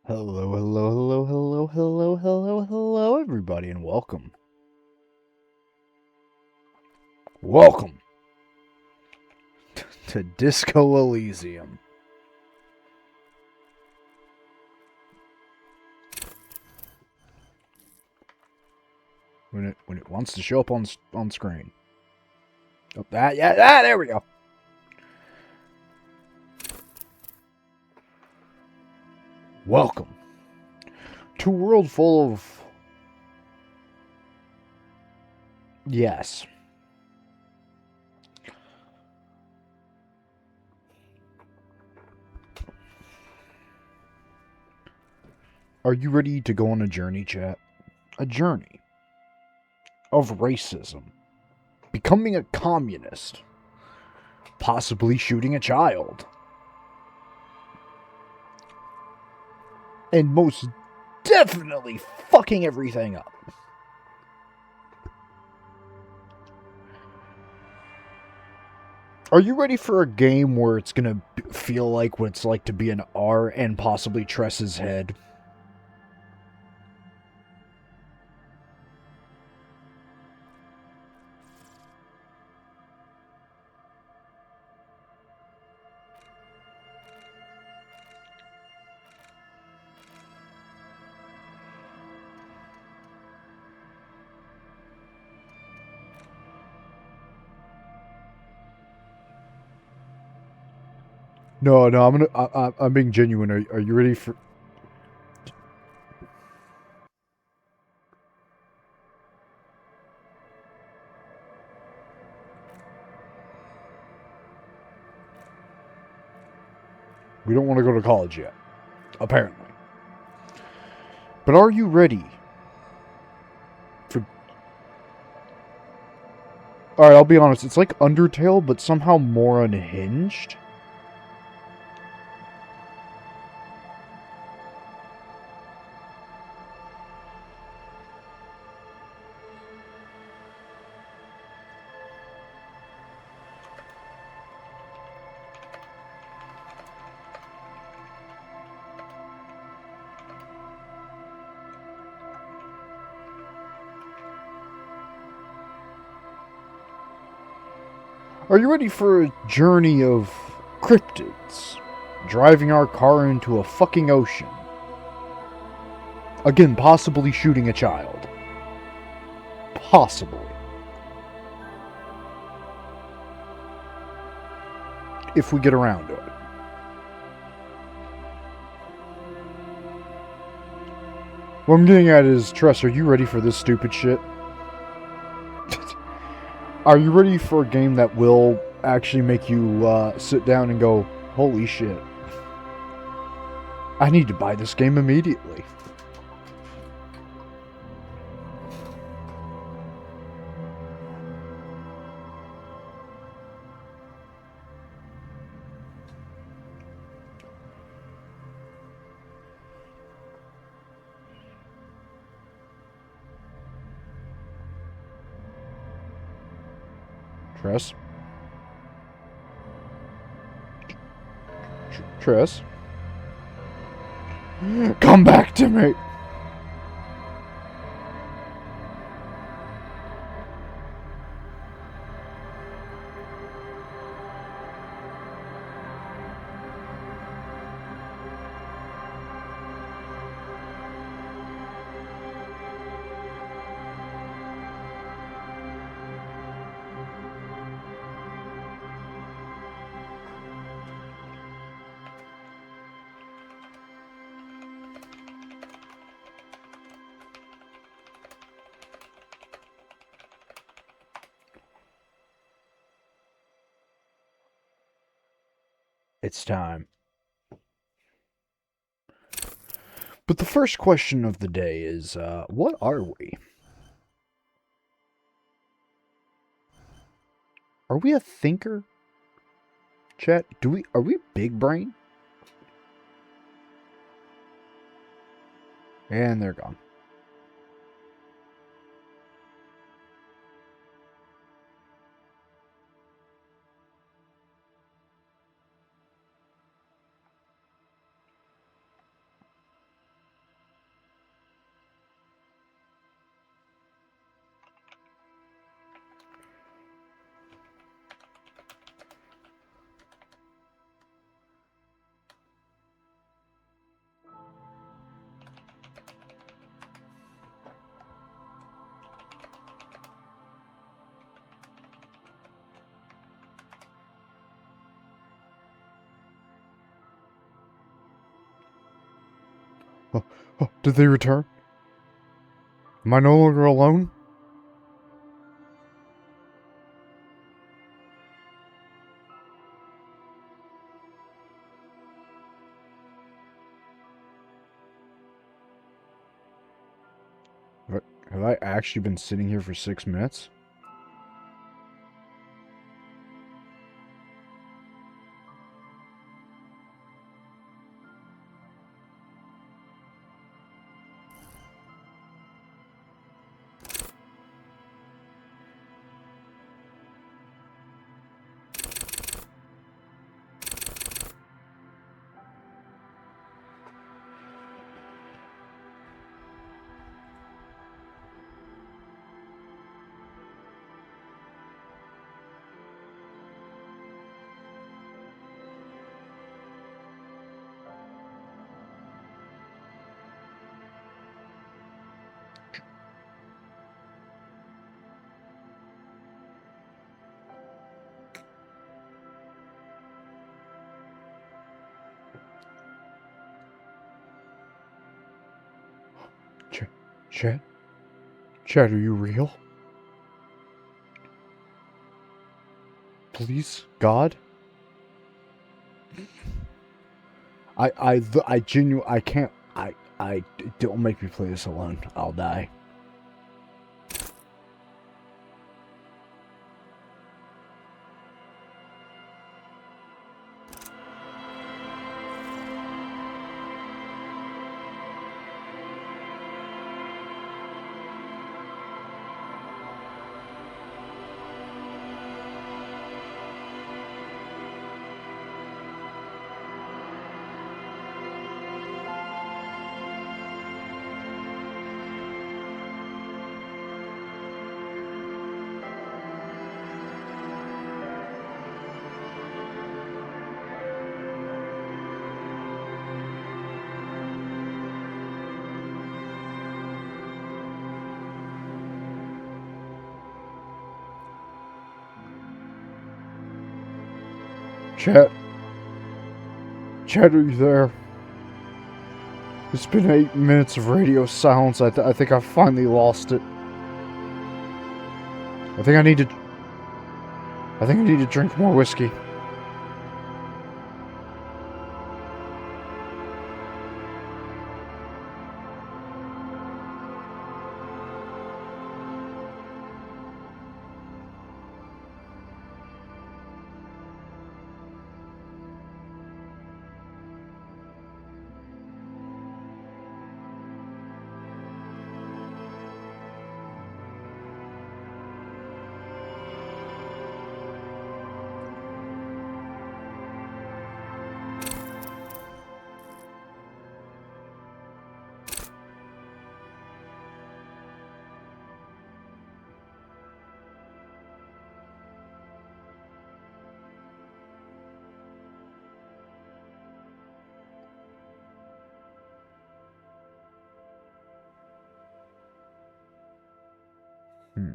Hello, hello, hello, hello, hello, hello, hello, everybody, and welcome. Welcome to Disco Elysium. When it wants to show up on screen. Oh, there we go. Welcome to a world full of yes. Are you ready to go on a journey, chat? A journey of racism, becoming a communist, possibly shooting a child, and most definitely fucking everything up. Are you ready for a game where it's gonna feel like what it's like to be an R and possibly Tress's head? No, I'm being genuine. Are you ready for? We don't want to go to college yet, apparently. But are you ready for? All right, I'll be honest. It's like Undertale, but somehow more unhinged. Are you ready for a journey of cryptids driving our car into a fucking ocean? Again, possibly shooting a child. Possibly. If we get around to it. What I'm getting at is, Tress, are you ready for this stupid shit? Are you ready for a game that will actually make you sit down and go, holy shit, I need to buy this game immediately? Tress? Tress? Come back to me! It's time. But the first question of the day is, what are we? Are we a thinker? Chat, are we big brain? And they're gone. Oh, did they return? Am I no longer alone? Have I actually been sitting here for 6 minutes? Chet? Chet, are you real? Please, God? I genuinely, I can't, don't make me play this alone. I'll die. Chet? Chet, are you there? It's been 8 minutes of radio silence. I think I finally lost it. I think I need to... I think I need to drink more whiskey. Hmm.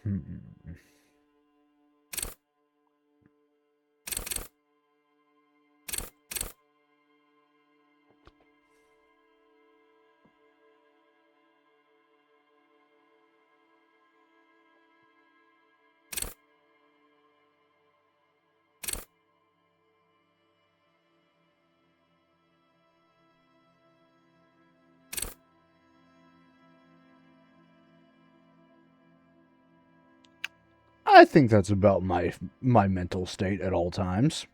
Hmm. I think that's about my mental state at all times.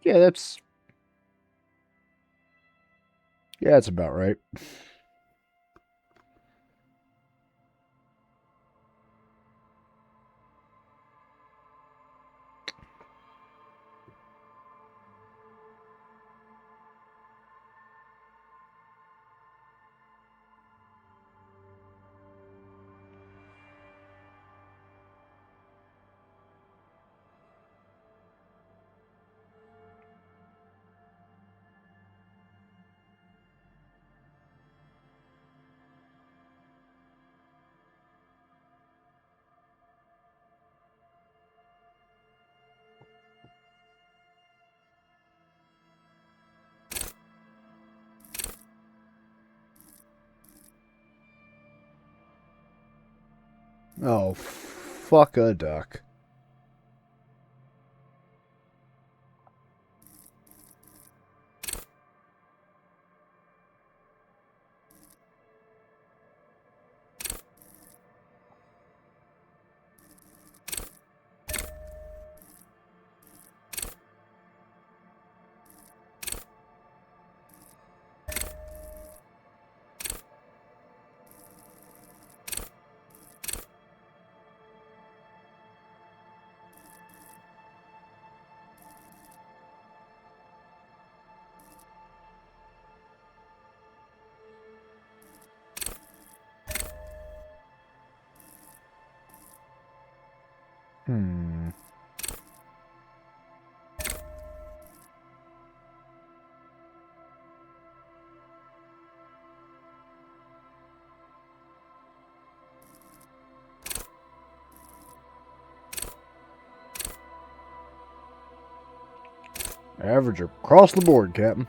Yeah, that's about right. Oh, fuck a duck. Hmm. Average across the board, Captain.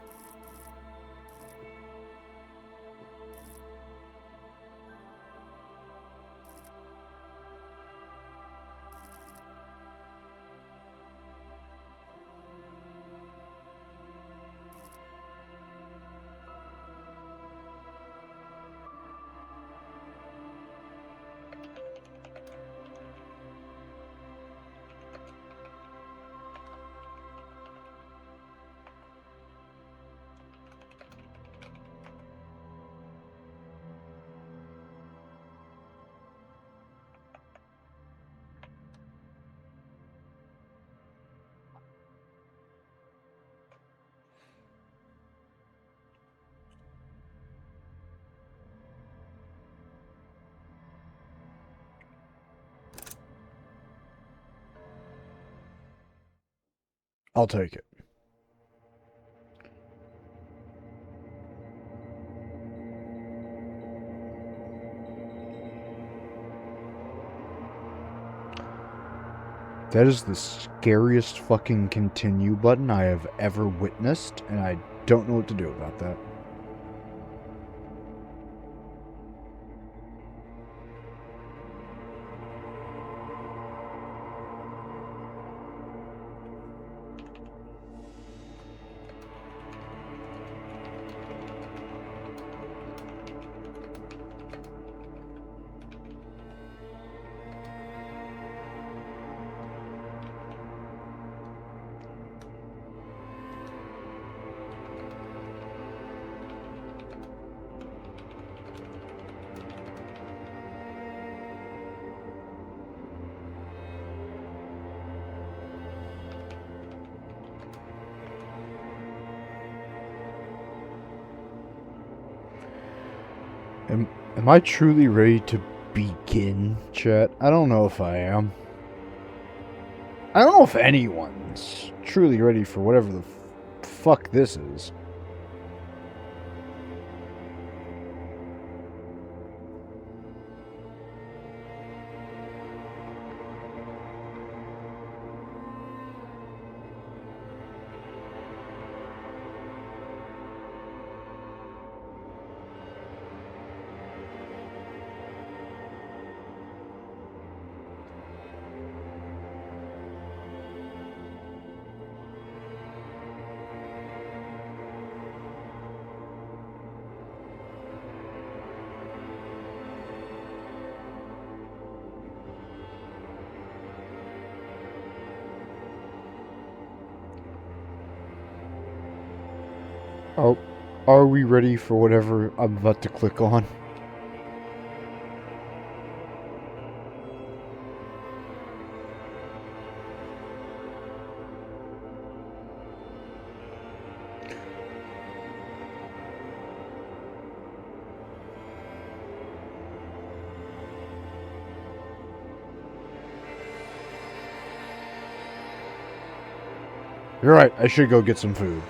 I'll take it. That is the scariest fucking continue button I have ever witnessed, and I don't know what to do about that. Am I truly ready to begin, chat? I don't know if I am. I don't know if anyone's truly ready for whatever the fuck this is. Oh, are we ready for whatever I'm about to click on? You're right, I should go get some food.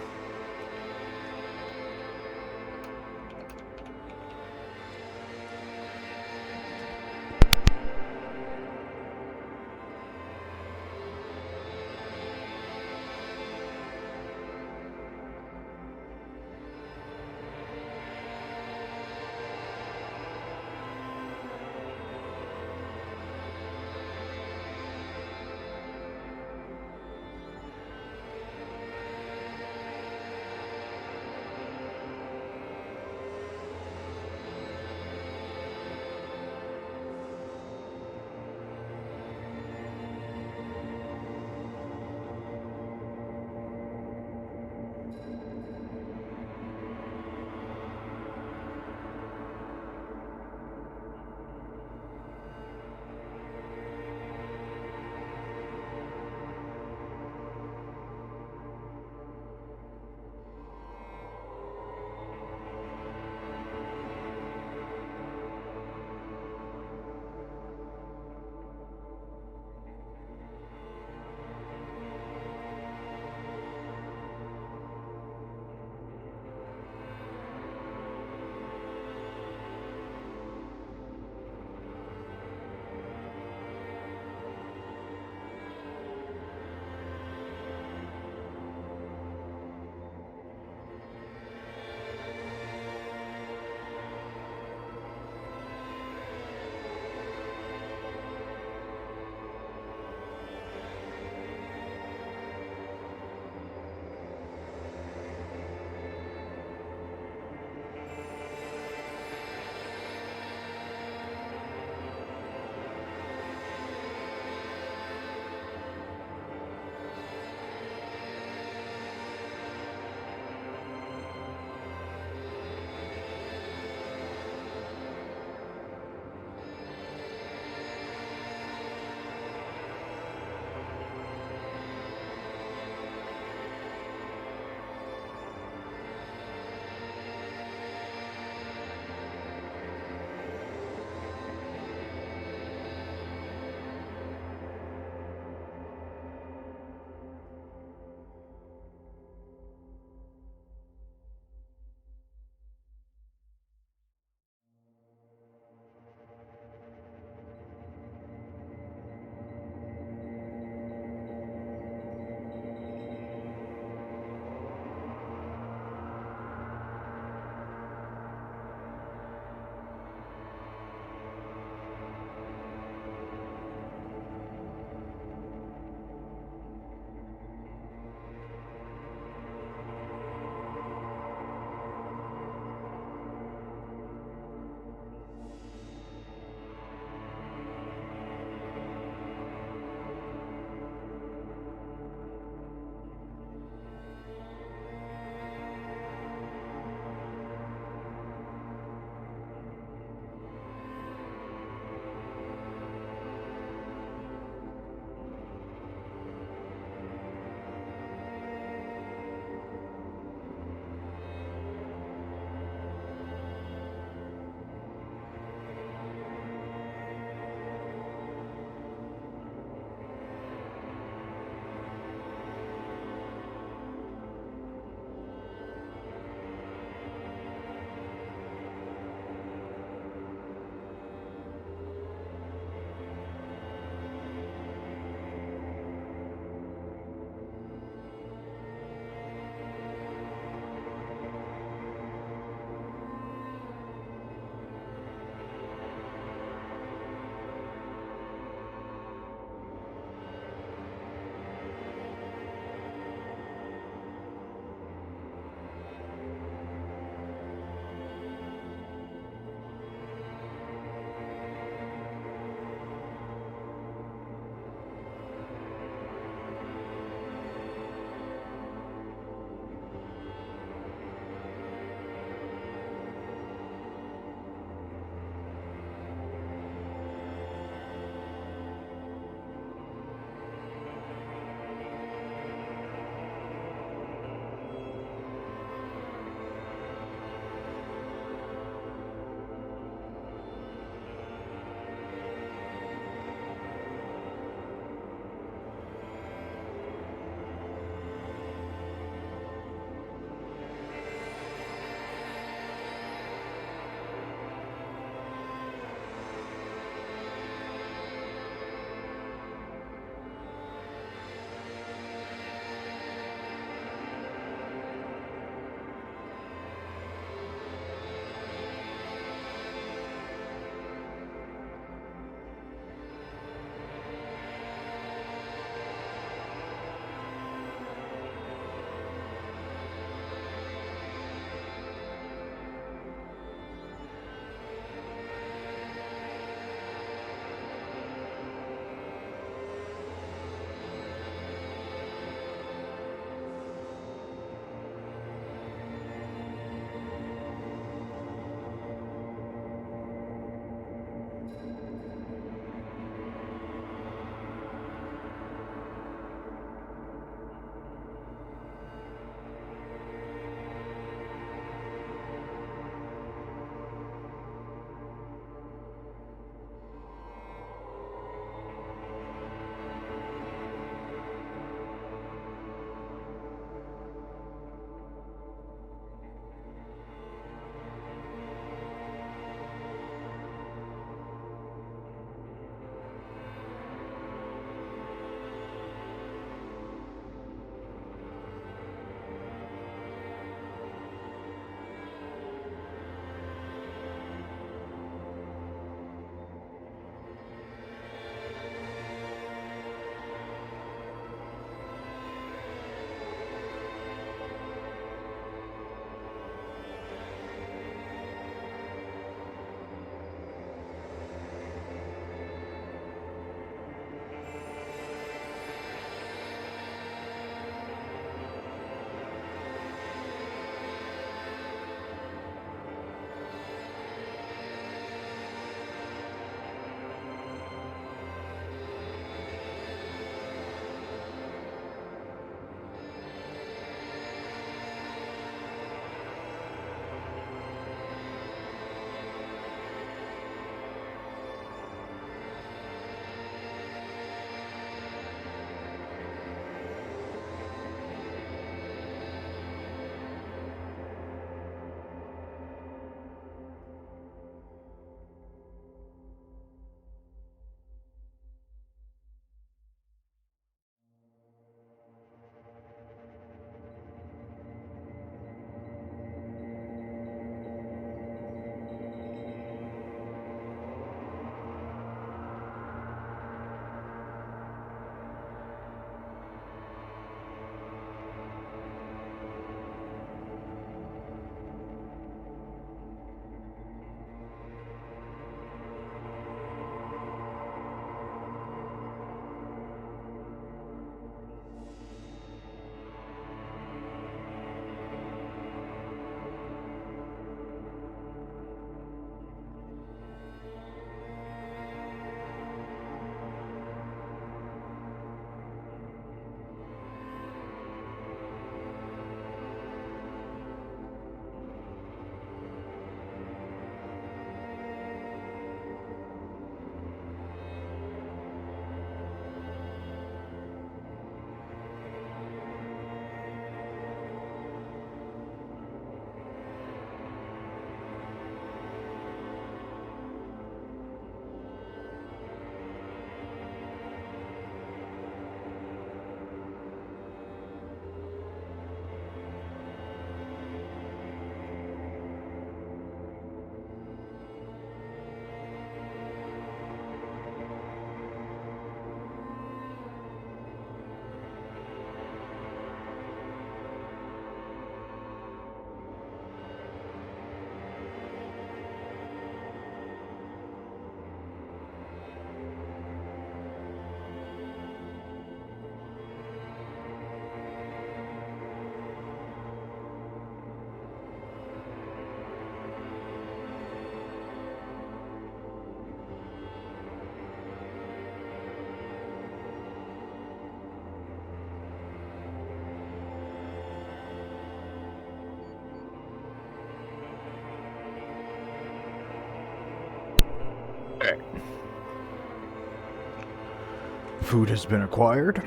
Food has been acquired.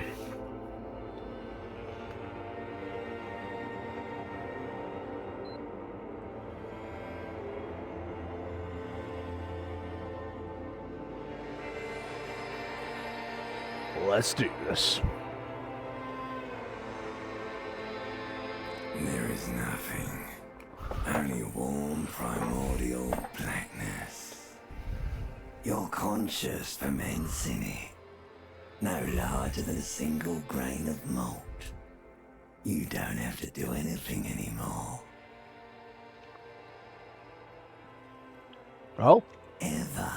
Let's do this. There is nothing. Only warm primordial blackness. Your conscious ferments in it. No larger than a single grain of malt. You don't have to do anything anymore. Oh? Ever.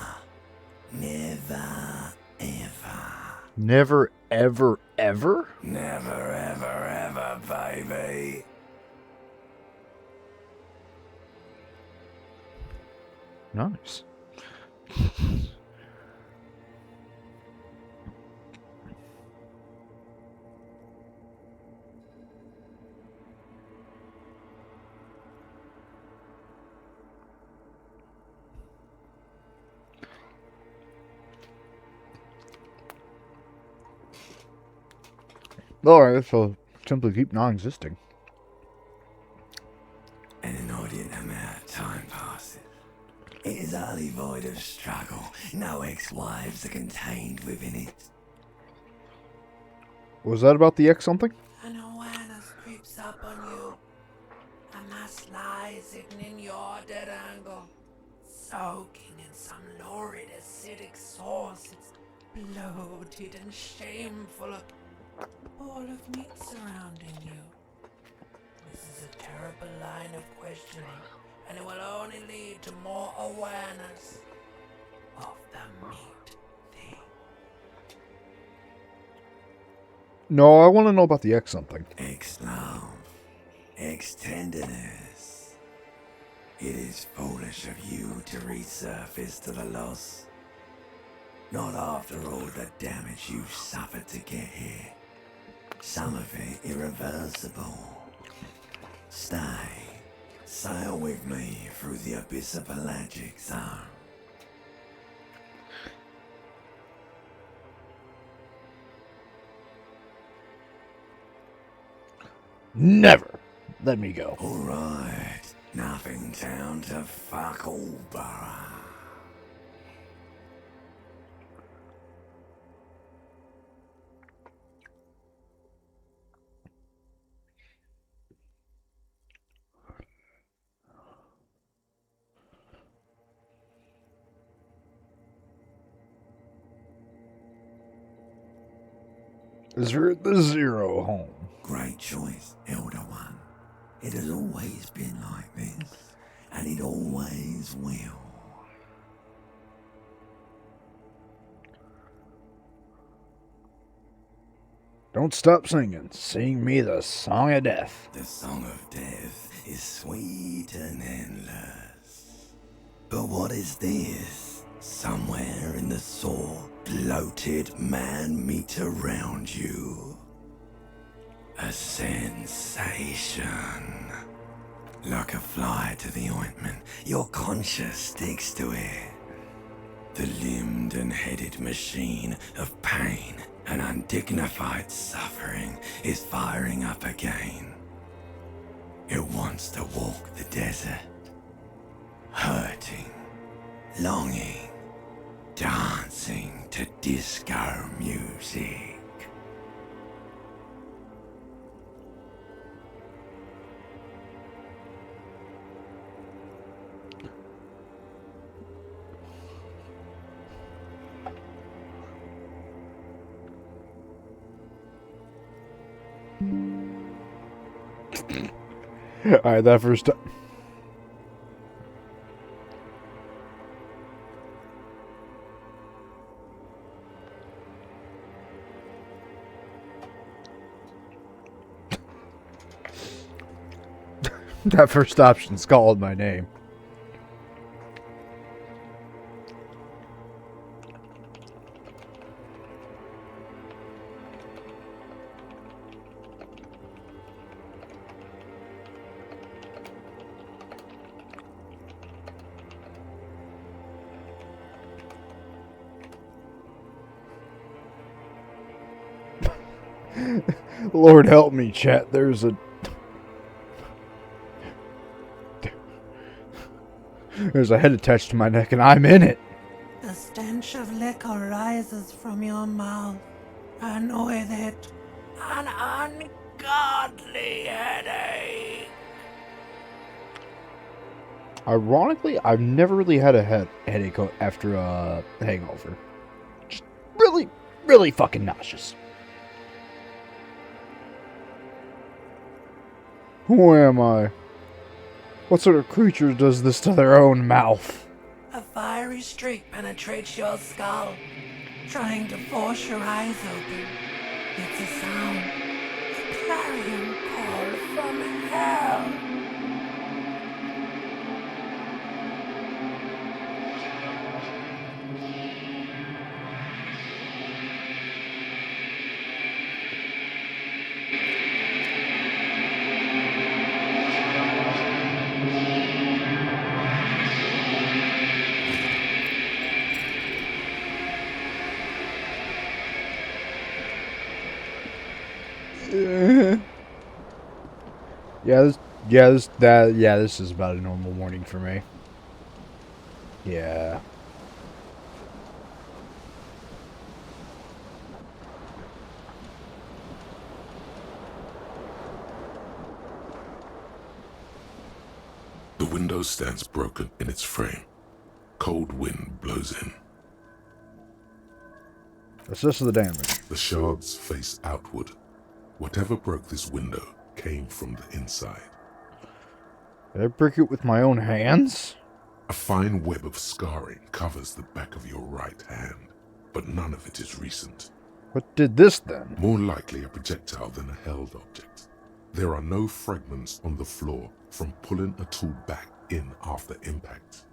Never, ever. Never, ever, ever? Never, ever, ever, baby. Nice. Alright, so simply keep non-existing. An inordinate amount of time passes. It is utterly void of struggle. No ex-wives are contained within it. Was that about the X something? An awareness creeps up on you. A mass lies hidden in your dead angle, soaking in some lurid acidic sauce. It's bloated and shameful. A ball of meat surrounding you. This is a terrible line of questioning, and it will only lead to more awareness of the meat thing. No, I want to know about the X something. Ex-love. Ex-tenderness. It is foolish of you to resurface to the loss. Not after all the damage you've suffered to get here. Some of it irreversible. Stay. Sail with me through the abyss of pelagic zone. Never let me go. Alright. Nothing down to fuck all, Barra. The zero home. Great choice, Elder One. It has always been like this, and it always will. Don't stop singing. Sing me the song of death. The song of death is sweet and endless. But what is this? Somewhere in the sore, bloated man meat around you. A sensation. Like a fly to the ointment, your conscience sticks to it. The limbed and headed machine of pain and undignified suffering is firing up again. It wants to walk the desert, hurting, longing, dancing to disco music. Alright, that first time. That first option's called my name. Lord help me, chat. There's a head attached to my neck, and I'm in it. The stench of liquor rises from your mouth, and with it, an ungodly headache. Ironically, I've never really had a headache after a hangover. Just really, really fucking nauseous. Who am I? What sort of creature does this to their own mouth? A fiery streak penetrates your skull, trying to force your eyes open. It's a sound, a clarion call from hell. This is about a normal morning for me. Yeah. The window stands broken in its frame. Cold wind blows in. Assess the damage. The shards face outward. Whatever broke this window came from the inside. Did I break it with my own hands? A fine web of scarring covers the back of your right hand, but none of it is recent. What did this then? More likely a projectile than a held object. There are no fragments on the floor from pulling a tool back in after impact.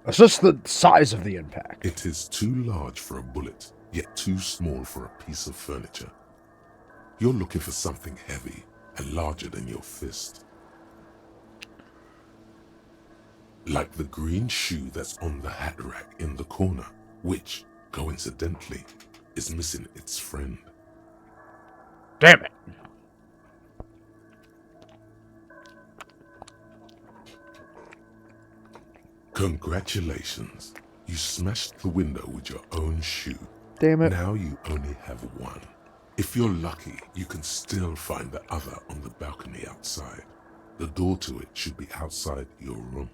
Assess the size of the impact. It is too large for a bullet, yet too small for a piece of furniture. You're looking for something heavy and larger than your fist. Like the green shoe that's on the hat rack in the corner, which, coincidentally, is missing its friend. Damn it. Congratulations. You smashed the window with your own shoe. Damn it. Now you only have one. If you're lucky, you can still find the other on the balcony outside. The door to it should be outside your room.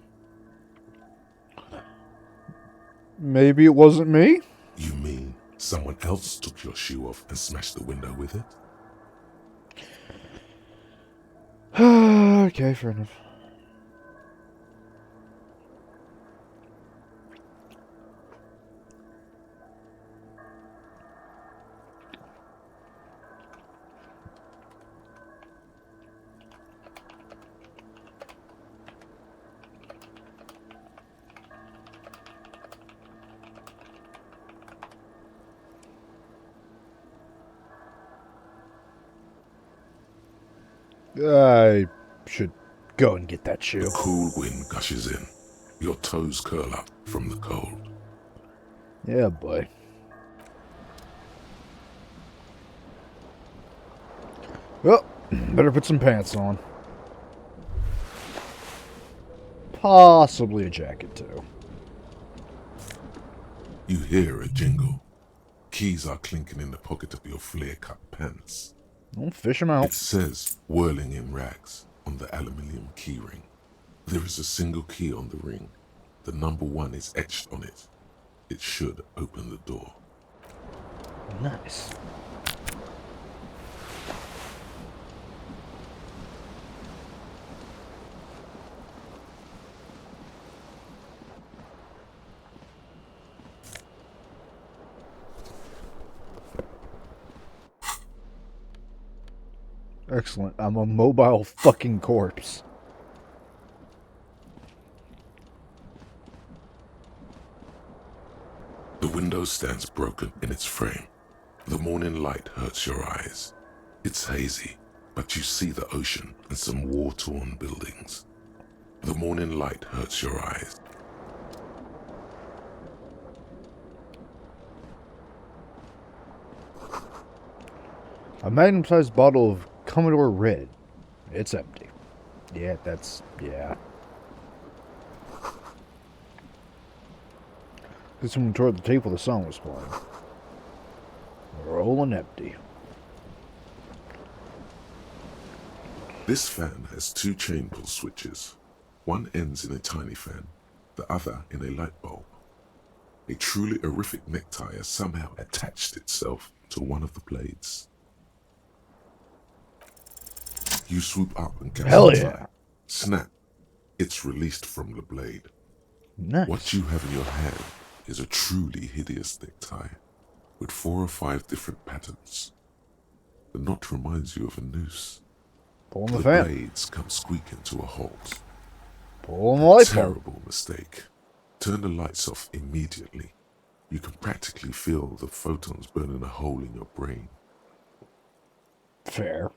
Maybe it wasn't me? You mean someone else took your shoe off and smashed the window with it? Okay, fair enough. I should go and get that shoe. The cool wind gushes in. Your toes curl up from the cold. Yeah, boy. Well, better put some pants on. Possibly a jacket, too. You hear a jingle. Keys are clinking in the pocket of your flare-cut pants. Don't fish them out. It says, whirling in rags, on the aluminium key ring. There is a single key on the ring. The number 1 is etched on it. It should open the door. Nice. Excellent. I'm a mobile fucking corpse. The window stands broken in its frame. The morning light hurts your eyes. It's hazy, but you see the ocean and some war-torn buildings. The morning light hurts your eyes. A magnum-sized bottle of Commodore Red. It's empty. Yeah, yeah. Someone toward the tape while the song was playing. Rolling empty. This fan has two chain pull switches. One ends in a tiny fan, the other in a light bulb. A truly horrific necktie has somehow attached itself to one of the blades. You swoop up and catch Hell the yeah. tie. Snap. It's released from the blade. Nice. What you have in your hand is a truly hideous necktie with 4 or 5 different patterns. The knot reminds you of a noose. Pull on the The fan. blades come squeaking to a halt. Pull on the light bulb. Terrible mistake. Turn the lights off immediately. You can practically feel the photons burning a hole in your brain. Fair.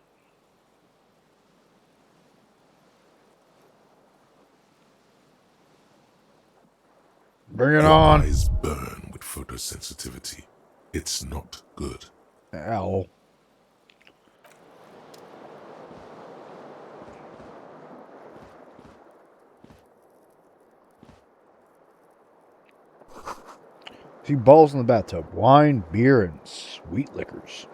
Bring it Your on. eyes burn with photosensitivity. It's not good. Ow. See balls in the bathtub. Wine, beer, and sweet liquors.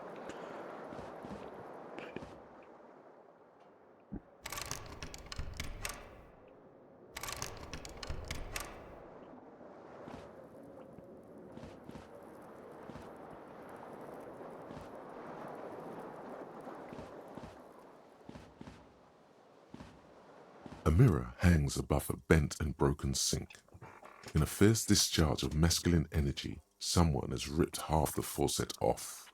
A mirror hangs above a bent and broken sink. In a fierce discharge of masculine energy, someone has ripped half the faucet off.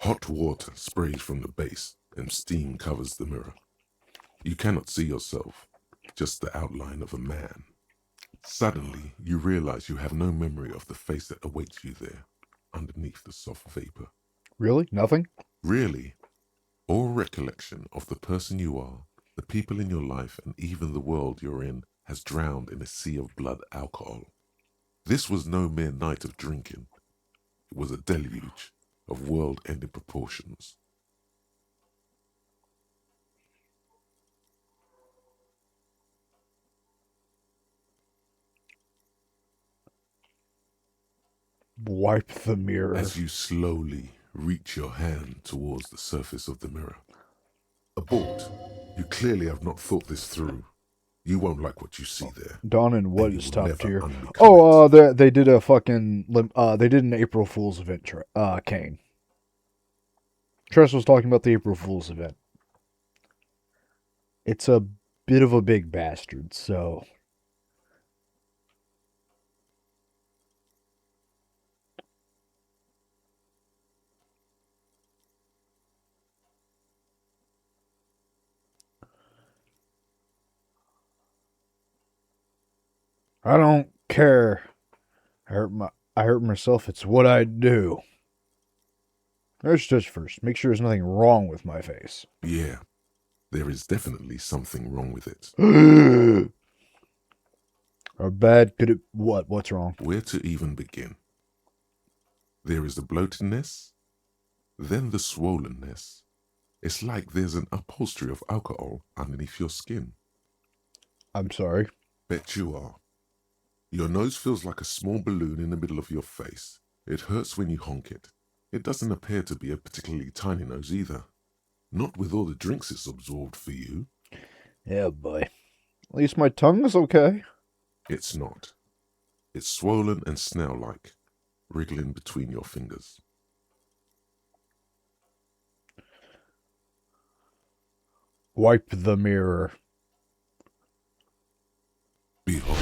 Hot water sprays from the base and steam covers the mirror. You cannot see yourself, just the outline of a man. Suddenly, you realize you have no memory of the face that awaits you there, underneath the soft vapor. Really? Nothing? Really, all recollection of the person you are, the people in your life, and even the world you're in has drowned in a sea of blood alcohol. This was no mere night of drinking. It was a deluge of world-ending proportions. Wipe the mirror. As you slowly reach your hand towards the surface of the mirror. Abort. You clearly have not thought this through. You won't like what you see there. Dawn and what you is will top never tier? unbecome Oh, it. they did a fucking they did an April Fool's event. Kane. Tress was talking about the April Fool's event. It's a bit of a big bastard, so I don't care. I hurt myself. It's what I do. Let's touch first. Make sure there's nothing wrong with my face. Yeah, there is definitely something wrong with it. Or bad could it what? What's wrong? Where to even begin? There is the bloatedness, then the swollenness. It's like there's an upholstery of alcohol underneath your skin. I'm sorry. Bet you are. Your nose feels like a small balloon in the middle of your face. It hurts when you honk it. It doesn't appear to be a particularly tiny nose either. Not with all the drinks it's absorbed for you. Yeah, boy. At least my tongue is okay. It's not. It's swollen and snail-like, wriggling between your fingers. Wipe the mirror. Behold.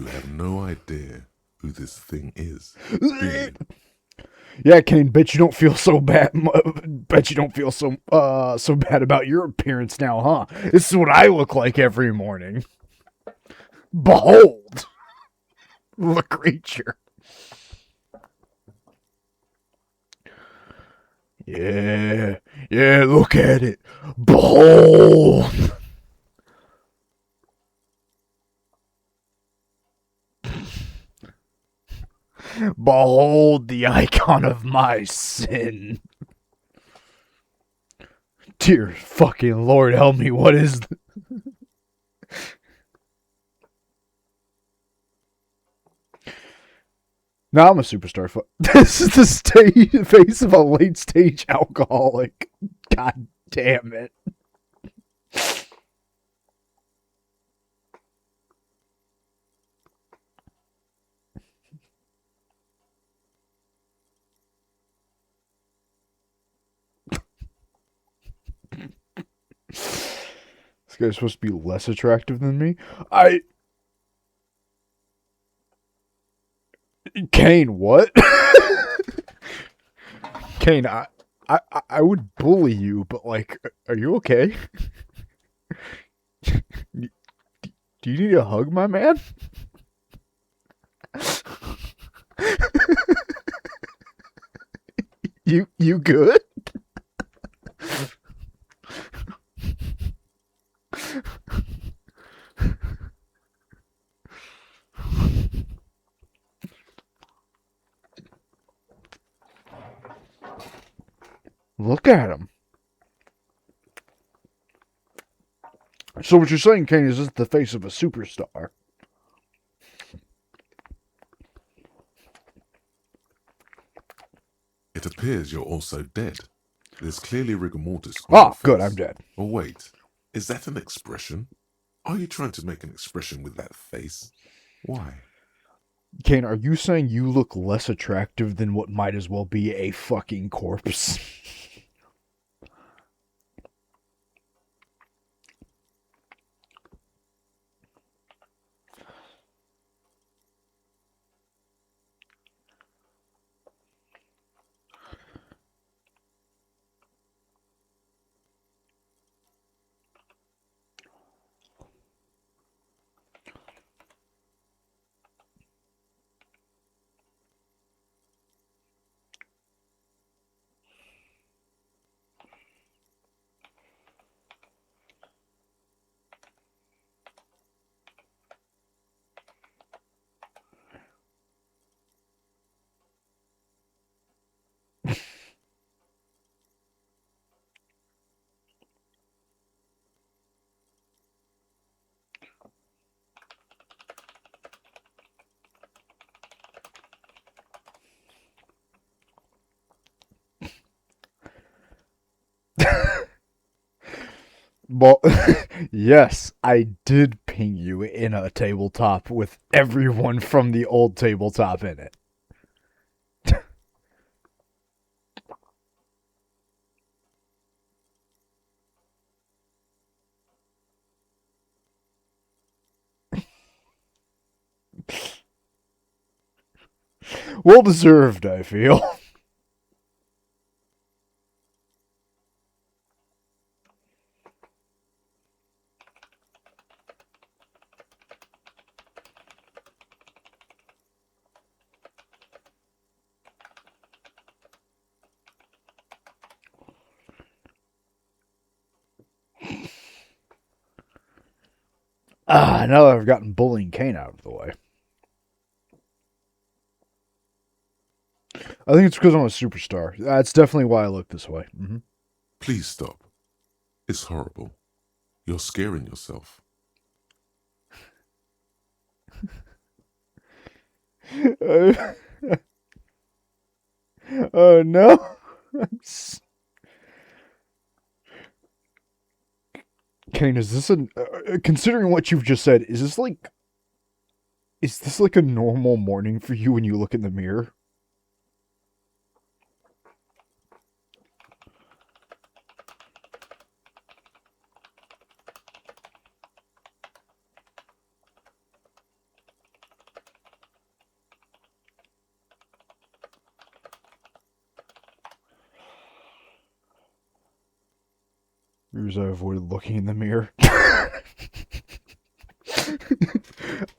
You have no idea who this thing is, do you? Yeah, Kane, bet you don't feel so bad. Bet you don't feel so bad about your appearance now, huh? This is what I look like every morning. Behold, the creature. Yeah, yeah, look at it. Behold. Behold the icon of my sin. Dear fucking Lord, help me. What is. Now I'm a superstar. This is the face of a late stage alcoholic. God damn it. This guy's supposed to be less attractive than me? Kane, what? Kane, I would bully you, but like, are you okay? Do you need a hug, my man? You good? Look at him. So what you're saying, Kane, is this the face of a superstar? It appears you're also dead. There's clearly rigor mortis on your Ah, face. good, I'm dead. Oh wait, is that an expression? Are you trying to make an expression with that face? Why? Kane, are you saying you look less attractive than what might as well be a fucking corpse? Well, yes, I did ping you in a tabletop with everyone from the old tabletop in it. Well deserved, I feel. Now that I've gotten Bullying Kane out of the way. I think it's because I'm a superstar. That's definitely why I look this way. Mm-hmm. Please stop. It's horrible. You're scaring yourself. Oh no. Kane, is this considering what you've just said, is this like a normal morning for you when you look in the mirror? Here's I avoided looking in the mirror.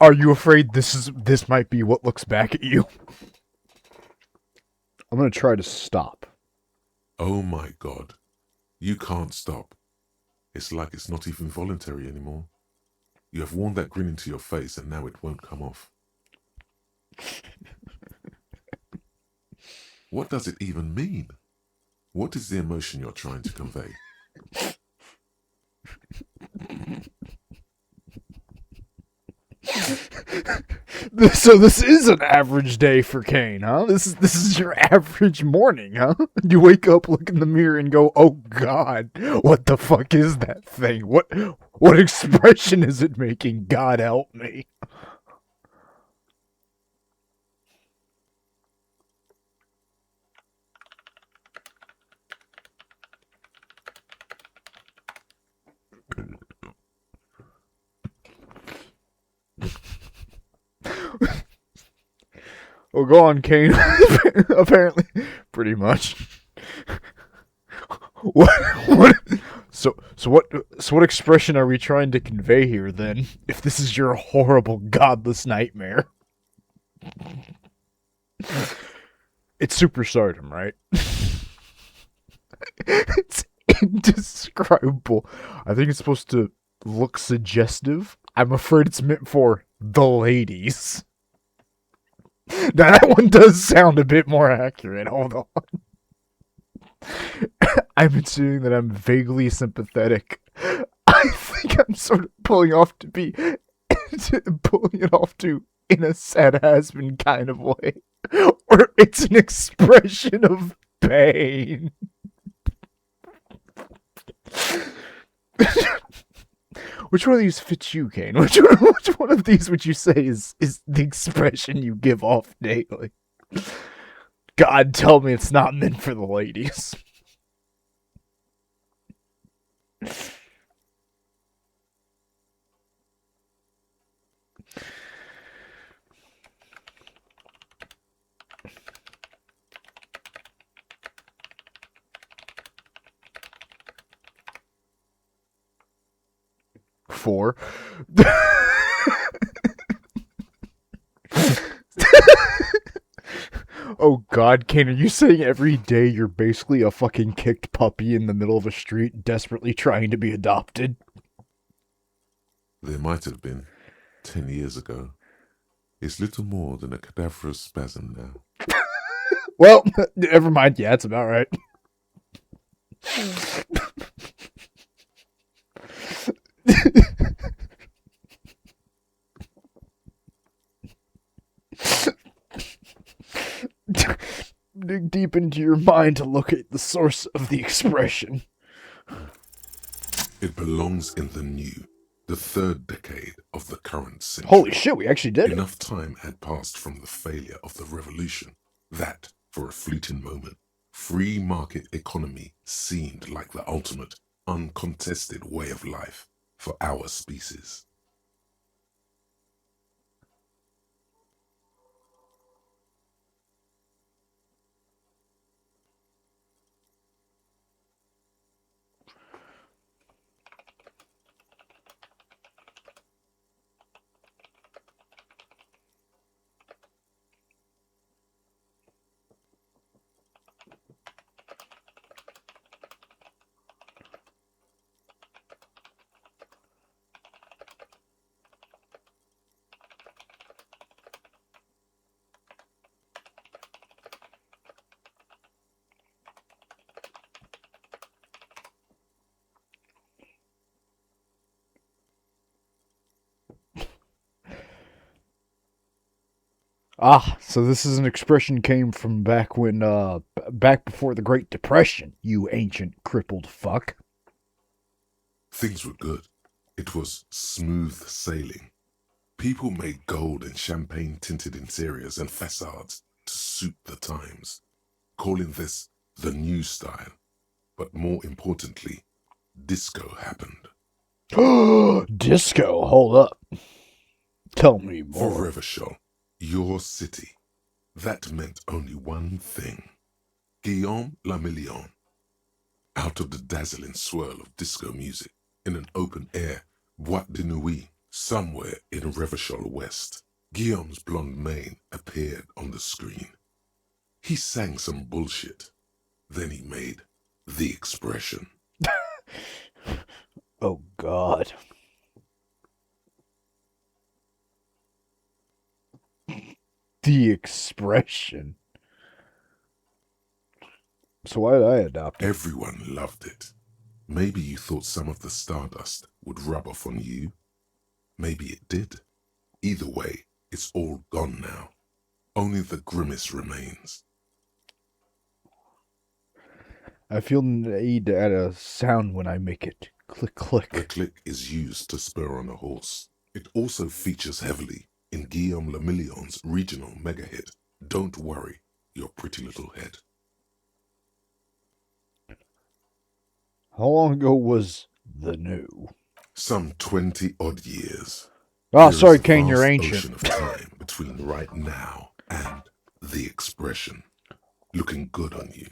Are you afraid this might be what looks back at you? I'm gonna try to stop. Oh my God. You can't stop. It's like it's not even voluntary anymore. You have worn that grin into your face and now it won't come off. What does it even mean? What is the emotion you're trying to convey? So this is an average day for Kane, huh? This is your average morning, huh? You wake up, look in the mirror, and go, "Oh God, what the fuck is that thing? What expression is it making? God help me." Well, go on, Kane. Apparently, pretty much. What? So what expression are we trying to convey here then? If this is your horrible, godless nightmare, it's superstardom, right? It's indescribable. I think it's supposed to look suggestive. I'm afraid it's meant for the ladies. Now that one does sound a bit more accurate. Hold on. I'm assuming that I'm vaguely sympathetic. I think I'm sort of pulling it off to in a sad has-been kind of way. Or it's an expression of pain. Which one of these fits you, Kane? Which one of these would you say is the expression you give off daily? God, tell me it's not meant for the ladies. Four. Oh God, Kane, are you saying every day you're basically a fucking kicked puppy in the middle of a street desperately trying to be adopted? There might have been 10 years ago. It's little more than a cadaverous spasm now. Well, never mind. Yeah, that's about right. Dig deep into your mind to locate the source of the expression. It belongs in the new, the third decade of the current century. Holy shit, we actually did it. Enough time had passed from the failure of the revolution that, for a fleeting moment, free market economy seemed like the ultimate, uncontested way of life for our species. Ah, so this is an expression came from back before the Great Depression, you ancient crippled fuck. Things were good. It was smooth sailing. People made gold and champagne-tinted interiors and facades to suit the times, calling this the new style. But more importantly, disco happened. Disco, hold up. Tell me more. Forever Show, your city. That meant only one thing. Guillaume le Million. Out of the dazzling swirl of disco music, in an open air boîte de nuit, somewhere in Revachol West, Guillaume's blonde mane appeared on the screen. He sang some bullshit. Then he made the expression. Oh, God. The expression. So why did I adopt it? Everyone loved it. Maybe you thought some of the stardust would rub off on you. Maybe it did. Either way, it's all gone now. Only the grimace remains. I feel the need to add a sound when I make it. Click, click. The click is used to spur on a horse. It also features heavily in Guillaume Le Million's regional mega hit, Don't Worry, Your Pretty Little Head. How long ago was the new? Some 20-odd years. Oh, There sorry, is a Kane, you're vast ancient. ocean of time between right now and the expression. Looking good on you,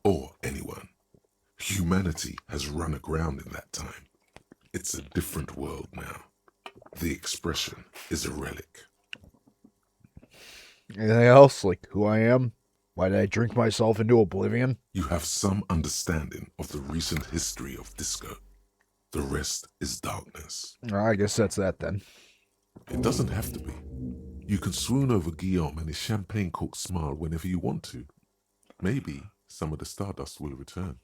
or anyone. Humanity has run aground in that time. It's a different world now. The expression is a relic. Anything else? Like who I am? Why did I drink myself into oblivion? You have some understanding of the recent history of disco. The rest is darkness. I guess that's that then. It doesn't have to be. You can swoon over Guillaume and his champagne-corked smile whenever you want to. Maybe some of the stardust will return.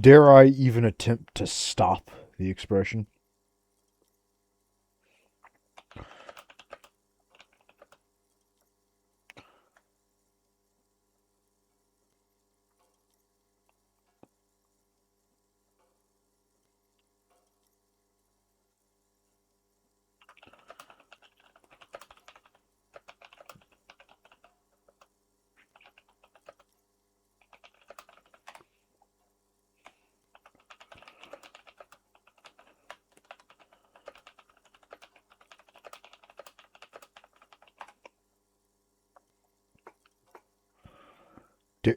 Dare I even attempt to stop the expression?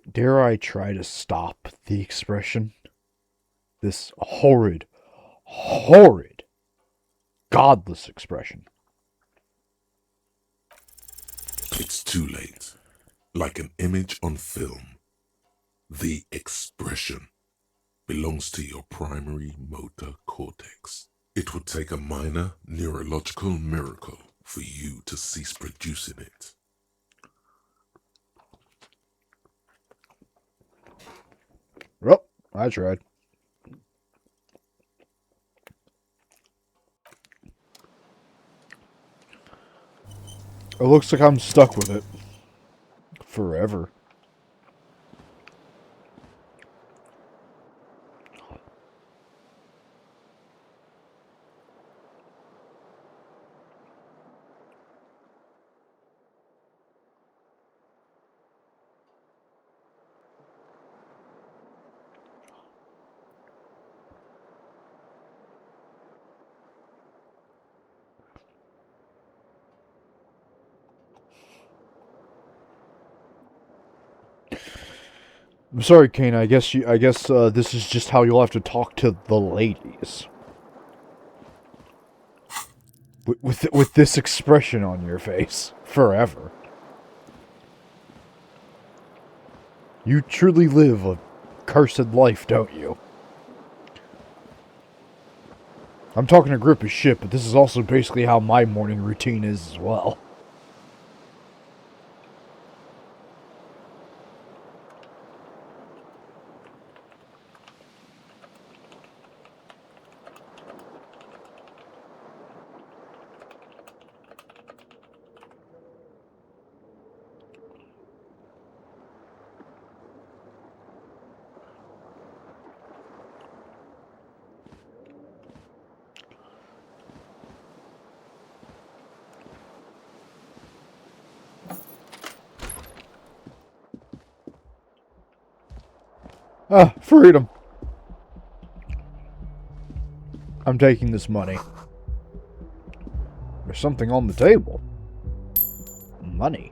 Dare I try to stop the expression? This horrid, horrid, godless expression. It's too late. Like an image on film. The expression belongs to your primary motor cortex. It would take a minor neurological miracle for you to cease producing it. Well, I tried. It looks like I'm stuck with it. Forever. I'm sorry, Kane. I guess this is just how you'll have to talk to the ladies. With this expression on your face forever. You truly live a cursed life, don't you? I'm talking a grip of shit, but this is also basically how my morning routine is as well. Ah, freedom. I'm taking this money. There's something on the table. Money.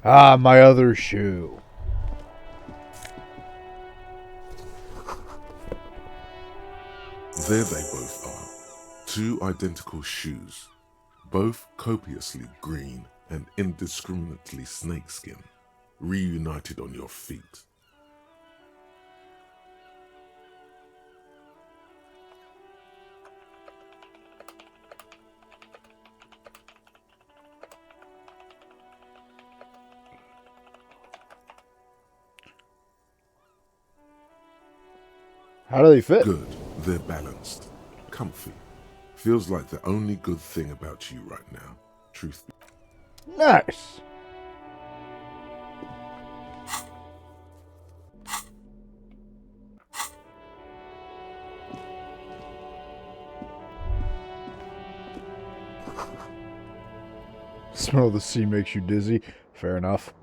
Ah, my other shoe. There they both are. Two identical shoes, both copiously green and indiscriminately snakeskin, reunited on your feet. How do they fit? Good, they're balanced, comfy. Feels like the only good thing about you right now, truth be. Nice. Smell of the sea makes you dizzy. Fair enough.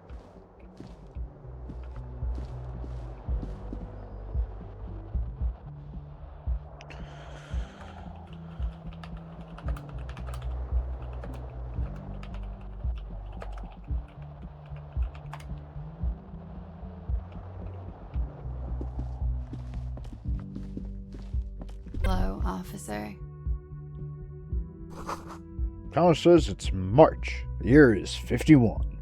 Hello, officer. Calendar says it's March. The year is 51.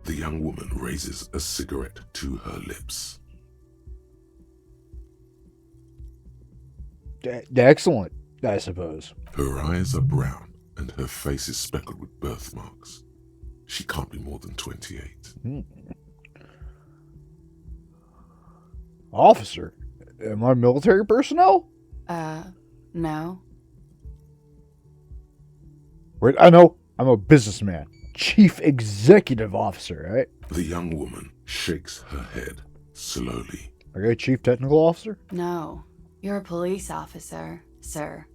The young woman raises a cigarette to her lips. Excellent, I suppose. Her eyes are brown and her face is speckled with birthmarks. She can't be more than 28. Officer, am I military personnel? No. Wait, I know. I'm a businessman. Chief Executive Officer, right? The young woman shakes her head slowly. Okay, Chief Technical Officer? No. You're a police officer, sir.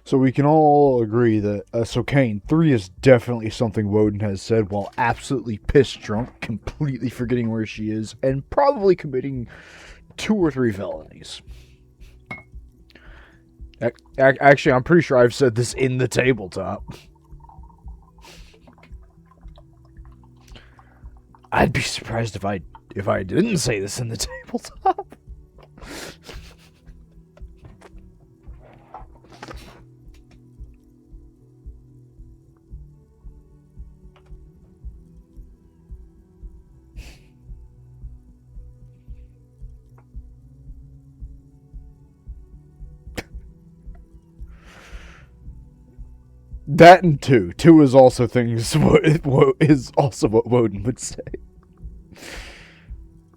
So we can all agree that so Kane, 3 is definitely something Woden has said while absolutely pissed drunk, completely forgetting where she is, and probably committing 2 or 3 felonies. Actually, I'm pretty sure I've said this in the tabletop. I'd be surprised if I didn't say this in the tabletop. That and 2. 2 is also is also what Woden would say.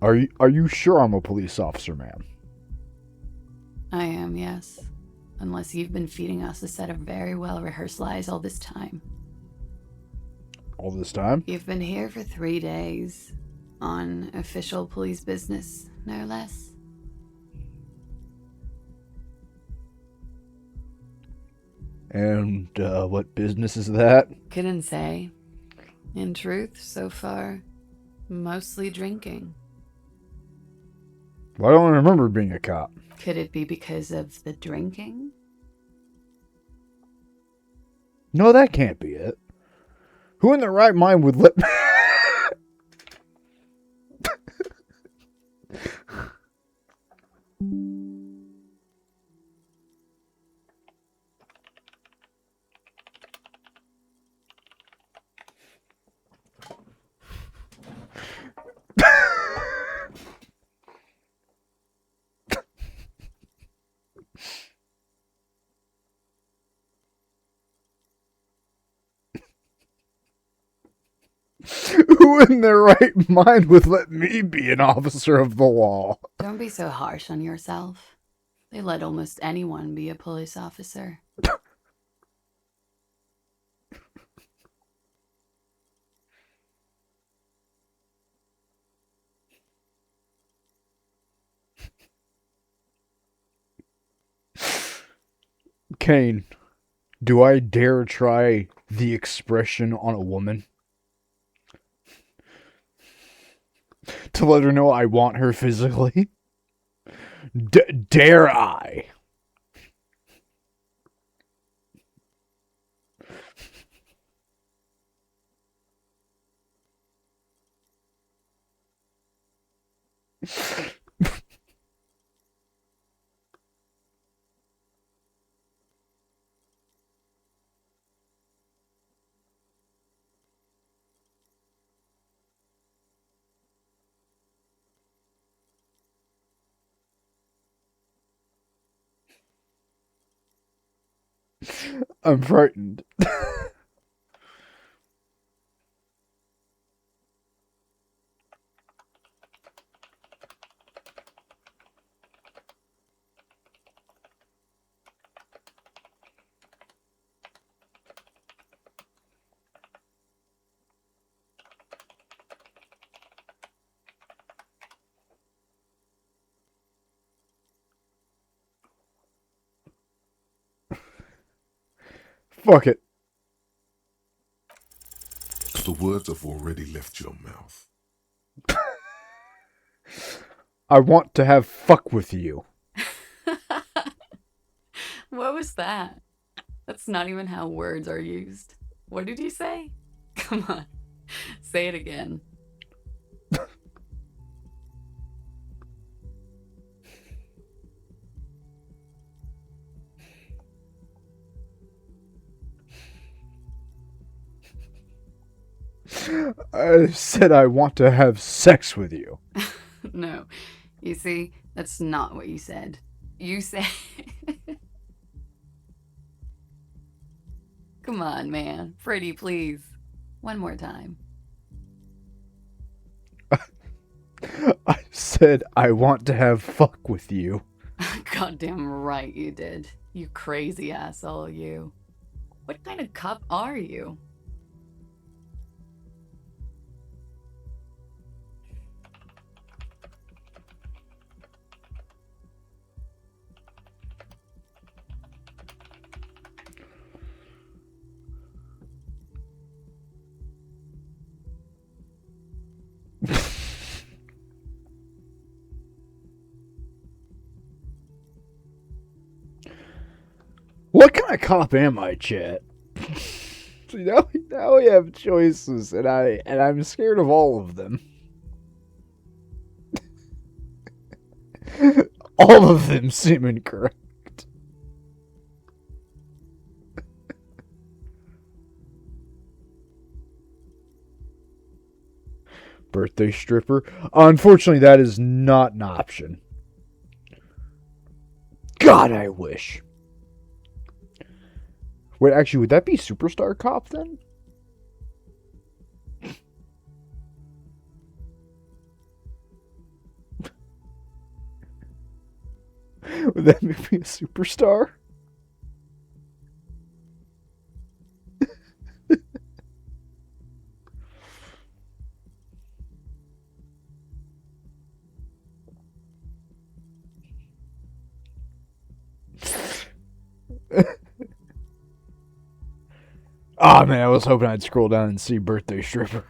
Are you sure I'm a police officer, ma'am? I am, yes. Unless you've been feeding us a set of very well-rehearsed lies all this time. All this time? You've been here for 3 days. On official police business, no less. And what business is that? Couldn't say. In truth, so far, mostly drinking. Well, I don't remember being a cop. Could it be because of the drinking? No, that can't be it. Who in their right mind would let... Who in their right mind would let me be an officer of the law? Don't be so harsh on yourself. They let almost anyone be a police officer. Kane, do I dare try the expression on a woman? To let her know I want her physically? Dare I? I'm frightened. Fuck it. The words have already left your mouth. I want to have fuck with you. What was that? That's not even how words are used. What did you say? Come on, say it again. I said I want to have sex with you. No, you see, that's not what you said. You said... Come on, man. Pretty, please. One more time. I said I want to have fuck with you. Goddamn right you did. You crazy asshole, you. What kind of cop are you? What kind of cop am I, chat? See, now we have choices, and I'm scared of all of them. All of them seem incorrect. Birthday stripper? Unfortunately, that is not an option. God, I wish. Wait, actually, would that be Superstar Cop then? Would that make me a superstar? Ah, man, I was hoping I'd scroll down and see birthday stripper.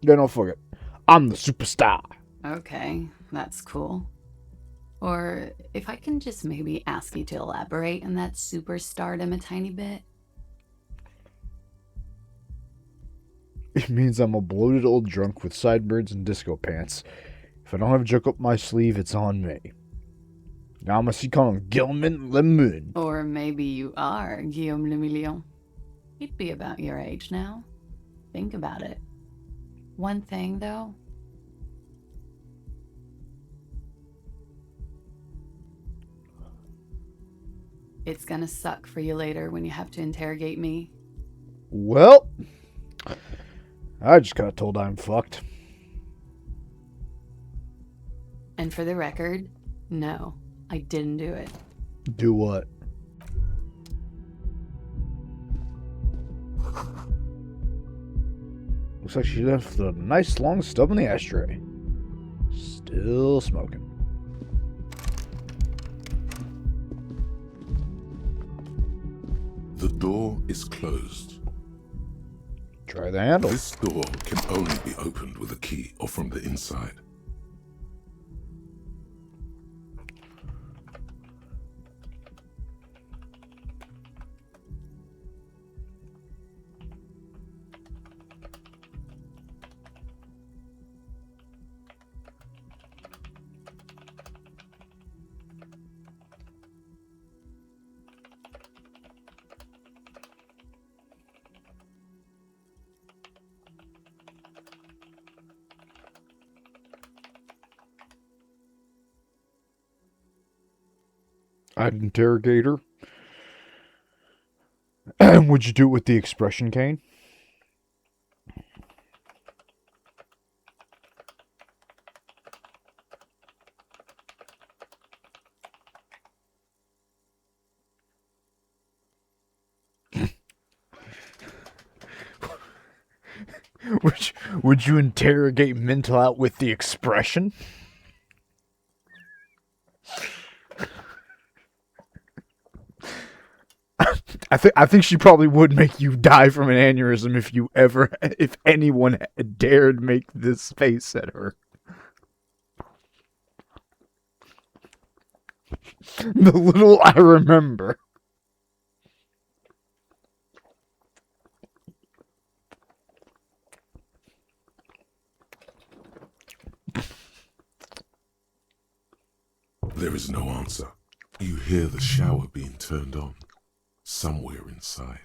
Yeah, no, fuck it. I'm the superstar. Okay, that's cool. Or if I can just maybe ask you to elaborate on that superstardom a tiny bit. It means I'm a bloated old drunk with sideburns and disco pants. If I don't have a joke up my sleeve, it's on me. Now I must see call him Gilman Lemon. Or maybe you are Guillaume le Million. He'd be about your age now. Think about it. One thing, though. It's gonna suck for you later when you have to interrogate me. Well, I just got told I'm fucked. And for the record, no, I didn't do it. Do what? Looks like she left a nice long stub in the ashtray. Still smoking. The door is closed. Try the handle. This door can only be opened with a key or from the inside. I'd interrogate her. Would you do it with the expression cane? Would you interrogate Mental out with the expression? I think she probably would make you die from an aneurysm if anyone dared make this face at her. The little I remember. There is no answer. You hear the shower being turned on, somewhere inside.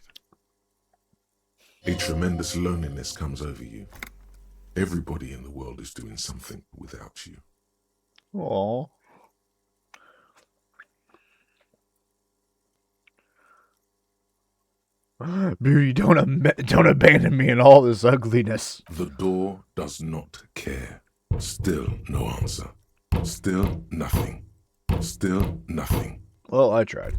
A tremendous loneliness comes over you. Everybody in the world is doing something without you. Aww. Beauty, don't abandon me in all this ugliness. The door does not care. Still no answer. Still nothing. Still nothing. Well, I tried.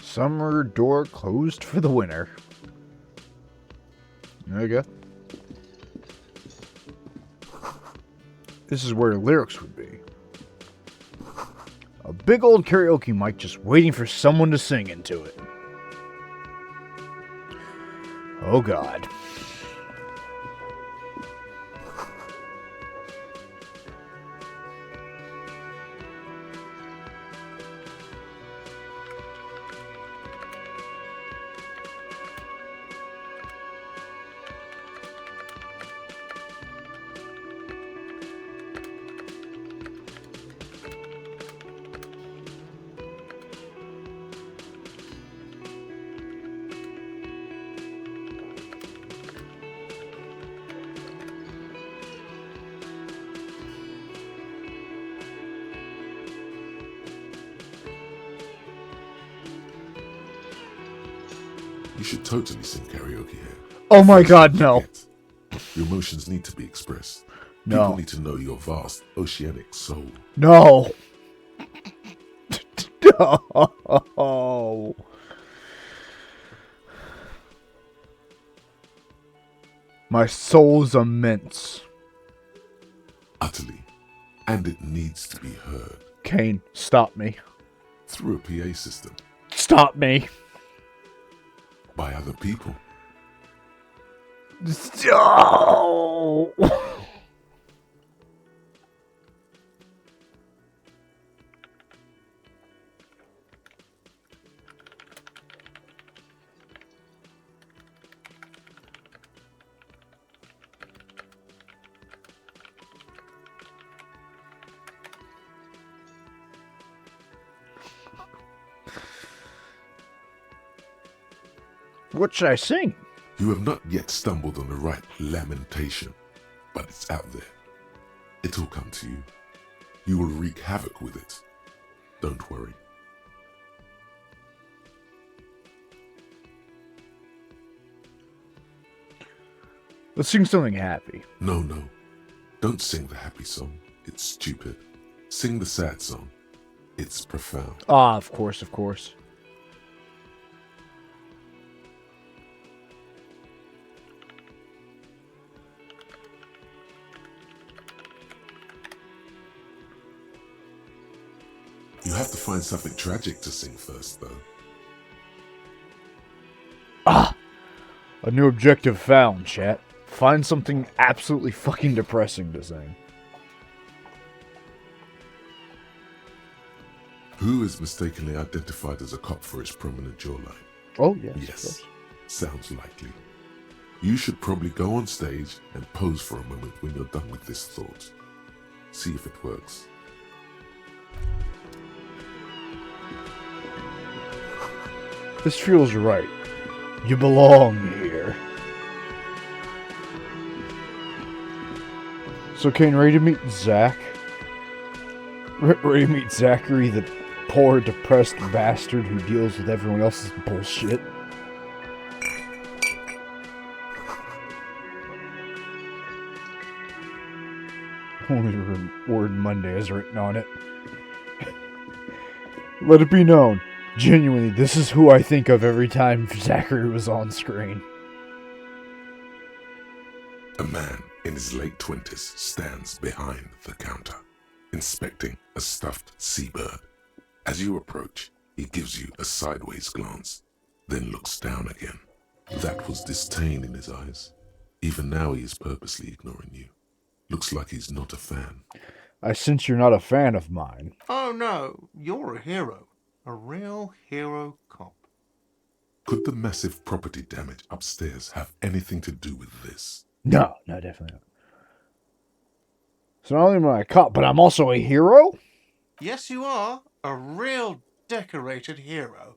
Summer door closed for the winter. There you go. This is where lyrics would be. A big old karaoke mic just waiting for someone to sing into it. Oh God. You should totally sing karaoke here. Oh my First, god, don't no. forget, your emotions need to be expressed. No. People need to know your vast oceanic soul. No. No. My soul's immense. Utterly. And it needs to be heard. Kane, stop me. Through a PA system. Stop me. By other people. No. What should I sing? You have not yet stumbled on the right lamentation, but it's out there. It'll come to you. You will wreak havoc with it. Don't worry. Let's sing something happy. No. Don't sing the happy song. It's stupid. Sing the sad song. It's profound. Ah, of course, of course. You have to find something tragic to sing first, though. Ah! A new objective found, chat. Find something absolutely fucking depressing to sing. Who is mistakenly identified as a cop for his prominent jawline? Oh, yes. of Yes, course. sounds likely. You should probably go on stage and pose for a moment when you're done with this thought. See if it works. This feels right. You belong here. So, Kane, ready to meet Zach? Ready to meet Zachary, the poor, depressed bastard who deals with everyone else's bullshit? Only word Monday is written on it. Let it be known. Genuinely, this is who I think of every time Zachary was on screen. A man in his late 20s stands behind the counter, inspecting a stuffed seabird. As you approach, he gives you a sideways glance, then looks down again. That was disdain in his eyes. Even now he is purposely ignoring you. Looks like he's not a fan. I sense you're not a fan of mine. Oh no, you're a hero. A real hero cop. Could the massive property damage upstairs have anything to do with this? No, definitely not. So not only am I a cop, but I'm also a hero? Yes, you are. A real decorated hero.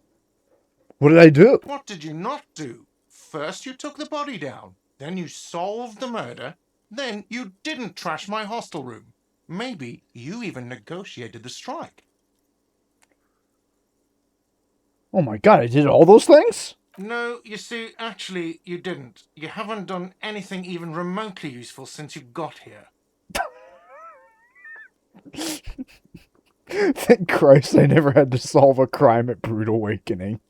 What did I do? What did you not do? First you took the body down. Then you solved the murder. Then you didn't trash my hostel room. Maybe you even negotiated the strike. Oh my god, I did all those things? No, you see, actually, you didn't. You haven't done anything even remotely useful since you got here. Thank Christ I never had to solve a crime at Brood Awakening.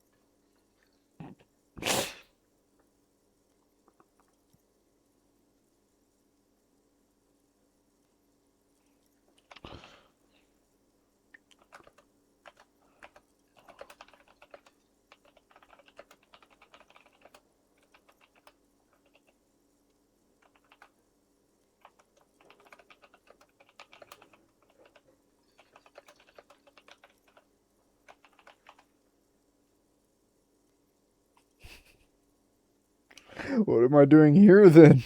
What am I doing here then?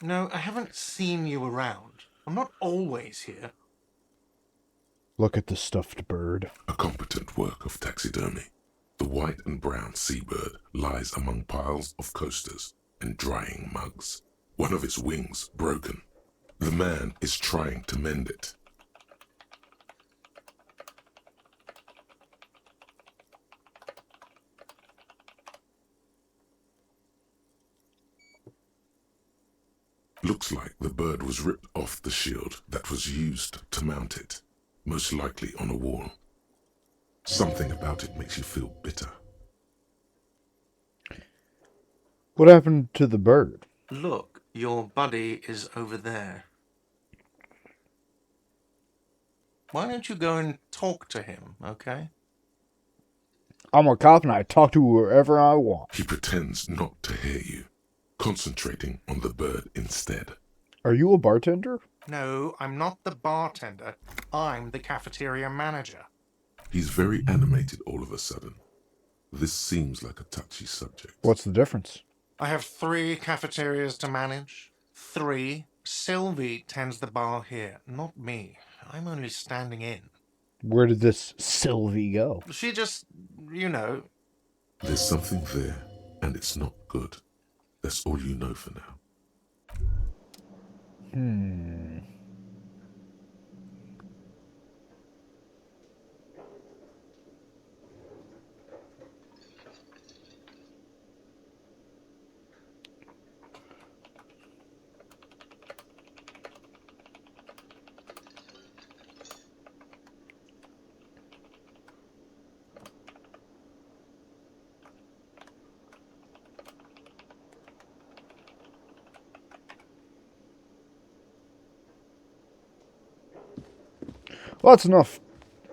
No, I haven't seen you around. I'm not always here. Look at the stuffed bird. A competent work of taxidermy. The white and brown seabird lies among piles of coasters and drying mugs. One of its wings broken. The man is trying to mend it. Looks like the bird was ripped off the shield that was used to mount it, most likely on a wall. Something about it makes you feel bitter. What happened to the bird? Look, your buddy is over there. Why don't you go and talk to him, okay? I'm a cop and I talk to whoever I want. He pretends not to hear you, concentrating on the bird instead. Are you a bartender? No, I'm not the bartender. I'm the cafeteria manager. He's very animated all of a sudden. This seems like a touchy subject. What's the difference? I have 3 cafeterias to manage. 3. Sylvie tends the bar here, not me. I'm only standing in. Where did this Sylvie go? She just, you know. There's something there, and it's not good. That's all you know for now. Well, that's enough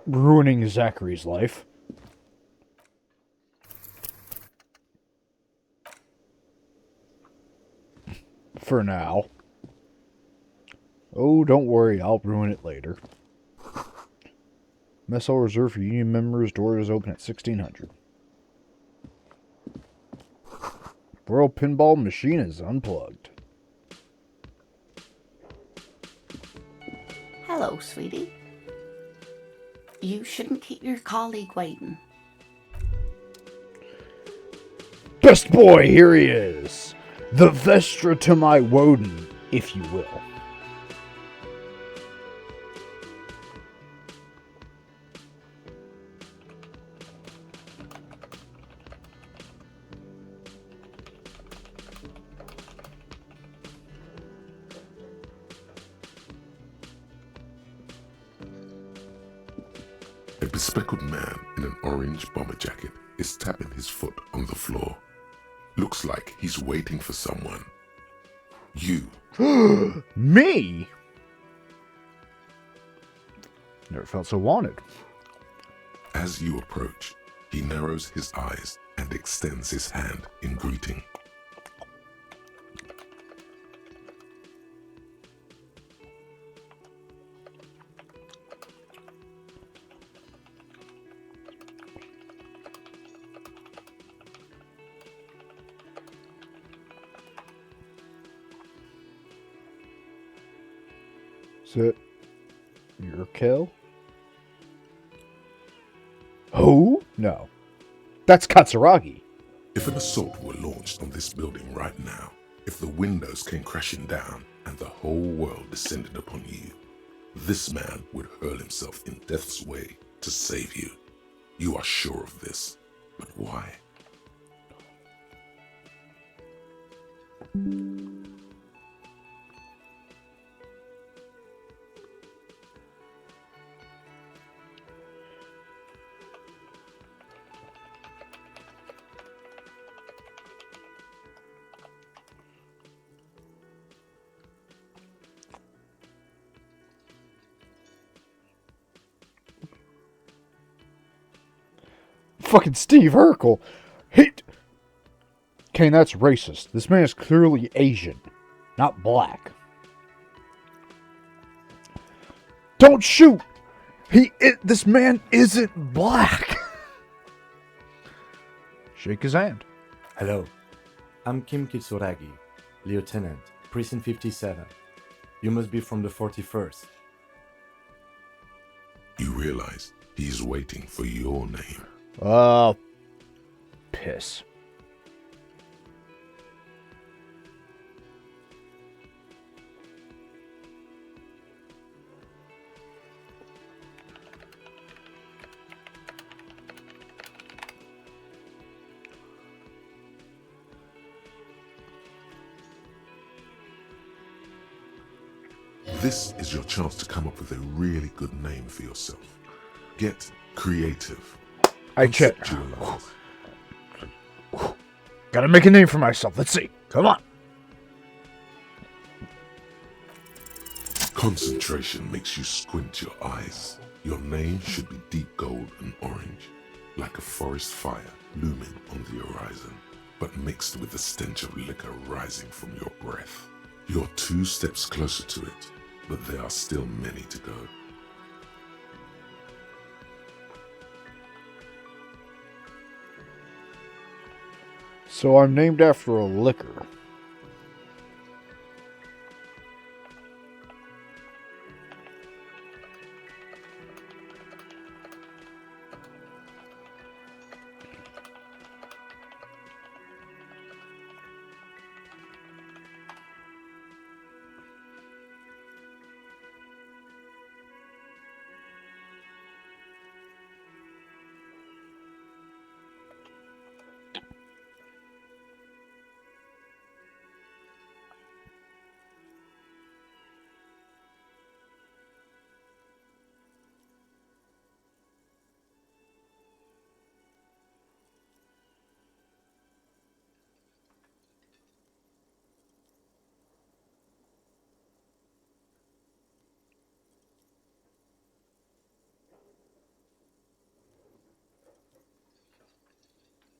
ruining Zachary's life. For now. Oh, don't worry, I'll ruin it later. Mess hall reserved for union members. Doors open at 1600. World Pinball Machine is unplugged. Hello, sweetie. You shouldn't keep your colleague waiting. Best boy, here he is. The Vestra to my Woden, if you will. A bespectacled man in an orange bomber jacket is tapping his foot on the floor. Looks like he's waiting for someone. You. Me? Never felt so wanted. As you approach, he narrows his eyes and extends his hand in greeting. Is it your kill? Who? No. That's Katsuragi. If an assault were launched on this building right now, if the windows came crashing down and the whole world descended upon you, this man would hurl himself in death's way to save you. You are sure of this, but why? Fucking Steve Urkel. Kane, that's racist. This man is clearly Asian, not black. Don't shoot! This man isn't black. Shake his hand. Hello, I'm Kim Kitsuragi, Lieutenant, Precinct 57. You must be from the 41st. You realize he's waiting for your name. Piss. This is your chance to come up with a really good name for yourself. Get creative. I check. Conceptualize. Gotta make a name for myself. Let's see. Come on. Concentration makes you squint your eyes. Your name should be deep gold and orange, like a forest fire looming on the horizon, but mixed with the stench of liquor rising from your breath. You're 2 steps closer to it, but there are still many to go. So I'm named after a liquor.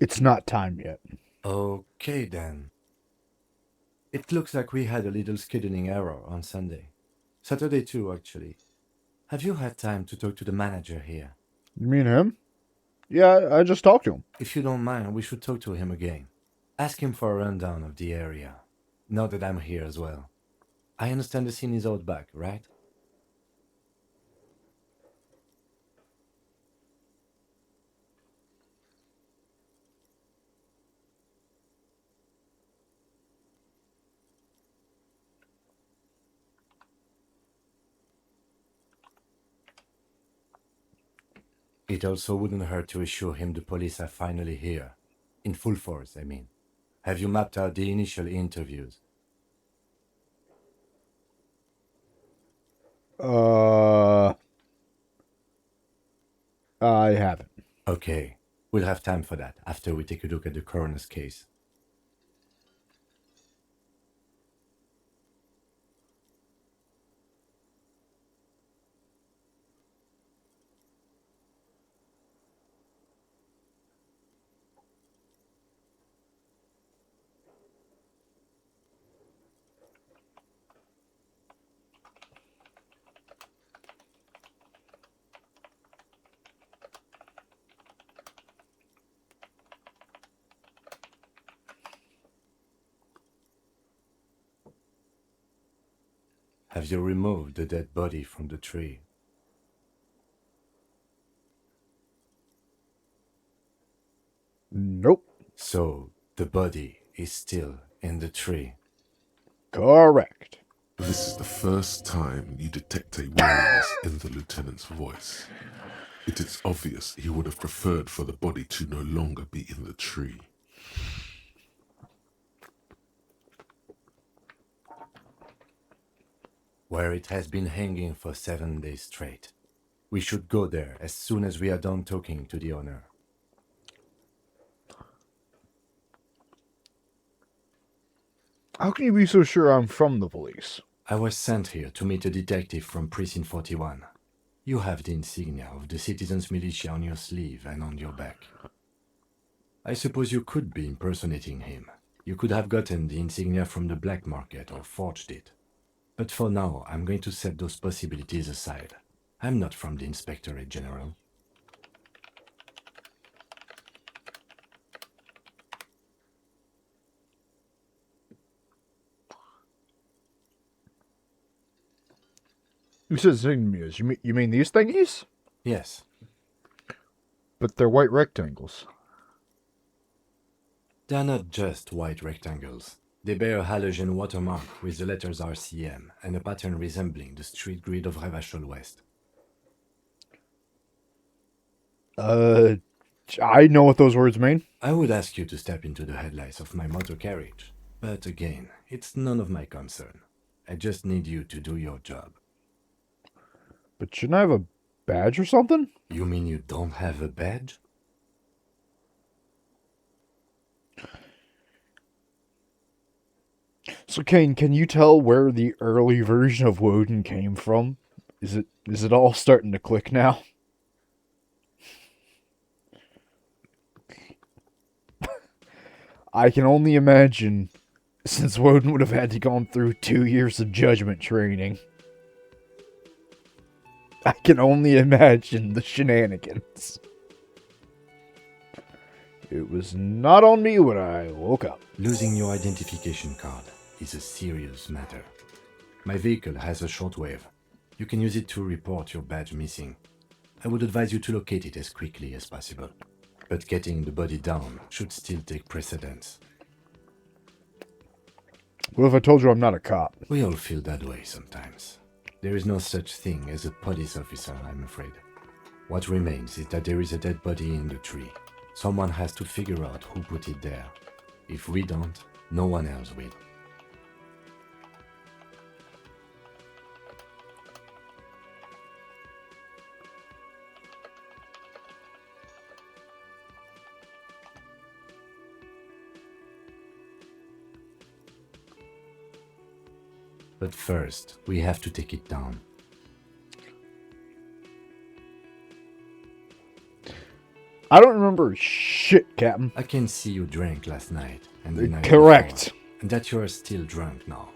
It's not time yet. Okay then. It looks like we had a little scheduling error on Sunday. Saturday too, actually. Have you had time to talk to the manager here? You mean him? Yeah, I just talked to him. If you don't mind, we should talk to him again. Ask him for a rundown of the area. Now that I'm here as well. I understand the scene is out back, right? It also wouldn't hurt to assure him the police are finally here. In full force, I mean. Have you mapped out the initial interviews? I haven't. Okay, we'll have time for that after we take a look at the coroner's case. Have you removed the dead body from the tree? Nope. So, the body is still in the tree. Correct. This is the first time you detect a weariness in the lieutenant's voice. It is obvious he would have preferred for the body to no longer be in the tree. Where it has been hanging for 7 days straight. We should go there as soon as we are done talking to the owner. How can you be so sure I'm from the police? I was sent here to meet a detective from Precinct 41. You have the insignia of the citizens' militia on your sleeve and on your back. I suppose you could be impersonating him. You could have gotten the insignia from the black market or forged it. But for now, I'm going to set those possibilities aside. I'm not from the Inspectorate General. You said insignias. You mean these thingies? Yes, But they're white rectangles. they're not just white rectangles. They bear a halogen watermark with the letters RCM and a pattern resembling the street grid of Revachol West. I know what those words mean. I would ask you to step into the headlights of my motor carriage, but again, it's none of my concern. I just need you to do your job. But shouldn't I have a badge or something? You mean you don't have a badge? So, Kane, can you tell where the early version of Woden came from? Is it all starting to click now? I can only imagine, since Woden would have had to gone through 2 years of judgment training. I can only imagine the shenanigans. It was not on me when I woke up. Losing your identification card is a serious matter. My vehicle has a shortwave. You can use it to report your badge missing. I would advise you to locate it as quickly as possible. But getting the body down should still take precedence. What if I told you I'm not a cop? We all feel that way sometimes. There is no such thing as a police officer, I'm afraid. What remains is that there is a dead body in the tree. Someone has to figure out who put it there. If we don't, no one else will. But first, we have to take it down. I don't remember shit, Captain. I can see you drank last night and the night Correct. before, and that you are still drunk now.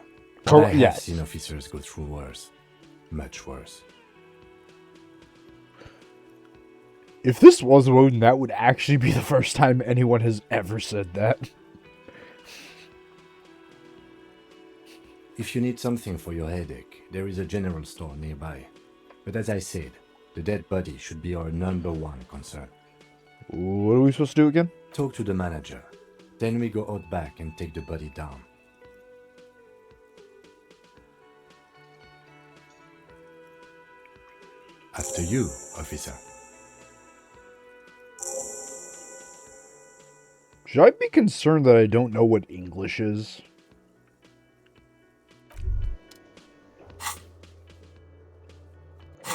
Cor- I have yes. seen officers go through worse. Much worse. If this was Woden, that would actually be the first time anyone has ever said that. If you need something for your headache, there is a general store nearby. But as I said, the dead body should be our #1 concern. What are we supposed to do again? Talk to the manager. Then we go out back and take the body down. After you, officer. Should I be concerned that I don't know what English is?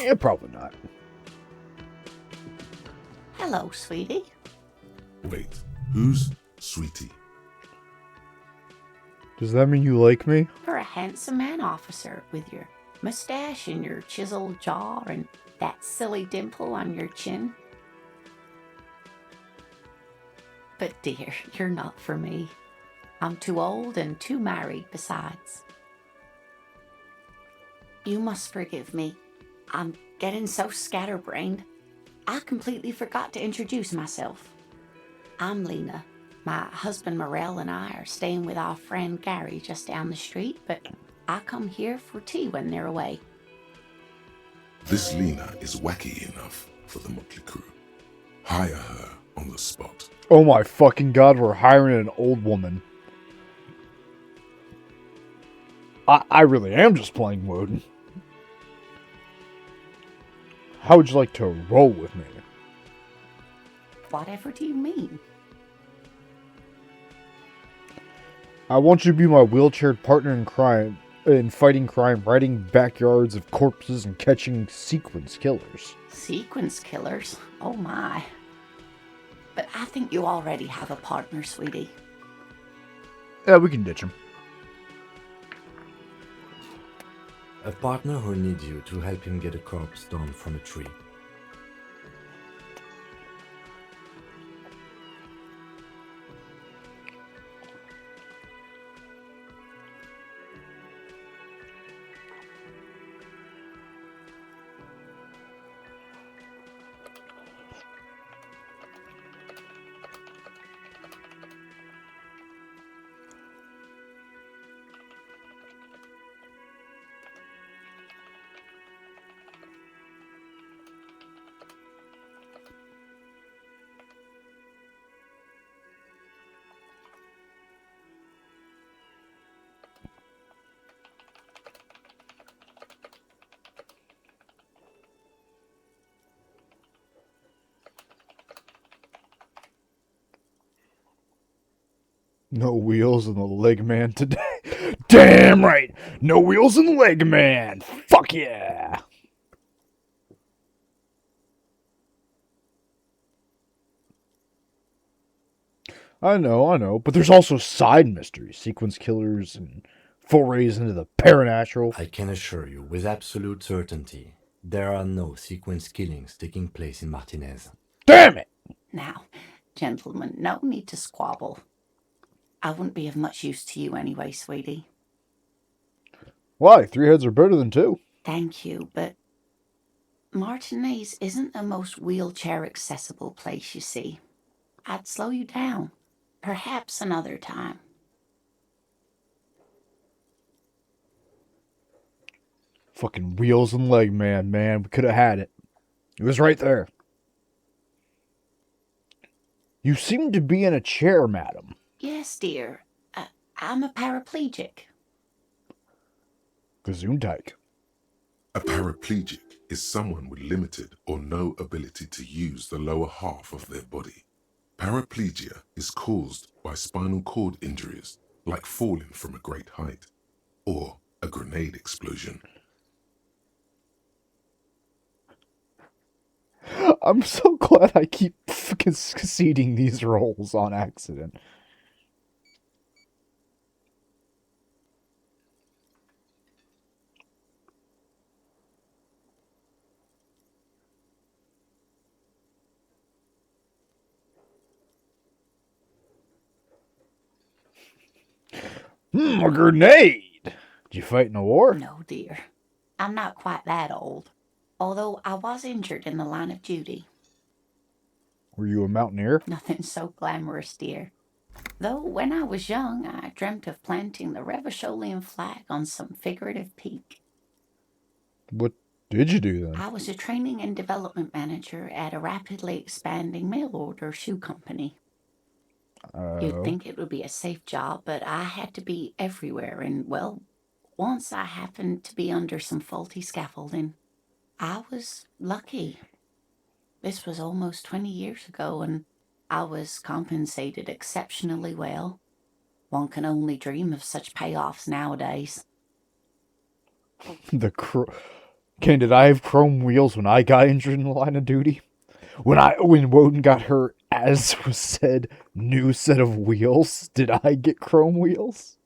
Yeah, probably not. Hello, sweetie. Wait, who's Sweetie? Does that mean you like me? You're a handsome man, officer, with your mustache and your chiseled jaw and that silly dimple on your chin. But dear, you're not for me. I'm too old and too married besides. You must forgive me. I'm getting so scatterbrained. I completely forgot to introduce myself. I'm Lena. My husband Morel and I are staying with our friend Gary just down the street, but I come here for tea when they're away. This Lena is wacky enough for the Motley Crew. Hire her on the spot. Oh my fucking god, we're hiring an old woman. I really am just playing Woden. How would you like to roll with me? Whatever do you mean? I want you to be my wheelchaired partner in crime, in fighting crime, riding backyards of corpses and catching sequence killers. Sequence killers? Oh my. But I think you already have a partner, sweetie. Yeah, we can ditch him. A partner who needs you to help him get a corpse down from a tree. No wheels in the leg man today. Damn right! No wheels and leg man! Fuck yeah! I know, but there's also side mysteries, sequence killers, and forays into the paranatural. I can assure you with absolute certainty, there are no sequence killings taking place in Martinez. Damn it! Now, gentlemen, no need to squabble. I wouldn't be of much use to you anyway, sweetie. Why? 3 heads are better than 2. Thank you, but Martinez isn't the most wheelchair accessible place, you see. I'd slow you down. Perhaps another time. Fucking wheels and leg man, man. We could have had it. It was right there. You seem to be in a chair, madam. Yes, dear. I'm a paraplegic. Gesundheit. A paraplegic is someone with limited or no ability to use the lower half of their body. Paraplegia is caused by spinal cord injuries, like falling from a great height, or a grenade explosion. I'm so glad I keep conceding these roles on accident. A grenade! Did you fight in a war? No, dear. I'm not quite that old. Although I was injured in the line of duty. Were you a mountaineer? Nothing so glamorous, dear. Though when I was young, I dreamt of planting the Revacholian flag on some figurative peak. What did you do then? I was a training and development manager at a rapidly expanding mail order shoe company. You'd think it would be a safe job, but I had to be everywhere, and, well, once I happened to be under some faulty scaffolding. I was lucky. This was almost 20 years ago, and I was compensated exceptionally well. One can only dream of such payoffs nowadays. Ken, did I have chrome wheels when I got injured in the line of duty? When Woden got hurt, as was said, new set of wheels, did I get chrome wheels?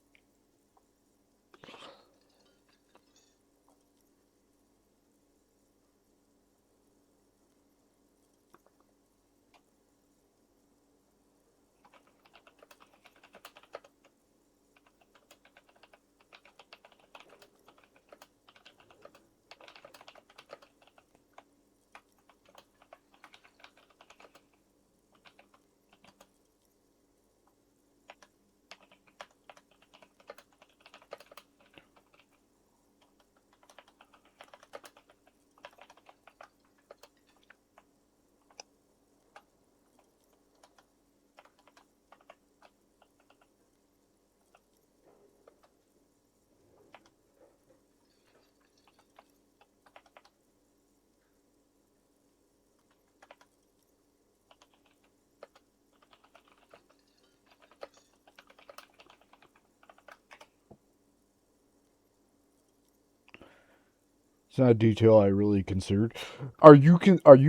It's not a detail I really considered. Are you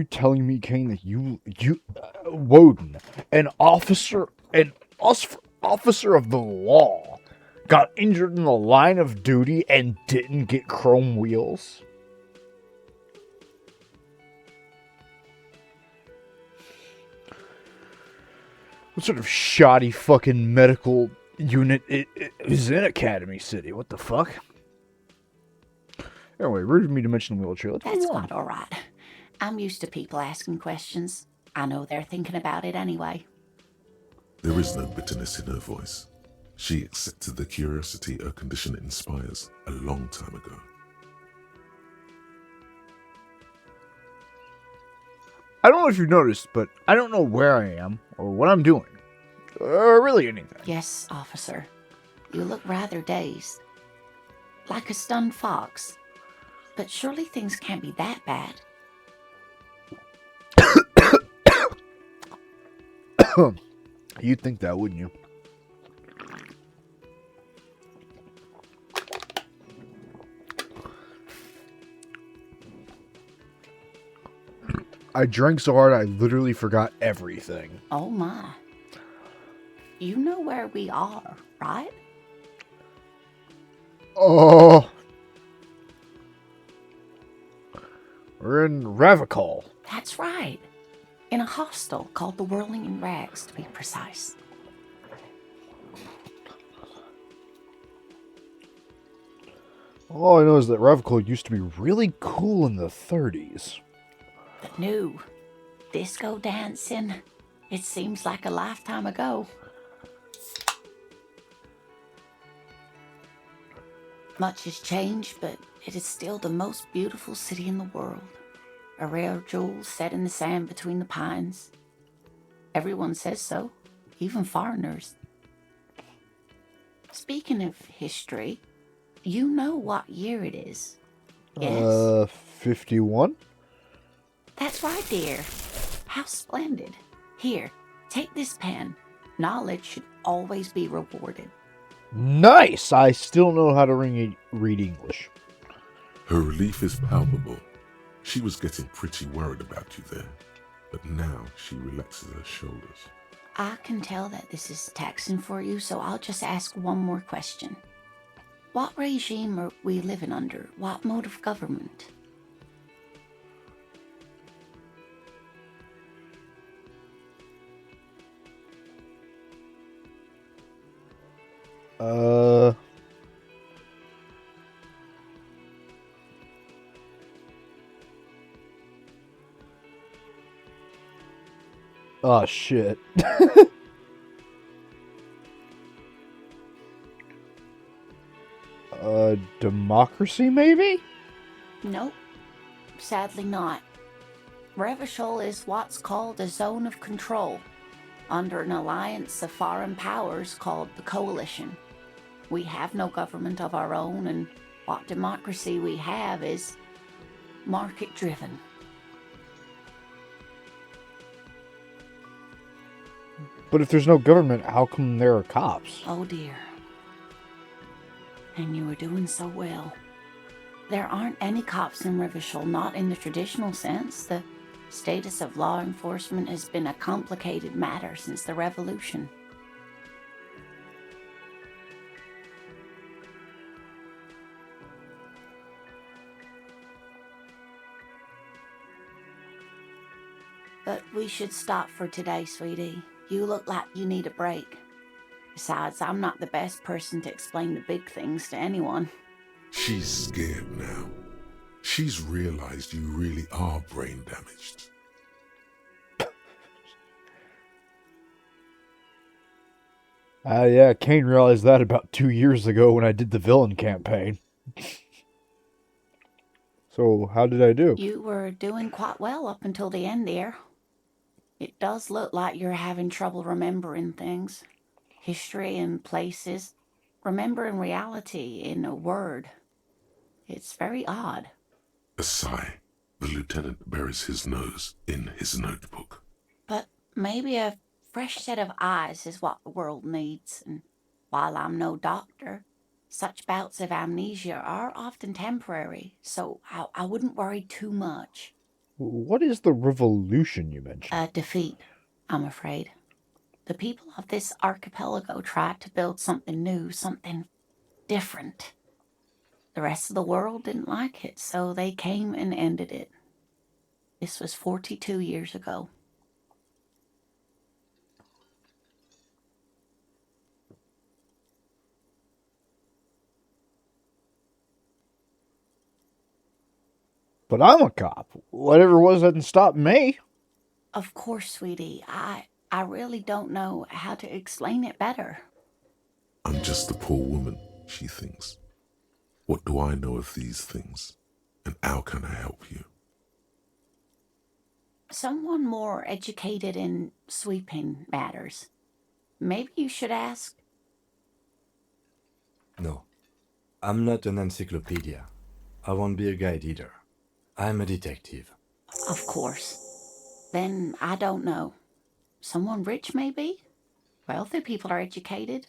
telling me, Kane, that Woden, an officer of the law, got injured in the line of duty and didn't get chrome wheels? What sort of shoddy fucking medical unit is in Academy City? What the fuck? Anyway, rude of me to mention the wheelchair. Let's That's move on. quite all right. I'm used to people asking questions. I know they're thinking about it anyway. There is no bitterness in her voice. She accepted the curiosity her condition inspires a long time ago. I don't know if you've noticed, but I don't know where I am or what I'm doing. Or really anything. Yes, officer. You look rather dazed. Like a stunned fox. But surely things can't be that bad. You'd think that, wouldn't you? I drank so hard I literally forgot everything. Oh my. You know where we are, right? Oh, we're in Ravicol. That's right. In a hostel called the Whirling in Rags, to be precise. All I know is that Ravicol used to be really cool in the 30s. The new disco dancing. It seems like a lifetime ago. Much has changed, but it is still the most beautiful city in the world. A rare jewel set in the sand between the pines. Everyone says so, even foreigners. Speaking of history, you know what year it is. Yes? 51? That's right, dear. How splendid. Here, take this pen. Knowledge should always be rewarded. Nice! I still know how to read English. Her relief is palpable. She was getting pretty worried about you there, but now she relaxes her shoulders. I can tell that this is taxing for you, so I'll just ask one more question. What regime are we living under? What mode of government? Oh, shit. Democracy, maybe? Nope. Sadly not. Revachol is what's called a zone of control, under an alliance of foreign powers called the Coalition. We have no government of our own, and what democracy we have is market-driven. But if there's no government, how come there are cops? Oh dear. And you were doing so well. There aren't any cops in Revachol, not in the traditional sense. The status of law enforcement has been a complicated matter since the revolution. But we should stop for today, sweetie. You look like you need a break. Besides, I'm not the best person to explain the big things to anyone. She's scared now. She's realized you really are brain damaged. Yeah, Kane realized that about 2 years ago when I did the villain campaign. So, how did I do? You were doing quite well up until the end there. It does look like you're having trouble remembering things. History and places. Remembering reality in a word. It's very odd. A sigh. The lieutenant buries his nose in his notebook. But maybe a fresh set of eyes is what the world needs. And while I'm no doctor, such bouts of amnesia are often temporary, so I wouldn't worry too much. What is the revolution you mentioned? A defeat, I'm afraid. The people of this archipelago tried to build something new, something different. The rest of the world didn't like it, so they came and ended it. This was 42 years ago. But I'm a cop. Whatever it was hadn't stopped me. Of course, sweetie. I really don't know how to explain it better. I'm just a poor woman, she thinks. What do I know of these things? And how can I help you? Someone more educated in sweeping matters. Maybe you should ask. No, I'm not an encyclopedia. I won't be a guide either. I'm a detective. Of course. Then I don't know. Someone rich, maybe? Wealthy people are educated.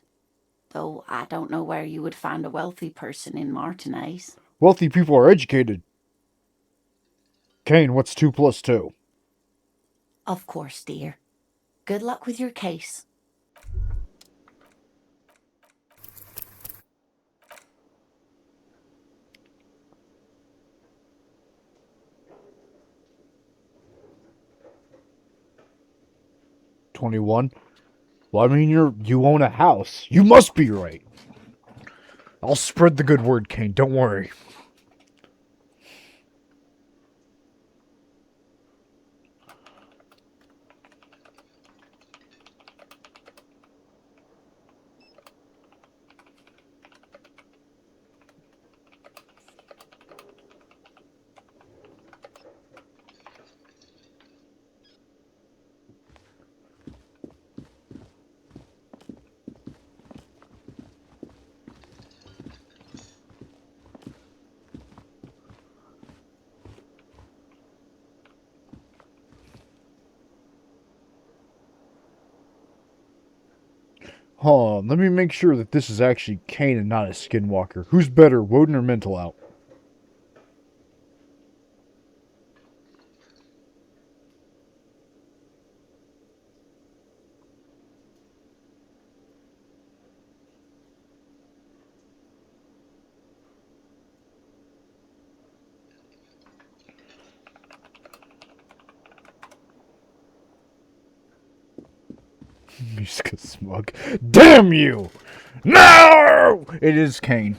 Though I don't know where you would find a wealthy person in Martinez. Wealthy people are educated. Kane, what's 2 plus 2? Of course, dear. Good luck with your case. $21. Well, I mean, you own a house. You must be right. I'll spread the good word, Kane. Don't worry. Hold on, let me make sure that this is actually Kane and not a skinwalker. Who's better, Woden or Mental Out? Musica smug. Damn you! No! It is Kane.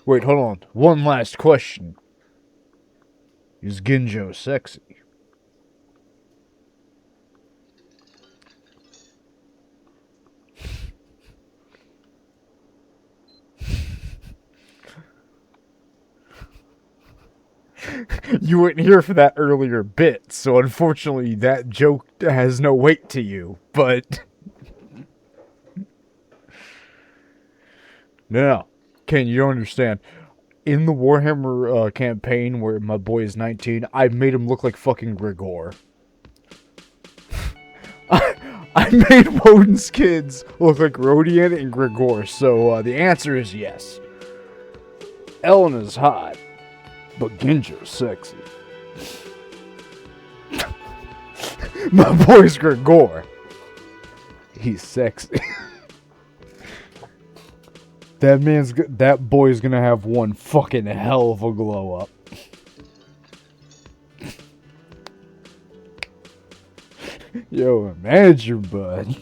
Wait, hold on. One last question. Is Ginjo sexy? You weren't here for that earlier bit, so unfortunately that joke has no weight to you, but... No. Kane, you don't understand. In the Warhammer campaign where my boy is 19, I made him look like fucking Grigor. I made Woden's kids look like Rodian and Grigor, so the answer is yes. Elena's hot, but Ginjo's sexy. My boy's Grigor. He's sexy. That boy's gonna have one fucking hell of a glow up. Yo, imagine, bud.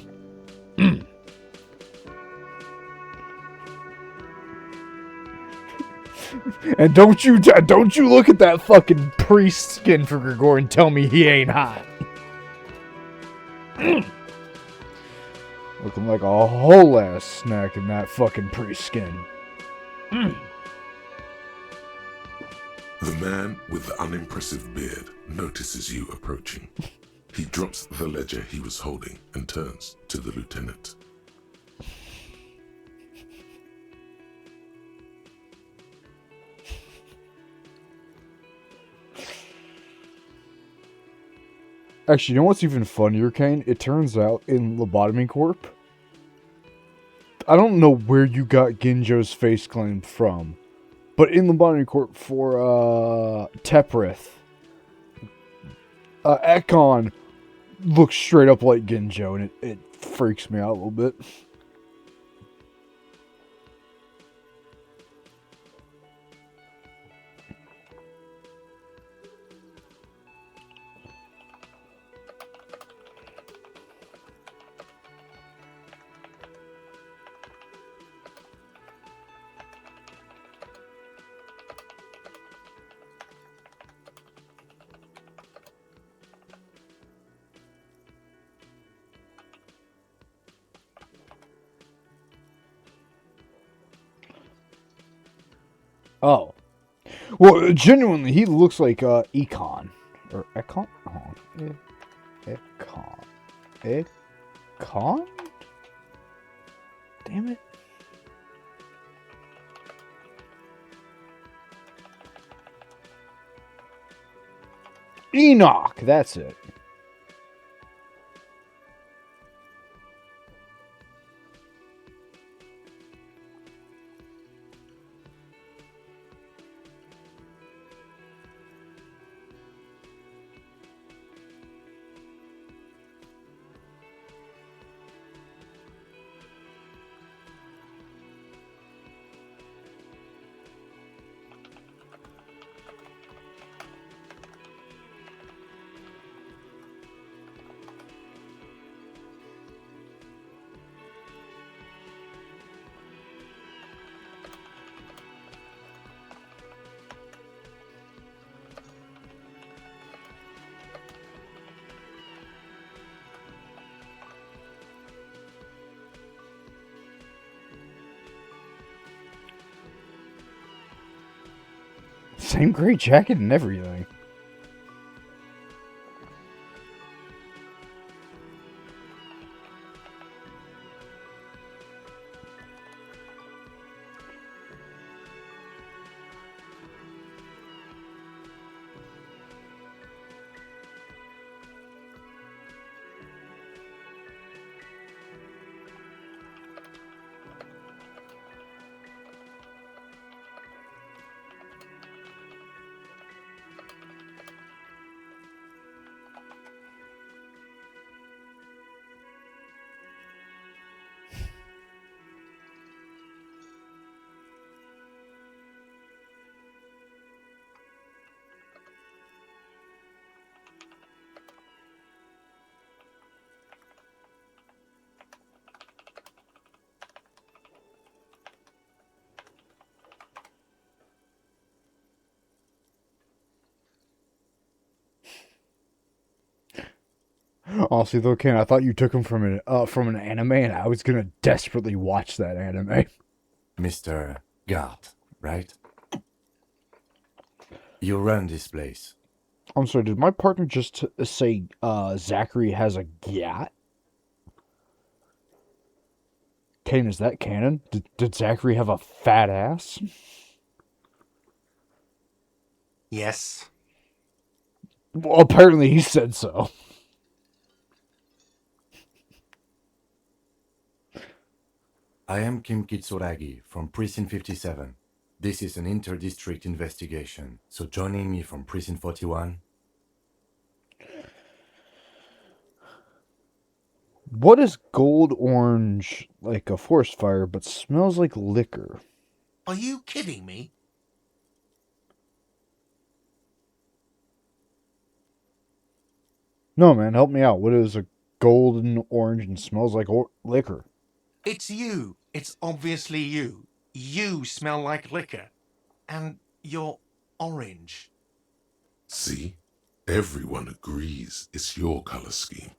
And don't you look at that fucking priest skin for Grigor and tell me he ain't hot. Looking like a whole ass snack in that fucking priest skin. The man with the unimpressive beard notices you approaching. He drops the ledger he was holding and turns to the lieutenant. Actually, you know what's even funnier, Kane? It turns out in Lobotomy Corp, I don't know where you got Ginjo's face claim from, but in Lobotomy Corp for Teprith, Ekon looks straight up like Ginjo, and it freaks me out a little bit. Oh. Well, genuinely, he looks like Econ. Or Econ? Oh, Econ. Econ? Damn it. Enoch, that's it. same gray jacket and everything. Honestly, though, Ken, I thought you took him from an anime, and I was gonna desperately watch that anime. Mr. Guard, right? You run this place. I'm sorry, did my partner just say Zachary has a gat? Kane, is that canon? Did Zachary have a fat ass? Yes. Well, apparently he said so. I am Kim Kitsuragi from Precinct 57. This is an inter-district investigation, so joining me from Precinct 41. What is gold orange like a forest fire but smells like liquor? Are you kidding me? No, man, help me out. What is a golden orange and smells like liquor? It's you. It's obviously you. You smell like liquor. And you're orange. See? Everyone agrees it's your color scheme.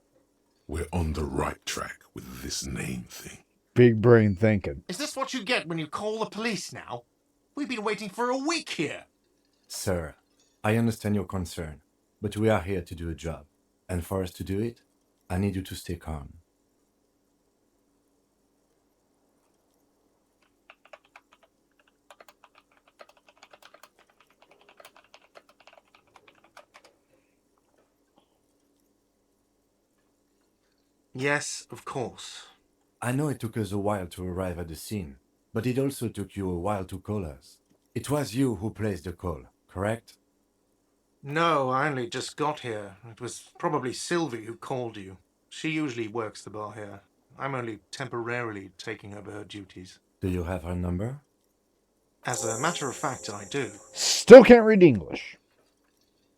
We're on the right track with this name thing. Big brain thinking. Is this what you get when you call the police now? We've been waiting for a week here. Sir, I understand your concern, but we are here to do a job. And for us to do it, I need you to stay calm. Yes, of course. I know it took us a while to arrive at the scene, but it also took you a while to call us. It was you who placed the call, correct? No, I only just got here. It was probably Sylvie who called you. She usually works the bar here. I'm only temporarily taking over her duties. Do you have her number? As a matter of fact, I do. Still can't read English.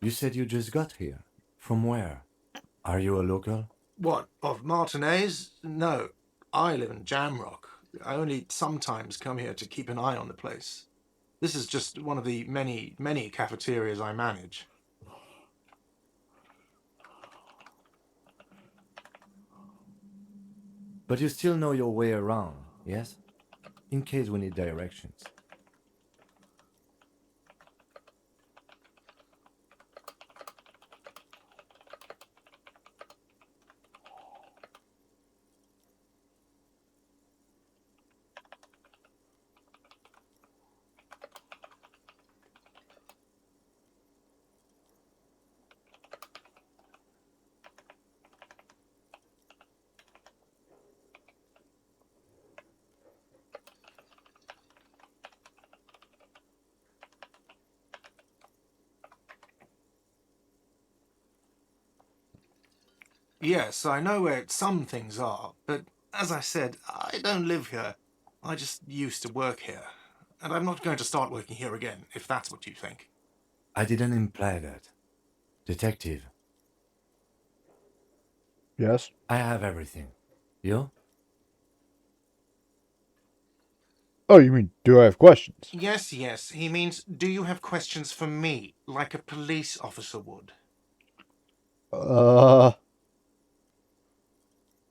You said you just got here. From where? Are you a local? What, of Martinez? No, I live in Jamrock. I only sometimes come here to keep an eye on the place. This is just one of the many, many cafeterias I manage. But you still know your way around, yes? In case we need directions. Yes, I know where some things are, but as I said, I don't live here. I just used to work here. And I'm not going to start working here again, if that's what you think. I didn't imply that. Detective, Yes? I have everything. You? Oh, you mean, do I have questions? Yes, yes, he means, do you have questions for me, like a police officer would?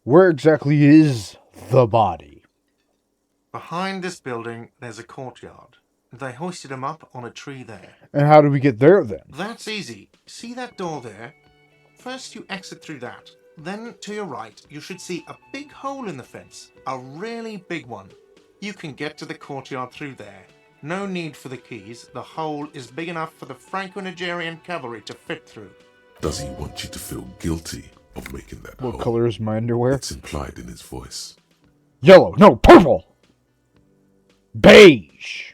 Where exactly is the body? Behind this building, there's a courtyard. They hoisted him up on a tree there. And how do we get there then? That's easy. See that door there? First you exit through that. Then to your right, you should see a big hole in the fence. A really big one. You can get to the courtyard through there. No need for the keys. The hole is big enough for the Franco-Nigerian cavalry to fit through. Does he want you to feel guilty of making that What hole? color is my underwear? It's implied in his voice. Yellow. No, purple. Beige.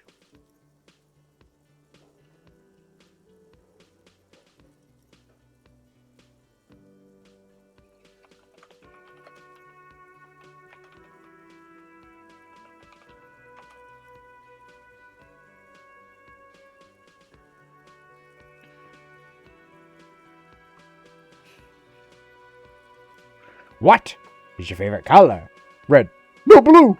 What is your favorite color? Red. No, blue.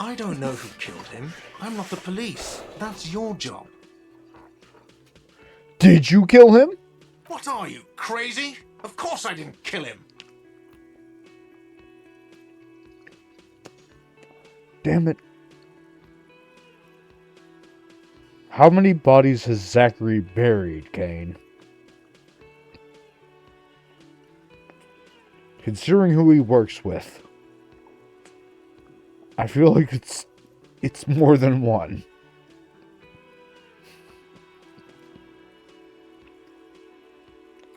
I don't know who killed him. I'm not the police. That's your job. Did you kill him? What are you, crazy? Of course I didn't kill him. Damn it. How many bodies has Zachary buried, Kane? Considering who he works with, I feel like it's more than one.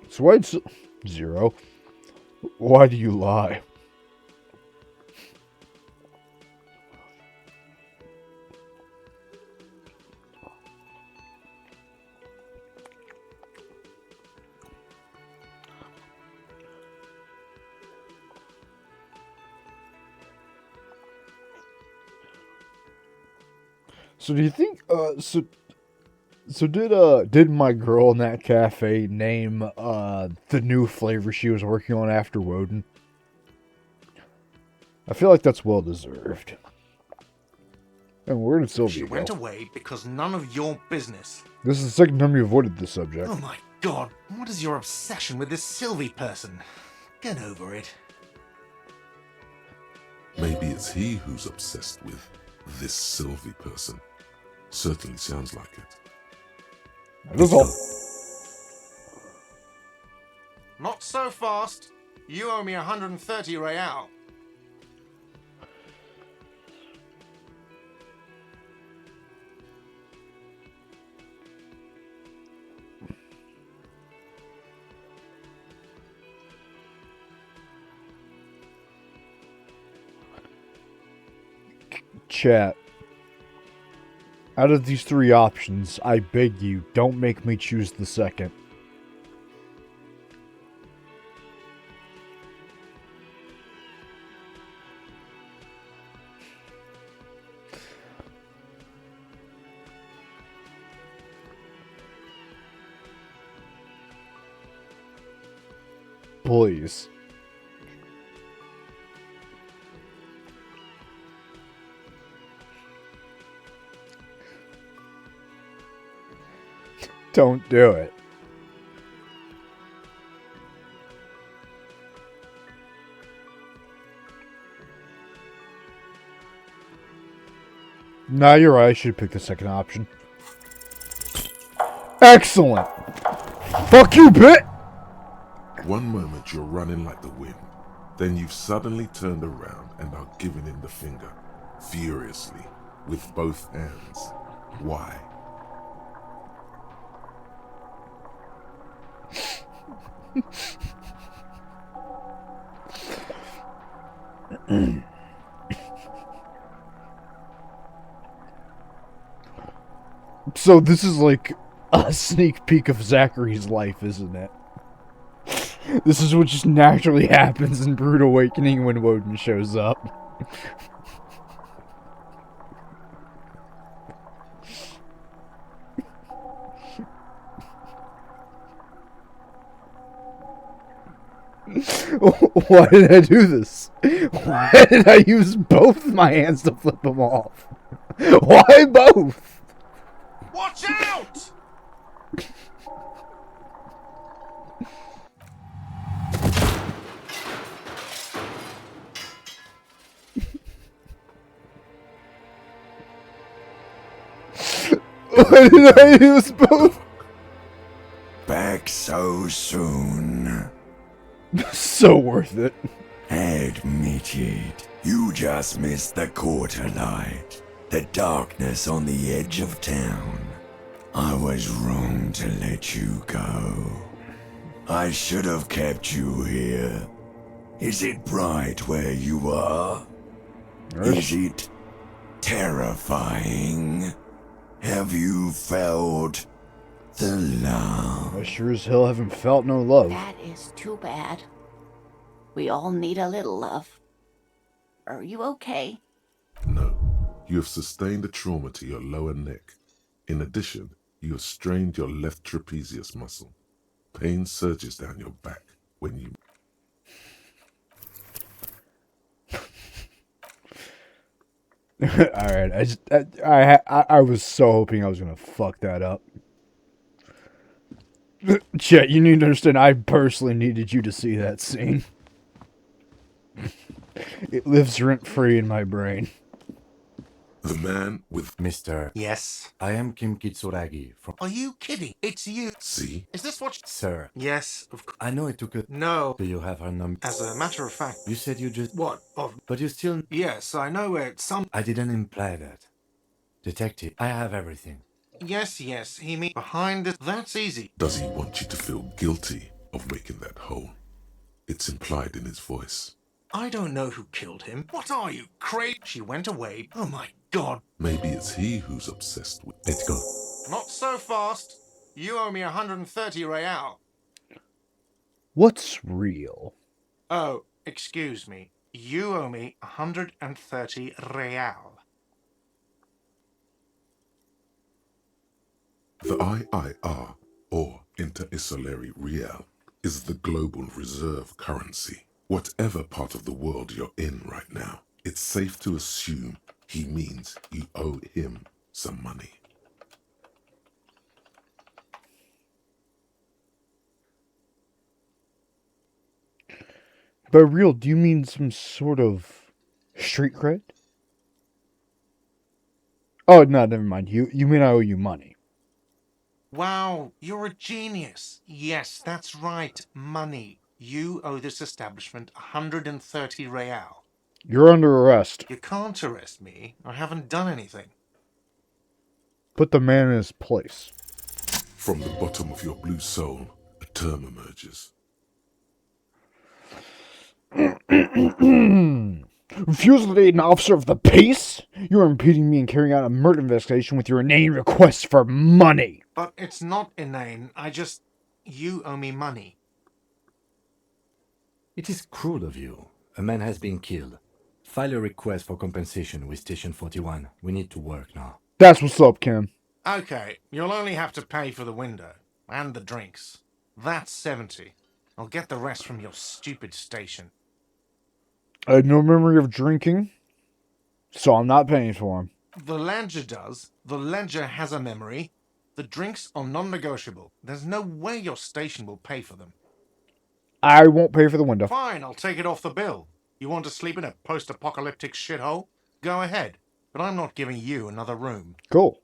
So why it's 0? Why do you lie? So do you think so did my girl in that cafe name the new flavor she was working on after Woden? I feel like that's well deserved. And where did Sylvia She go? went away because none of your business. This is the second time you avoided this subject. Oh my god, what is your obsession with this Sylvie person? Get over it. Maybe it's he who's obsessed with this Sylvie person. Certainly sounds like it. That is all. Not so fast. You owe me 130 real. Chat. Out of these 3 options, I beg you, don't make me choose the second. Please. Don't do it. Nah, you're right. I should pick the second option. Excellent. Fuck you, Bit. One moment you're running like the wind, then you've suddenly turned around and are giving him the finger, furiously, with both hands. Why? So this is like a sneak peek of Zachary's life, isn't it? This is what just naturally happens in Brood Awakening when Woden shows up. Why did I do this? Why did I use both my hands to flip them off? Why both? Watch out! I didn't know it was both. Back so soon. So worth it. Admit it. You just missed the quarter light. The darkness on the edge of town. I was wrong to let you go. I should have kept you here. Is it bright where you are? Is it terrifying? Have you felt the love? I sure as hell haven't felt no love. That is too bad. We all need a little love. Are you okay? No, you have sustained a trauma to your lower neck. In addition, you have strained your left trapezius muscle. Pain surges down your back when you... Alright, I was so hoping I was gonna fuck that up. Chet, you need to understand, I personally needed you to see that scene. It lives rent-free in my brain. The man with... Mr. Yes. I am Kim Kitsuragi from... Are you kidding? It's you. See? Is this what? Sir, Yes, of course. I know it took a... No. Do you have her number? As a matter of fact. You said you just... What? Of? But you still... Yes, I know where some. I didn't imply that. Detective, I have everything. Yes, he means behind this. That's easy. Does he want you to feel guilty of making that hole? It's implied in his voice. I don't know who killed him. What are you, crazy? She went away. Oh my god. Maybe it's he who's obsessed with... Let's go. Not so fast. You owe me 130 real. What's real? Oh, excuse me. You owe me 130 real. The IIR, or Inter-Isolary Real, is the global reserve currency. Whatever part of the world you're in right now, it's safe to assume he means you owe him some money. By real, do you mean some sort of street cred? Oh, no, never mind. You mean I owe you money. Wow, you're a genius. Yes, that's right. Money. You owe this establishment 130 real. You're under arrest. You can't arrest me. I haven't done anything. Put the man in his place. From the bottom of your blue soul, a term emerges. Refusal to aid an officer of the peace? You are impeding me in carrying out a murder investigation with your inane request for money. But it's not inane. You owe me money. It is cruel of you. A man has been killed. File a request for compensation with Station 41. We need to work now. That's what's up, Kim. Okay, you'll only have to pay for the window. And the drinks. That's 70. I'll get the rest from your stupid station. I had no memory of drinking, so I'm not paying for them. The ledger does. The ledger has a memory. The drinks are non-negotiable. There's no way your station will pay for them. I won't pay for the window. Fine, I'll take it off the bill. You want to sleep in a post-apocalyptic shithole? Go ahead. But I'm not giving you another room. Cool.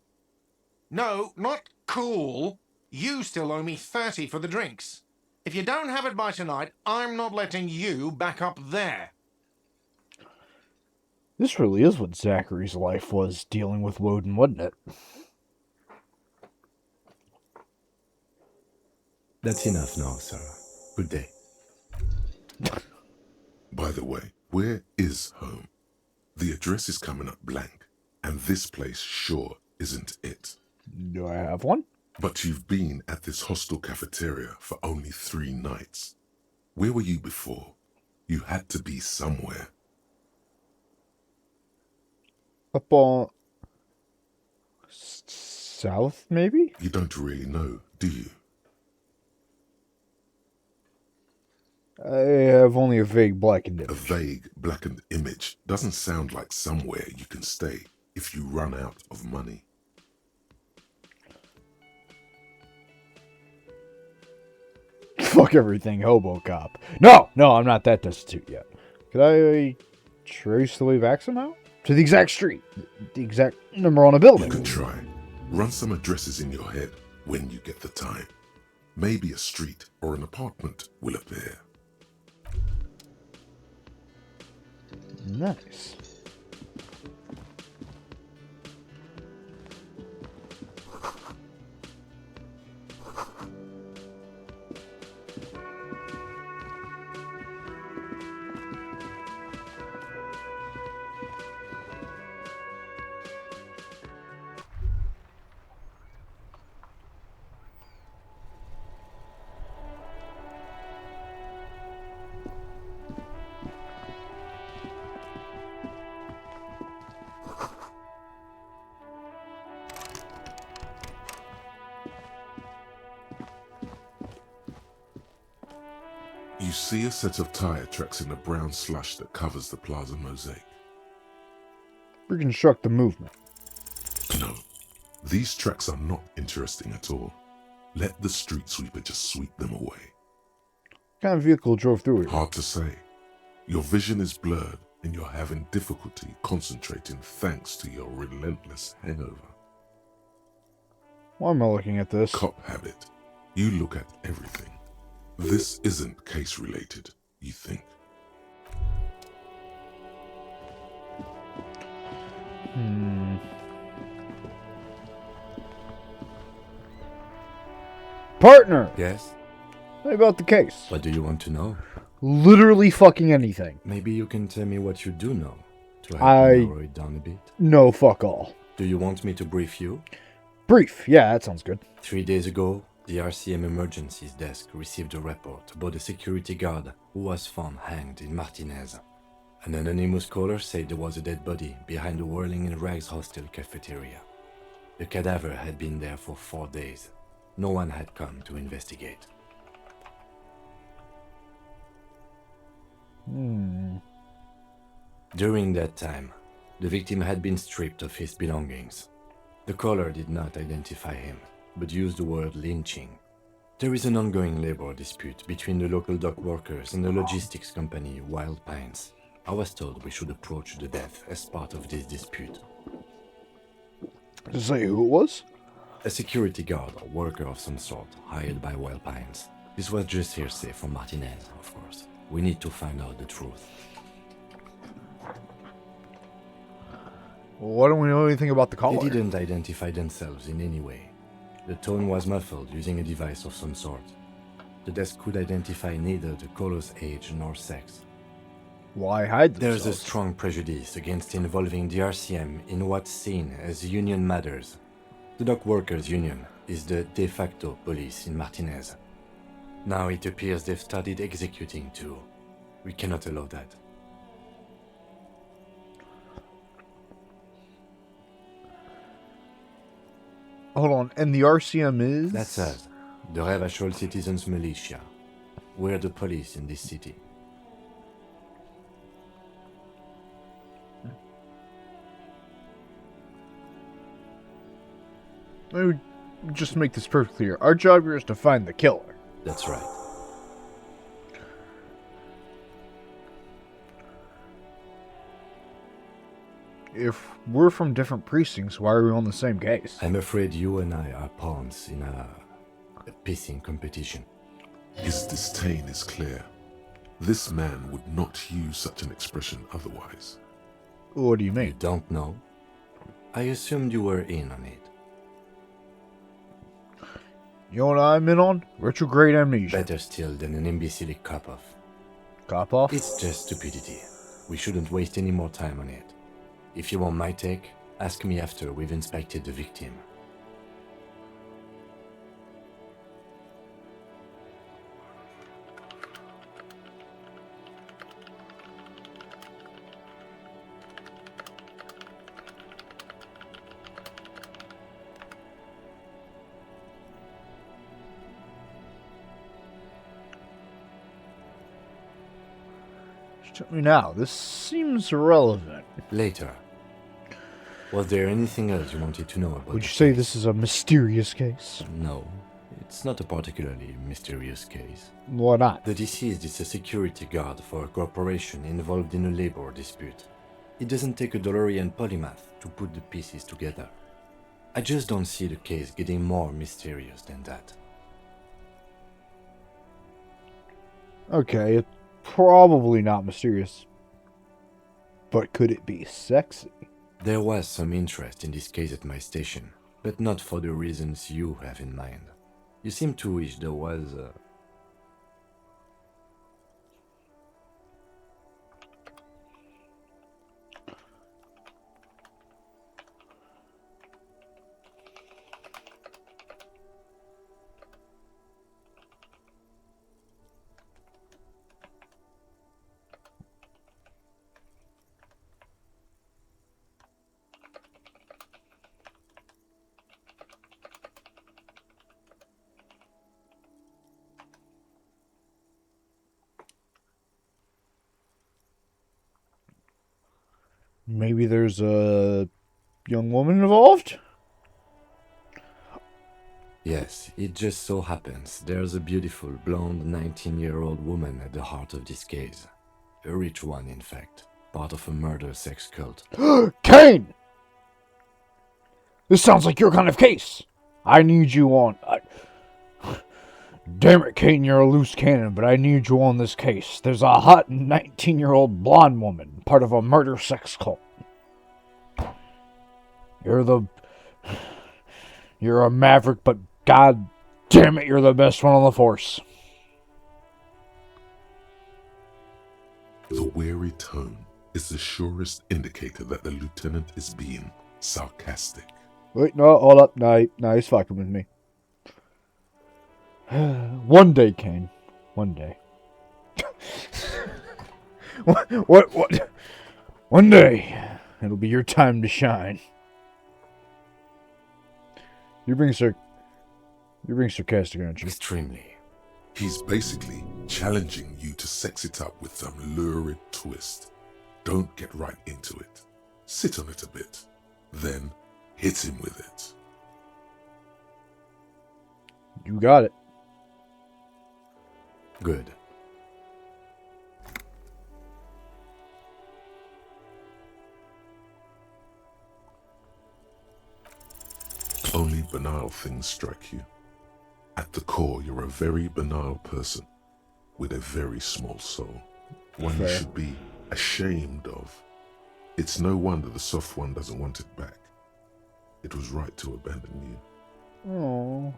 No, not cool. You still owe me 30 for the drinks. If you don't have it by tonight, I'm not letting you back up there. This really is what Zachary's life was dealing with Woden, wasn't it? That's enough now, sir. Good day. By the way, where is home? The address is coming up blank, and this place sure isn't it. Do I have one? But you've been at this hostel cafeteria for only 3 nights. Where were you before? You had to be somewhere. Up on... south, maybe? You don't really know, do you? I have only a vague blackened A image. vague, blackened image doesn't sound like somewhere you can stay if you run out of money. Fuck everything, Hobo Cop. No, I'm not that destitute yet. Could I trace the way back somehow? To the exact street. The exact number on a You building. can try, Run some addresses in your head when you get the time. Maybe a street or an apartment will appear. Nice. You see a set of tire tracks in the brown slush that covers the plaza mosaic. Reconstruct the movement. No, these tracks are not interesting at all. Let the street sweeper just sweep them away. What kind of vehicle drove through it? Hard to say. Your vision is blurred and you're having difficulty concentrating thanks to your relentless hangover. Why am I looking at this? Cop habit. You look at everything. This isn't case related, you think. Partner! Yes? What about the case? What do you want to know? Literally fucking anything. Maybe you can tell me what you do know to help I- me narrow it down a bit. No, fuck all. Do you want me to brief you? Brief. Yeah, that sounds good. 3 days ago, the RCM emergencies desk received a report about a security guard who was found hanged in Martinez. An anonymous caller said there was a dead body behind the Whirling in Rags hostel cafeteria. The cadaver had been there for 4 days. No one had come to investigate. During that time, the victim had been stripped of his belongings. The caller did not identify him, but used the word lynching. There is an ongoing labor dispute between the local dock workers and the logistics company Wild Pines. I was told we should approach the death as part of this dispute. Does it say who it was? A security guard or worker of some sort, hired by Wild Pines. This was just hearsay from Martinez, of course. We need to find out the truth. Why don't we know anything about the They caller? didn't identify themselves in any way. The tone was muffled using a device of some sort. The desk could identify neither the caller's age nor sex. Why hide There's a themselves? strong prejudice against involving the RCM in what's seen as union matters. The dock workers' union is the de facto police in Martinez. Now it appears they've started executing too. We cannot allow that. Hold on, and the RCM is? That's us, the Revachol Citizens Militia. We're the police in this city. Let me just make this perfectly clear. Our job here is to find the killer. That's right. If we're from different precincts, why are we on the same case? I'm afraid you and I are pawns in a pissing competition. His disdain is clear. This man would not use such an expression otherwise. What do you You mean? don't know? I assumed you were in on it. You know what I'm in on? Retrograde amnesia. Better still than an imbecilic cop-off. Cop off? It's just stupidity. We shouldn't waste any more time on it. If you want my take, ask me after we've inspected the victim. Tell me now. This seems irrelevant. Later. Was there anything else you wanted to know about? Would you the say case? this is a mysterious case? No, it's not a particularly mysterious case. Why not? The deceased is a security guard for a corporation involved in a labor dispute. It doesn't take a DeLorean polymath to put the pieces together. I just don't see the case getting more mysterious than that. Okay, it's probably not mysterious. But could it be sexy? There was some interest in this case at my station, but not for the reasons you have in mind. You seem to wish there was Maybe there's a young woman involved? Yes, it just so happens there's a beautiful blonde 19-year-old woman at the heart of this case. A rich one, in fact, part of a murder sex cult. Kane! This sounds like your kind of case. I need you on. Damn it, Kane, you're a loose cannon, but I need you on this case. There's a hot 19-year-old blonde woman, part of a murder sex cult. You're a maverick, but god damn it, you're the best one on the force. The weary tone is the surest indicator that the lieutenant is being sarcastic. Wait, no, hold up. No, he's fucking with me. One day, Kane. One day. What? One day, it'll be your time to shine. You're being sarcastic, aren't you? Extremely. He's basically challenging you to sex it up with some lurid twist. Don't get right into it. Sit on it a bit. Then hit him with it. You got it. Good. Only banal things strike you. At the core, you're a very banal person with a very small soul. One you Fair. should be ashamed of. It's no wonder the soft one doesn't want it back. It was right to abandon you. Oh.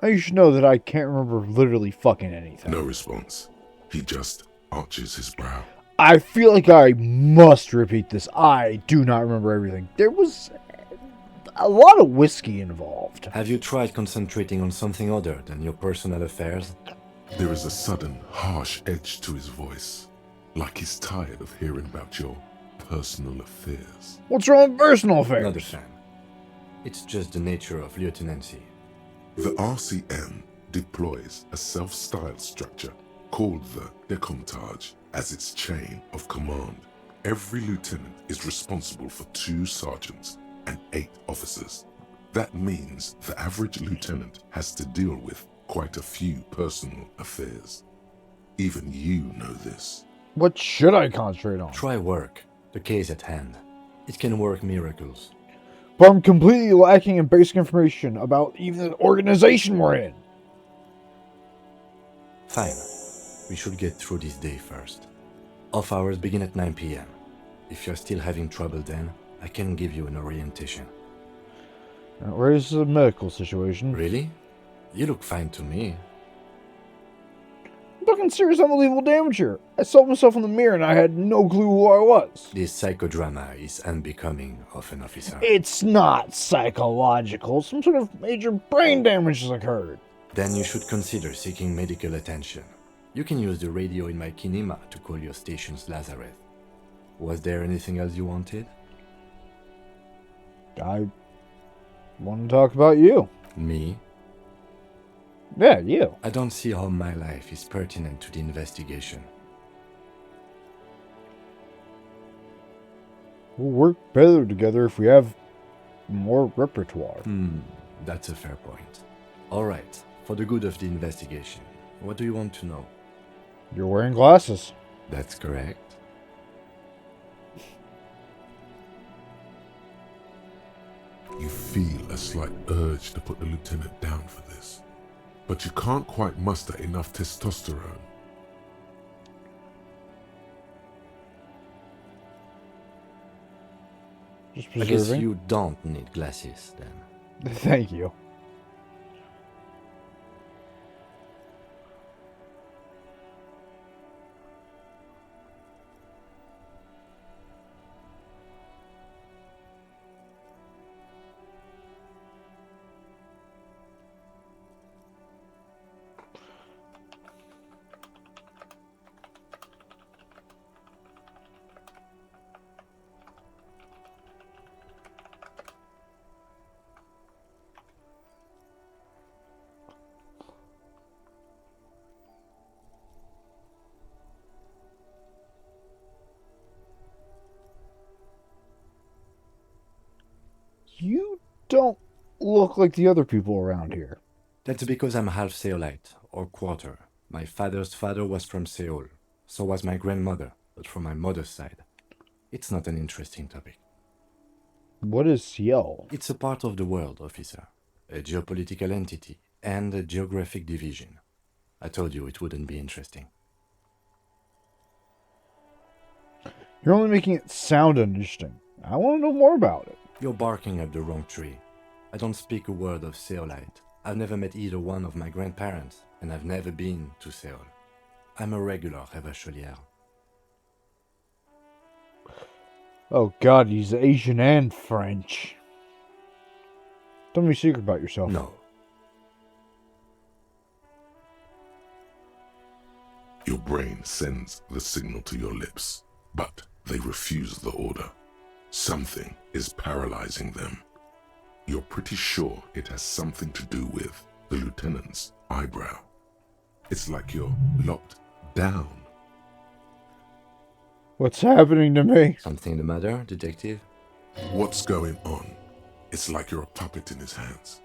You should know that I can't remember literally fucking anything. No response. He just arches his brow. I feel like I must repeat this. I do not remember everything. There was a lot of whiskey involved. Have you tried concentrating on something other than your personal affairs? There is a sudden, harsh edge to his voice, like he's tired of hearing about your personal affairs. What's wrong with personal affairs? Not a fan. It's just the nature of lieutenancy. The RCM deploys a self-styled structure called the Decomptage as its chain of command. Every lieutenant is responsible for 2 sergeants and 8 officers. That means the average lieutenant has to deal with quite a few personal affairs. Even you know this. What should I concentrate on? Try work, the case at hand. It can work miracles. But I'm completely lacking in basic information about even the organization we're in. Fine. We should get through this day first. Off hours begin at 9 p.m. If you're still having trouble then, I can give you an orientation. Where's the medical situation? Really? You look fine to me. I'm fucking serious unbelievable damage here. I saw myself in the mirror and I had no clue who I was. This psychodrama is unbecoming of an officer. It's not psychological. Some sort of major brain damage has occurred. Then you should consider seeking medical attention. You can use the radio in my kinema to call your station's Lazareth. Was there anything else you wanted? I want to talk about you. Me? Yeah, you. I don't see how my life is pertinent to the investigation. We'll work better together if we have more repertoire. That's a fair point. Alright, for the good of the investigation, what do you want to know? You're wearing glasses. That's correct. slight urge to put the lieutenant down for this, but you can't quite muster enough testosterone. Just I guess preserving. you don't need glasses then. Thank you. You don't look like the other people around here. That's because I'm half Seolite, or quarter. My father's father was from Seoul. So was my grandmother, but from my mother's side. It's not an interesting topic. What is Seoul? It's a part of the world, officer. A geopolitical entity and a geographic division. I told you it wouldn't be interesting. You're only making it sound interesting. I want to know more about it. You're barking up the wrong tree. I don't speak a word of Seolite. I've never met either one of my grandparents, and I've never been to Seoul. I'm a regular Revacholière. Oh god, he's Asian and French. Tell me a secret about yourself. No. Your brain sends the signal to your lips, but they refuse the order. Something is paralyzing them. You're pretty sure it has something to do with the lieutenant's eyebrow. It's like you're locked down. What's happening to me? Something the matter, detective? What's going on? It's like you're a puppet in his hands.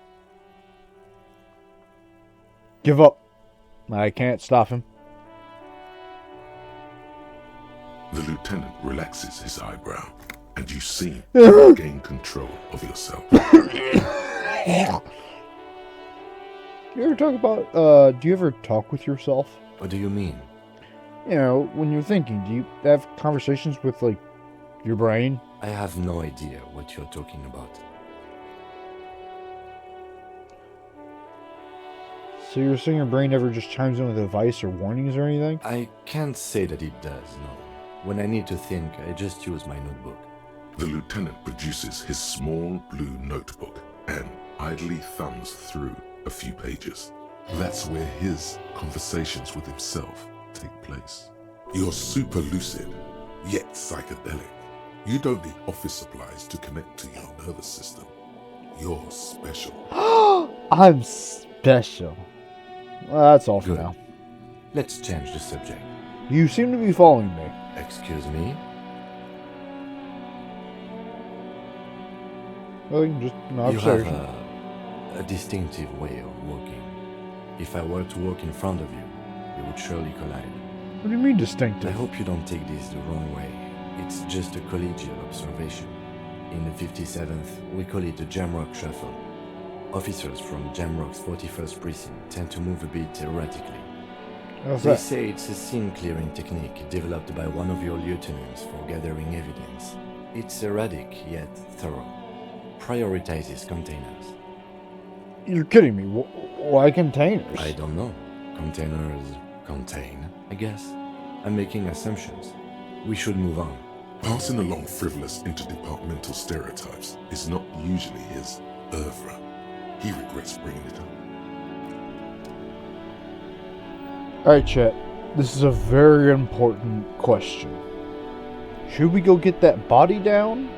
Give up. I can't stop him. The lieutenant relaxes his eyebrow, and you seem to gain control of yourself. Do you ever talk with yourself? What do you mean? You know, when you're thinking, do you have conversations with, like, your brain? I have no idea what you're talking about. So you're saying your brain never just chimes in with advice or warnings or anything? I can't say that it does, no. When I need to think, I just use my notebook. The lieutenant produces his small blue notebook and idly thumbs through a few pages. That's where his conversations with himself take place. You're super lucid, yet psychedelic. You don't need office supplies to connect to your nervous system. You're special. I'm special. Well, that's all for Good. now. Let's change the subject. You seem to be following me. Excuse me? Well, you can just an You have observation. a distinctive way of walking. If I were to walk in front of you, we would surely collide. What do you mean I distinctive? hope you don't take this the wrong way. It's just a collegial observation. In the 57th, we call it the Jamrock Shuffle. Officers from Jamrock's 41st Precinct tend to move a bit erratically. How's They that? say it's a scene-clearing technique developed by one of your lieutenants for gathering evidence. It's erratic, yet thorough. Prioritizes containers. You're kidding me. Why containers? I don't know. Containers contain, I guess. I'm making assumptions. We should move on. Passing along frivolous interdepartmental stereotypes is not usually his oeuvre. He regrets bringing it up. Alright, chat. This is a very important question. Should we go get that body down?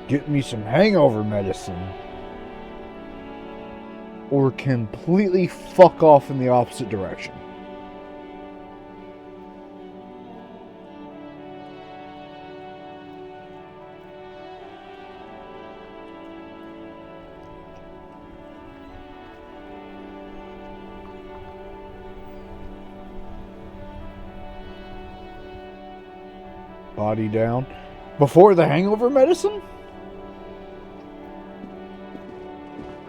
Get me some hangover medicine? Or completely fuck off in the opposite direction? Body down. Before the hangover medicine?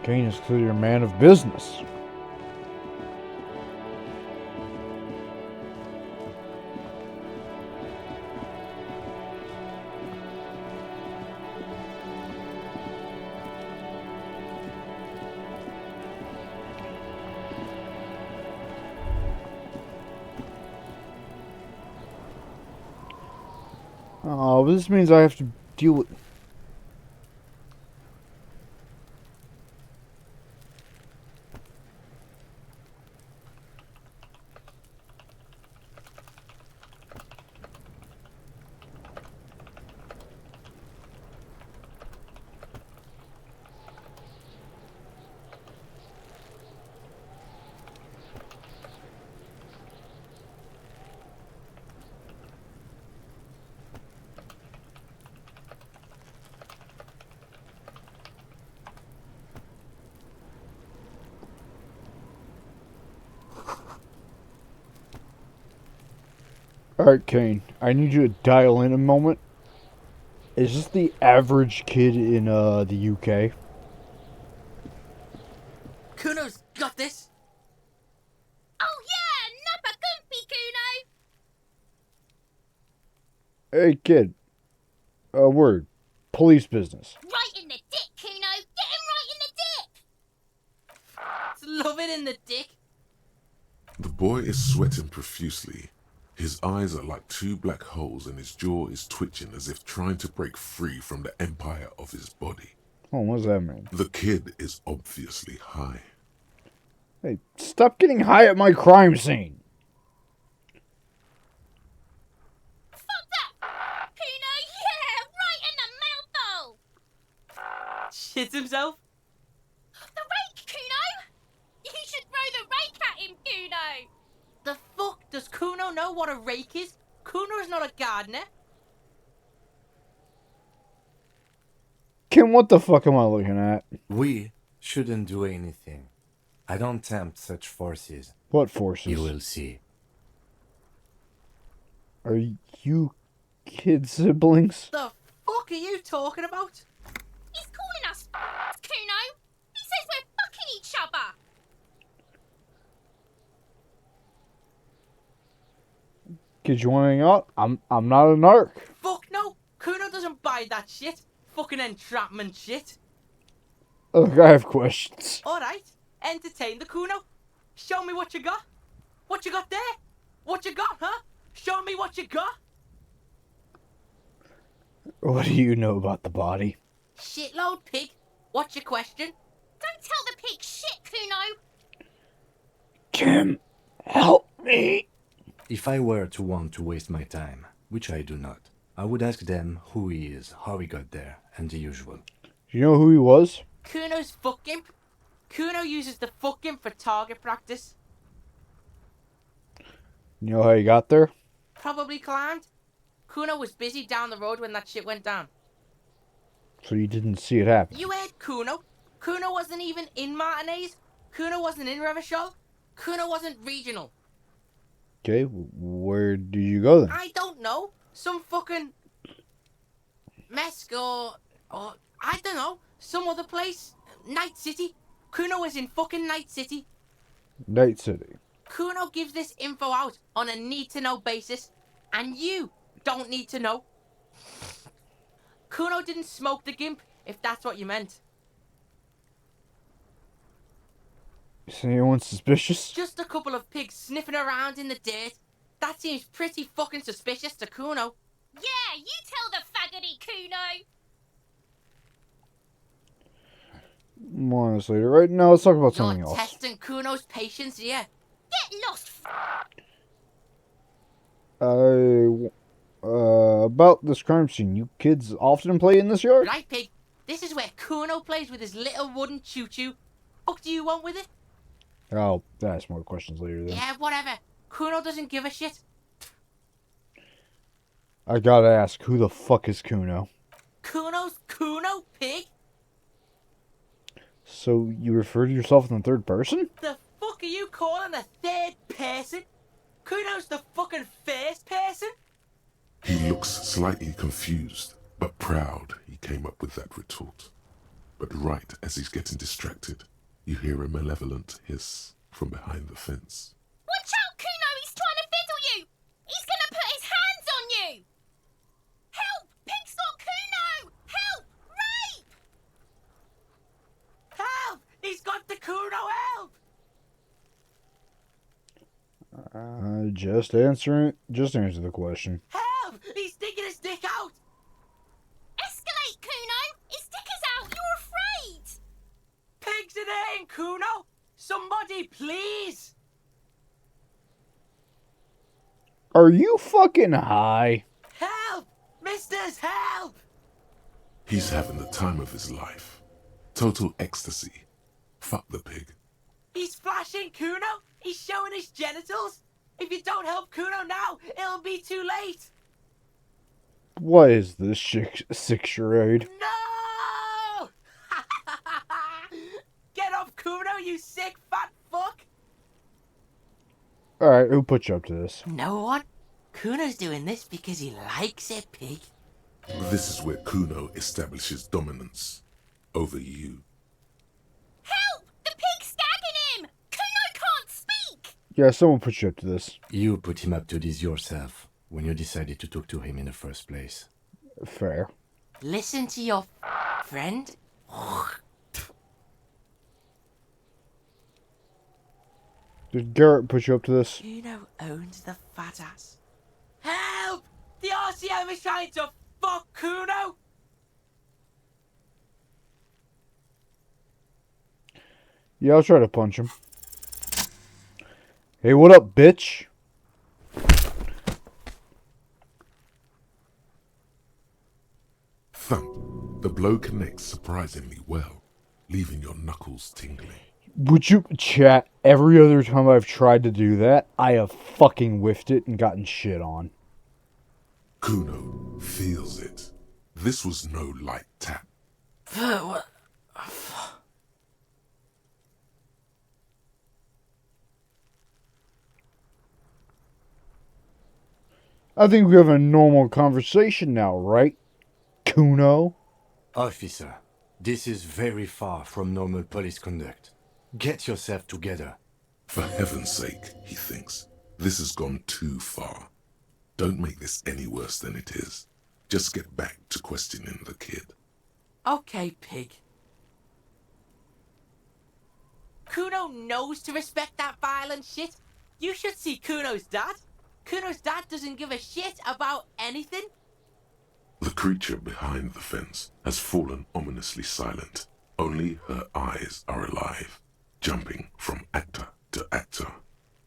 Kane is clearly a man of business. Oh, this means I have to deal with... Alright, Kane, I need you to dial in a moment. Is this the average kid in the UK? Kuno's got this. Oh yeah, Nappa Gumpy Kuno! Hey, kid. Word. Police business. Right in the dick, Kuno! Get him right in the dick! It's love it in the dick. The boy is sweating profusely. His eyes are like two black holes and his jaw is twitching as if trying to break free from the empire of his body. Oh, what does that mean? The kid is obviously high. Hey, stop getting high at my crime scene. Fuck that! Kuno, yeah! Right in the mouthhole! Shits himself. The rake, Kuno! You should throw the rake at him, Kuno! The fuck does Kuno know what a rake is? Kuno is not a gardener. Kim, what the fuck am I looking at? We shouldn't do anything. I don't tempt such forces. What forces? You will see. Are you kid siblings? The fuck are you talking about? He's calling us Kuno! He says we're fucking each other! Kid, you want to hang out? I'm not a narc. Fuck no. Kuno doesn't buy that shit. Fucking entrapment shit. Look, I have questions. Alright. Entertain the Kuno. Show me what you got. What you got there? What you got, huh? Show me what you got. What do you know about the body? Shitload, pig. What's your question? Don't tell the pig shit, Kuno! Kim, help me. If I were to want to waste my time, which I do not, I would ask them who he is, how he got there, and the usual. Do you know who he was? Kuno's fuck imp. Kuno uses the fuck imp for target practice. You know how he got there? Probably climbed. Kuno was busy down the road when that shit went down. So you didn't see it happen. You heard Kuno. Kuno wasn't even in Martinez. Kuno wasn't in Revachol. Kuno wasn't regional. Okay, where did you go then? I don't know. Some fucking Mesk or I don't know. Some other place. Night City. Kuno was in fucking Night City. Night City. Kuno gives this info out on a need-to-know basis, and you don't need to know. Kuno didn't smoke the gimp, if that's what you meant. Is anyone suspicious? Just a couple of pigs sniffing around in the dirt. That seems pretty fucking suspicious to Kuno. Yeah, you tell the faggoty, Kuno! More on this later. Right now, let's talk about something You're else. testing Kuno's patience here. Get lost, About this crime scene, you kids often play in this yard? Right, pig? This is where Kuno plays with his little wooden choo-choo. What do you want with it? I'll ask more questions later then. Yeah, whatever. Kuno doesn't give a shit. I gotta ask, who the fuck is Kuno? Kuno's Kuno, pig? So you refer to yourself in the third person? The fuck are you calling the third person? Kuno's the fucking first person? He looks slightly confused, but proud he came up with that retort. But right as he's getting distracted, you hear a malevolent hiss from behind the fence. Watch out, Kuno! He's trying to fiddle you! He's gonna put his hands on you! Help! Pig's got Kuno! Help! Rape! Help! He's got the Kuno, help! Just answer the question. Help! He's sticking his dick out! Escalate, Kuno! His dick is out! You're afraid! Pigs in here, Kuno! Somebody, please! Are you fucking high? Help! Misters, help! He's having the time of his life. Total ecstasy. Fuck the pig. He's flashing Kuno! He's showing his genitals! If you don't help Kuno now, it'll be too late! What is this six-year-old? No! Get off Kuno, you sick fat fuck! Alright, who put you up to this? No one. Kuno's doing this because he likes it, pig. This is where Kuno establishes dominance over you. Help! The pig's gagging him! Kuno can't speak! Yeah, someone put you up to this. You put him up to this yourself when you decided to talk to him in the first place. Fair. Listen to your friend. Did Garrett put you up to this? Kuno owns the fat ass. Help! The RCM is trying to fuck Kuno! Yeah, I'll try to punch him. Hey, what up, bitch? Thump. The blow connects surprisingly well, leaving your knuckles tingling. Would you chat? Every other time I've tried to do that, I have fucking whiffed it and gotten shit on. Kuno feels it. This was no light tap. What? I think we have a normal conversation now, right, Kuno? Officer, this is very far from normal police conduct. Get yourself together. For heaven's sake, he thinks. This has gone too far. Don't make this any worse than it is. Just get back to questioning the kid. Okay, pig. Kuno knows to respect that violent shit. You should see Kuno's dad. Kuno's dad doesn't give a shit about anything. The creature behind the fence has fallen ominously silent. Only her eyes are alive, jumping from actor to actor.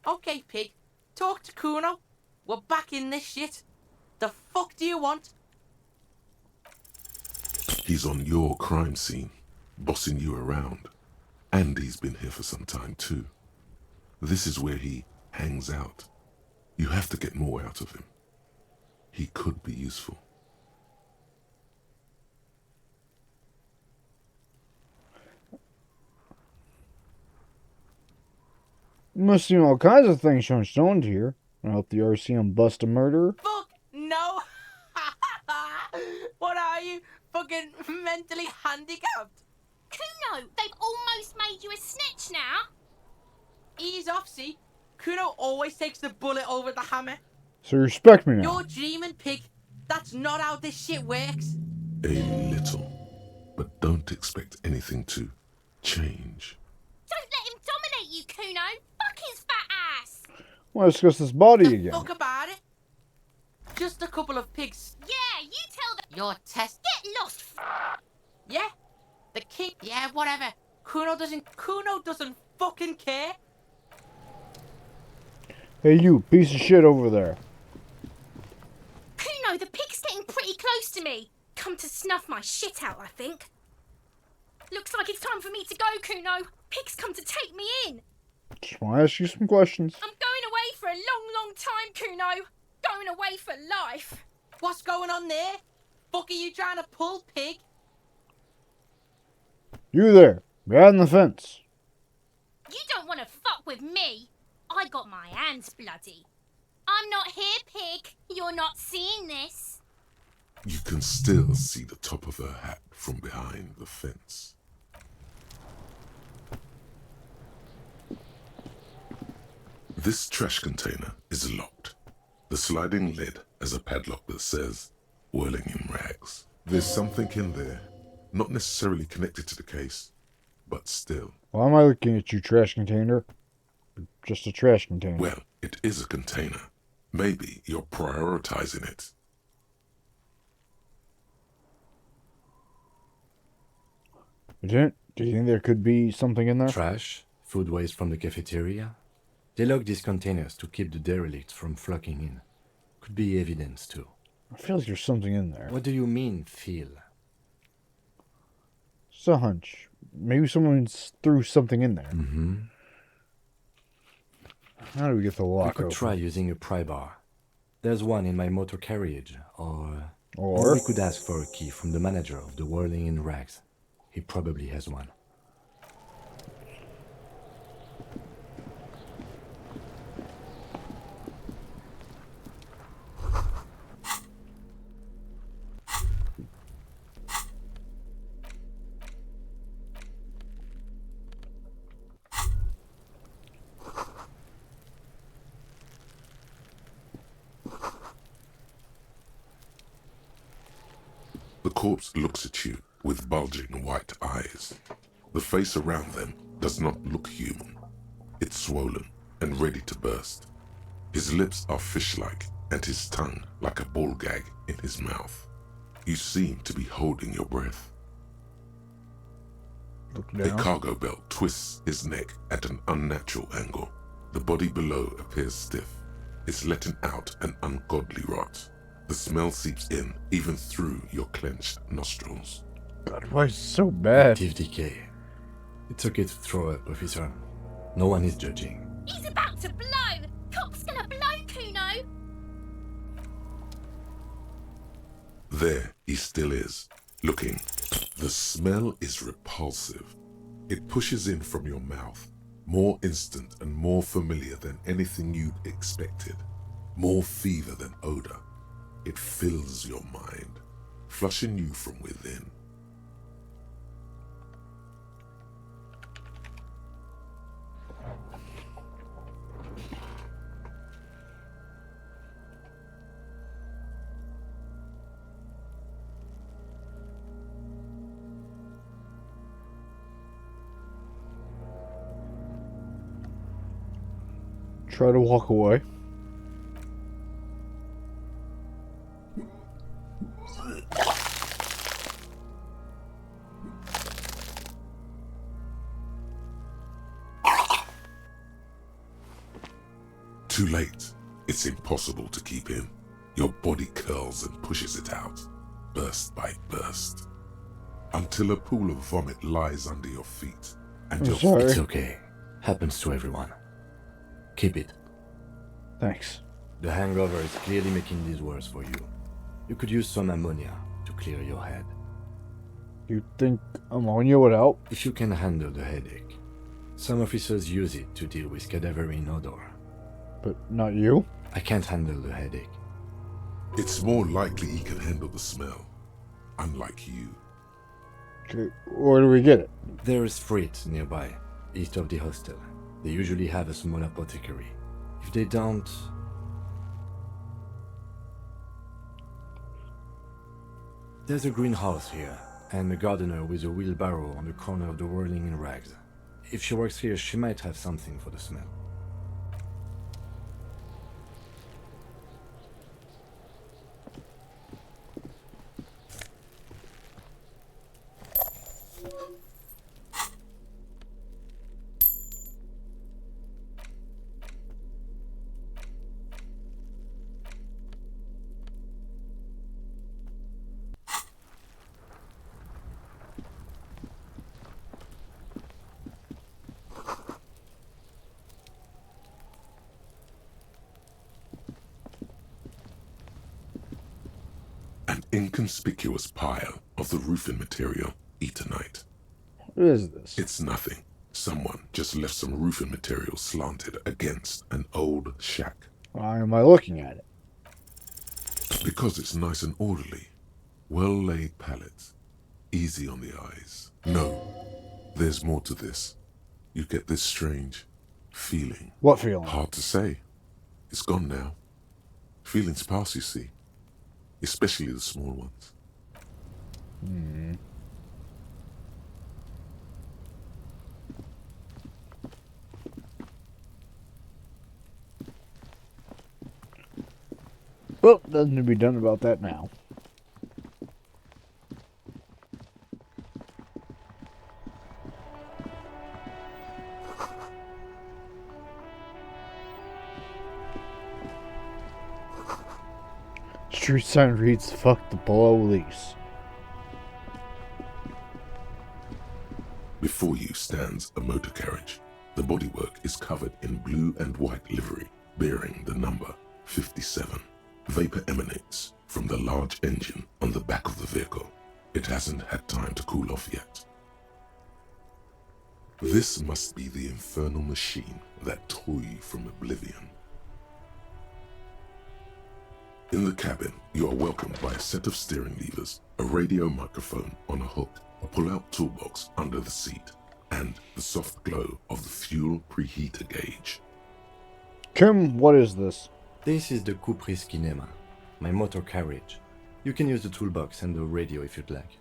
Okay, pig. Talk to Kuno. We're back in this shit. The fuck do you want? He's on your crime scene, bossing you around. And he's been here for some time too. This is where he hangs out. You have to get more out of him. He could be useful. You must see all kinds of things shown stoned here. I hope the RCM bust a murderer. Fuck no! What are you? Fucking mentally handicapped? Kuno, they've almost made you a snitch now. Ease off, see? Kuno always takes the bullet over the hammer. So you respect me now. You're dreaming, pig. That's not how this shit works. A little. But don't expect anything to change. Don't let him dominate you, Kuno. Fuck his fat ass. Want to discuss this body The again? fuck about it? Just a couple of pigs. Yeah, you tell them. Your test. Get lost. Yeah? The king. Yeah, whatever. Kuno doesn't fucking care. Hey, you piece of shit over there. Kuno, the pig's getting pretty close to me. Come to snuff my shit out, I think. Looks like it's time for me to go, Kuno. Pig's come to take me in. Just want to ask you some questions. I'm going away for a long, long time, Kuno. Going away for life. What's going on there? Fuck are you trying to pull, pig? You there, behind the fence. You don't want to fuck with me. I got my hands bloody. I'm not here, pig. You're not seeing this. You can still see the top of her hat from behind the fence. This trash container is locked. The sliding lid has a padlock that says, whirling in rags. There's something in there, not necessarily connected to the case, but still. Why am I looking at you, trash container? Just a trash container. Well, it is a container. Maybe you're prioritizing it. Do you think there could be something in there? Trash, food waste from the cafeteria. They lock these containers to keep the derelicts from flocking in. Could be evidence too. I feel like there's something in there. What do you mean, feel? It's a hunch. Maybe someone threw something in there. Mm-hmm. How do we get the We lock could open? try using a pry bar. There's one in my motor carriage, or Or we could ask for a key from the manager of the Whirling in Rags. He probably has one. The corpse looks at you with bulging white eyes. The face around them does not look human. It's swollen and ready to burst. His lips are fish-like and his tongue like a ball gag in his mouth. You seem to be holding your breath. look A down. cargo belt twists his neck at an unnatural angle. The body below appears stiff. It's letting out an ungodly rot. The smell seeps in even through your clenched nostrils. God, why is it so bad? Active decay. It's okay to throw up, officer. No one is judging. He's about to blow! Cop's gonna blow, Kuno! There he still is, looking. The smell is repulsive. It pushes in from your mouth, more instant and more familiar than anything you'd expected. More fever than odor. It fills your mind, flushing you from within. Try to walk away. Too late. It's impossible to keep in. Your body curls and pushes it out, burst by burst, until a pool of vomit lies under your feet, and I'm your sorry. It's okay. Happens to everyone. Keep it. Thanks. The hangover is clearly making this worse for you. You could use some ammonia to clear your head. You think ammonia would help? If you can handle the headache. Some officers use it to deal with cadaverine odor. But not you? I can't handle the headache. It's more likely he can handle the smell, unlike you. Okay, where do we get it? There is Fritz nearby, east of the hostel. They usually have a small apothecary. If they don't... There's a greenhouse here, and a gardener with a wheelbarrow on the corner of the Whirling in Rags. If she works here, she might have something for the smell. An inconspicuous pile of the roofing material, Eternite. What is this? It's nothing. Someone just left some roofing material slanted against an old shack. Why am I looking at it? Because it's nice and orderly. Well-laid pallets. Easy on the eyes. No, there's more to this. You get this strange, Feeling. What feeling? Hard to say. It's gone now. Feelings pass, you see. Especially the small ones. Well, nothing to be done about that now. Street sign reads, "Fuck the police." Before you stands a motor carriage. The bodywork is covered in blue and white livery, bearing the number 57. Vapor emanates from the large engine on the back of the vehicle. It hasn't had time to cool off yet. This must be the infernal machine that tore you from oblivion. In the cabin, you are welcomed by a set of steering levers, a radio microphone on a hook, a pull-out toolbox under the seat, and the soft glow of the fuel preheater gauge. Kim, what is this? This is the Kupris Kinema, my motor carriage. You can use the toolbox and the radio if you'd like.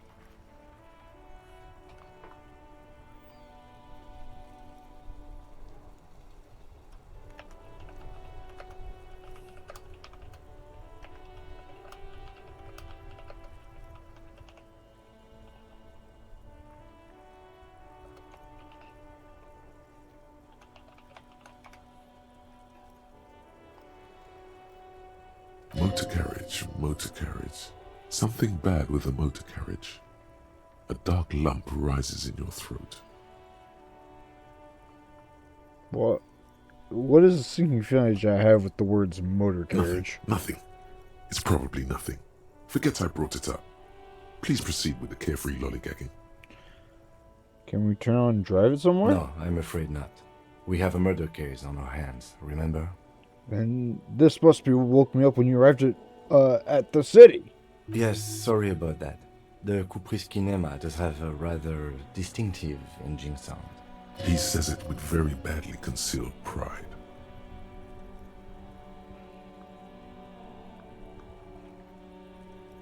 Motor carriage, motor carriage. Something bad with the motor carriage. A dark lump rises in your throat. What is the sinking feeling I have with the words motor carriage? Nothing. It's probably nothing. Forget I brought it up. Please proceed with the carefree lollygagging. Can we turn on and drive it somewhere? No, I'm afraid not. We have a murder case on our hands, remember? And this must be what woke me up when you arrived at the city. Yes, sorry about that. The Kupris Kinema does have a rather distinctive engine sound. He says it with very badly concealed pride.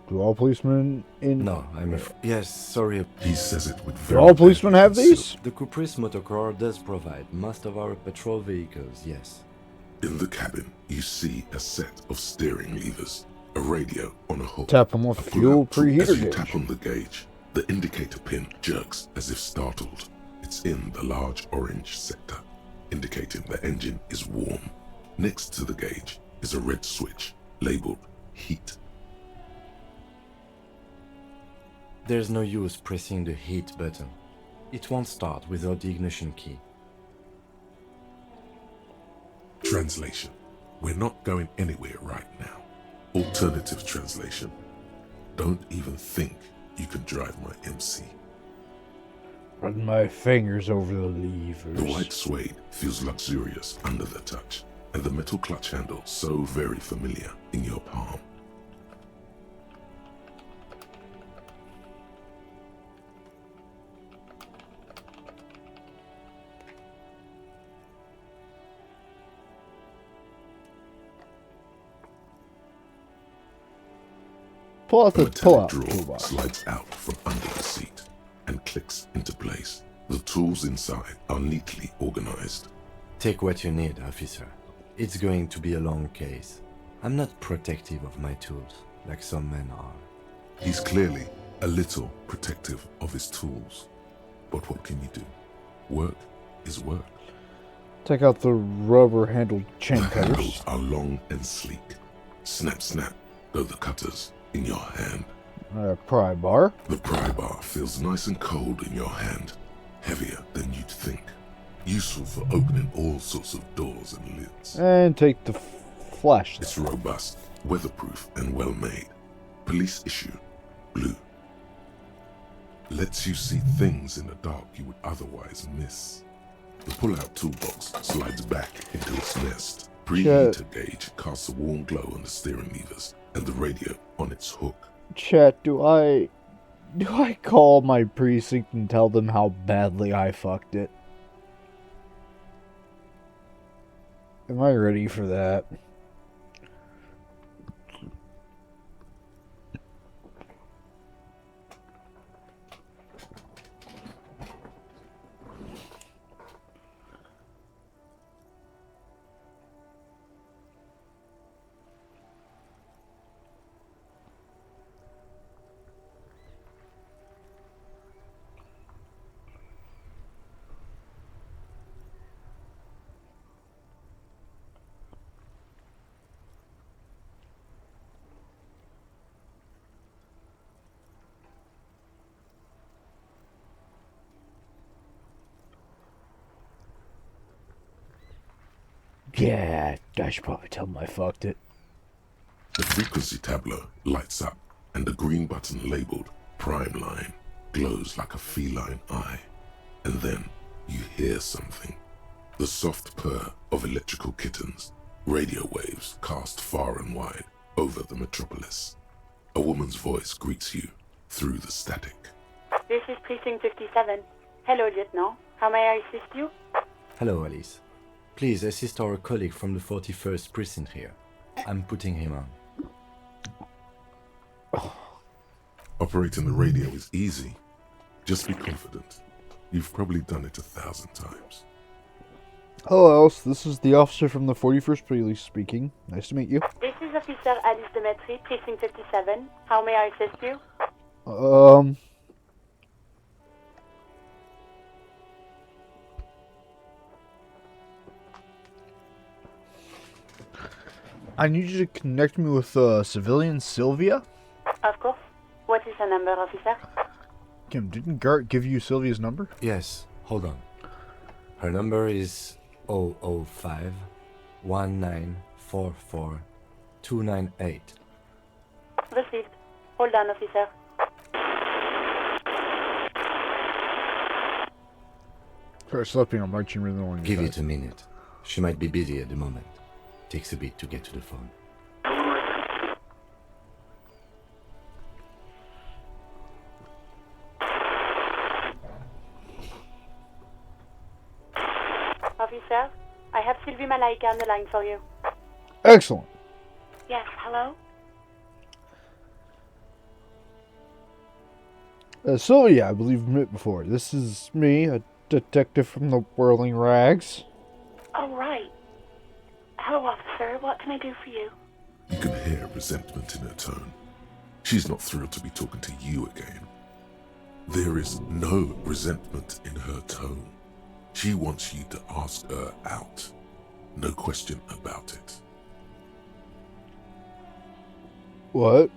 Do all policemen in... No, I'm afraid... Yes, sorry. He says it with Do very all policemen badly have these? The Kupris Motorcar does provide most of our patrol vehicles, yes. In the cabin, you see a set of steering levers, a radio on a hook. Tap on the a fuel pull-out tool. preheater As you gauge. tap on the gauge, the indicator pin jerks as if startled. It's in the large orange sector, indicating the engine is warm. Next to the gauge is a red switch labeled heat. There's no use pressing the heat button. It won't start without the ignition key. Translation. We're not going anywhere right now. Alternative translation. Don't even think you can drive my MC. Run my fingers over the levers. The white suede feels luxurious under the touch, and the metal clutch handle so very familiar in your palm. Pull out A the pull metallic out drawer toolbox. slides out from under the seat and clicks into place. The tools inside are neatly organized. Take what you need, officer. It's going to be a long case. I'm not protective of my tools, like some men are. He's clearly a little protective of his tools. But what can you do? Work is work. Take out the rubber-handled chain The cutters. handles are long and sleek. Snap, snap, go the cutters in your hand. Pry bar. The pry bar feels nice and cold in your hand, heavier than you'd think. Useful for opening all sorts of doors and lids. And take the flashlight. It's robust, weatherproof, and well made. Police issue, blue. Lets you see things in the dark you would otherwise miss. The pull-out toolbox slides back into its nest. Preheater gauge casts a warm glow on the steering levers and the radio on its hook. Chat, do I call my precinct and tell them how badly I fucked it? Am I ready for that? Yeah, I should probably tell him I fucked it. The frequency tableau lights up, and the green button labeled Prime Line glows like a feline eye. And then you hear something. The soft purr of electrical kittens, radio waves cast far and wide over the metropolis. A woman's voice greets you through the static. This is Precinct 57. Hello, Lieutenant. How may I assist you? Hello, Alice. Please assist our colleague from the 41st Precinct here. I'm putting him on. Operating the radio is easy. Just be confident. You've probably done it 1,000 times. Hello, Alice. This is the officer from the 41st Police speaking. Nice to meet you. This is Officer Alice Demetri, Precinct 57. How may I assist you? I need you to connect me with civilian Sylvia. Of course. What is her number, officer? Kim, didn't Gart give you Sylvia's number? Yes, hold on. Her number is 005 1944 298. Received. Hold on, officer. Sorry, slipping. I'm marching really long. Give it a minute. She might be busy at the moment. Takes a bit to get to the phone. Officer, I have Sylvie Malaika on the line for you. Excellent. Yes, hello? Sylvia, I believe we've met before. This is me, a detective from the Whirling Rags. Oh, right. Hello, officer. What can I do for you? You can hear resentment in her tone. She's not thrilled to be talking to you again. There is no resentment in her tone. She wants you to ask her out. No question about it. What?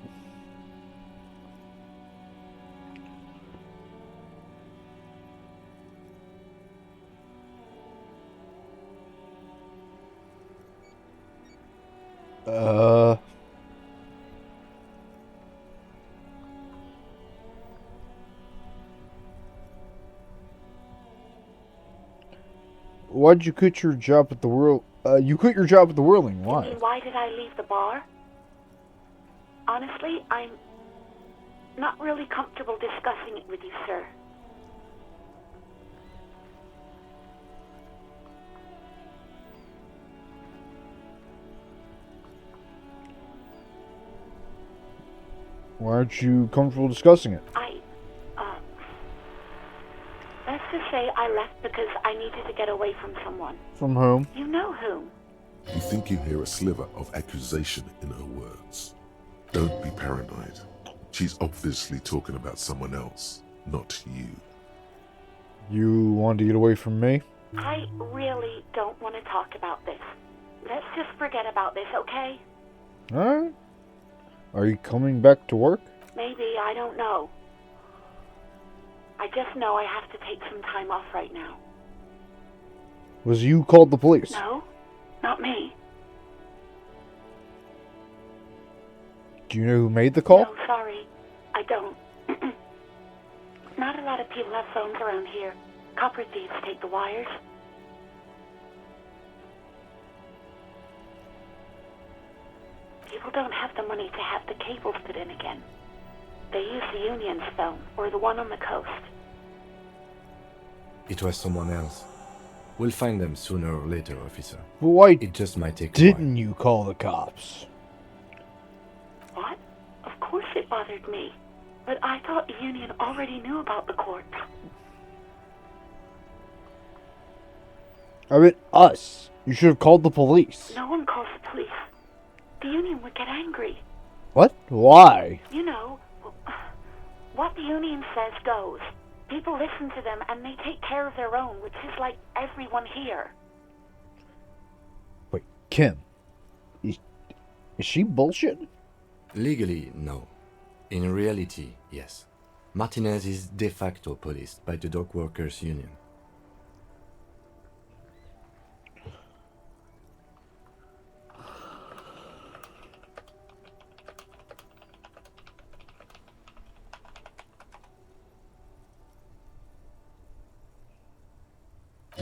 Why'd you quit your job at the you quit your job at the Whirling. Why? You mean, why did I leave the bar? Honestly, I'm not really comfortable discussing it with you, sir. Why aren't you comfortable discussing it? Let's just say I left because I needed to get away from someone. From whom? You know whom. You think you hear a sliver of accusation in her words. Don't be paranoid. She's obviously talking about someone else, not you. You wanted to get away from me? I really don't want to talk about this. Let's just forget about this, okay? Alright. Are you coming back to work? Maybe, I don't know. I just know I have to take some time off right now. Was you called the police? No, not me. Do you know who made the call? No, sorry. I don't. Not a lot of people have phones around here. Copper thieves take the wires. People don't have the money to have the cables put in again. They use the Union's phone, or the one on the coast. It was someone else. We'll find them sooner or later, officer. Why It just might take a while. didn't you call the cops? What? Of course it bothered me. But I thought the Union already knew about the corpse. I mean, us. You should have called the police. No one calls the police. The Union would get angry. What? Why? You know, what the Union says goes. People listen to them and they take care of their own, which is like everyone here. Wait, Kim. Is she bullshitting? Legally, no. In reality, yes. Martinez is de facto policed by the Dock Workers Union.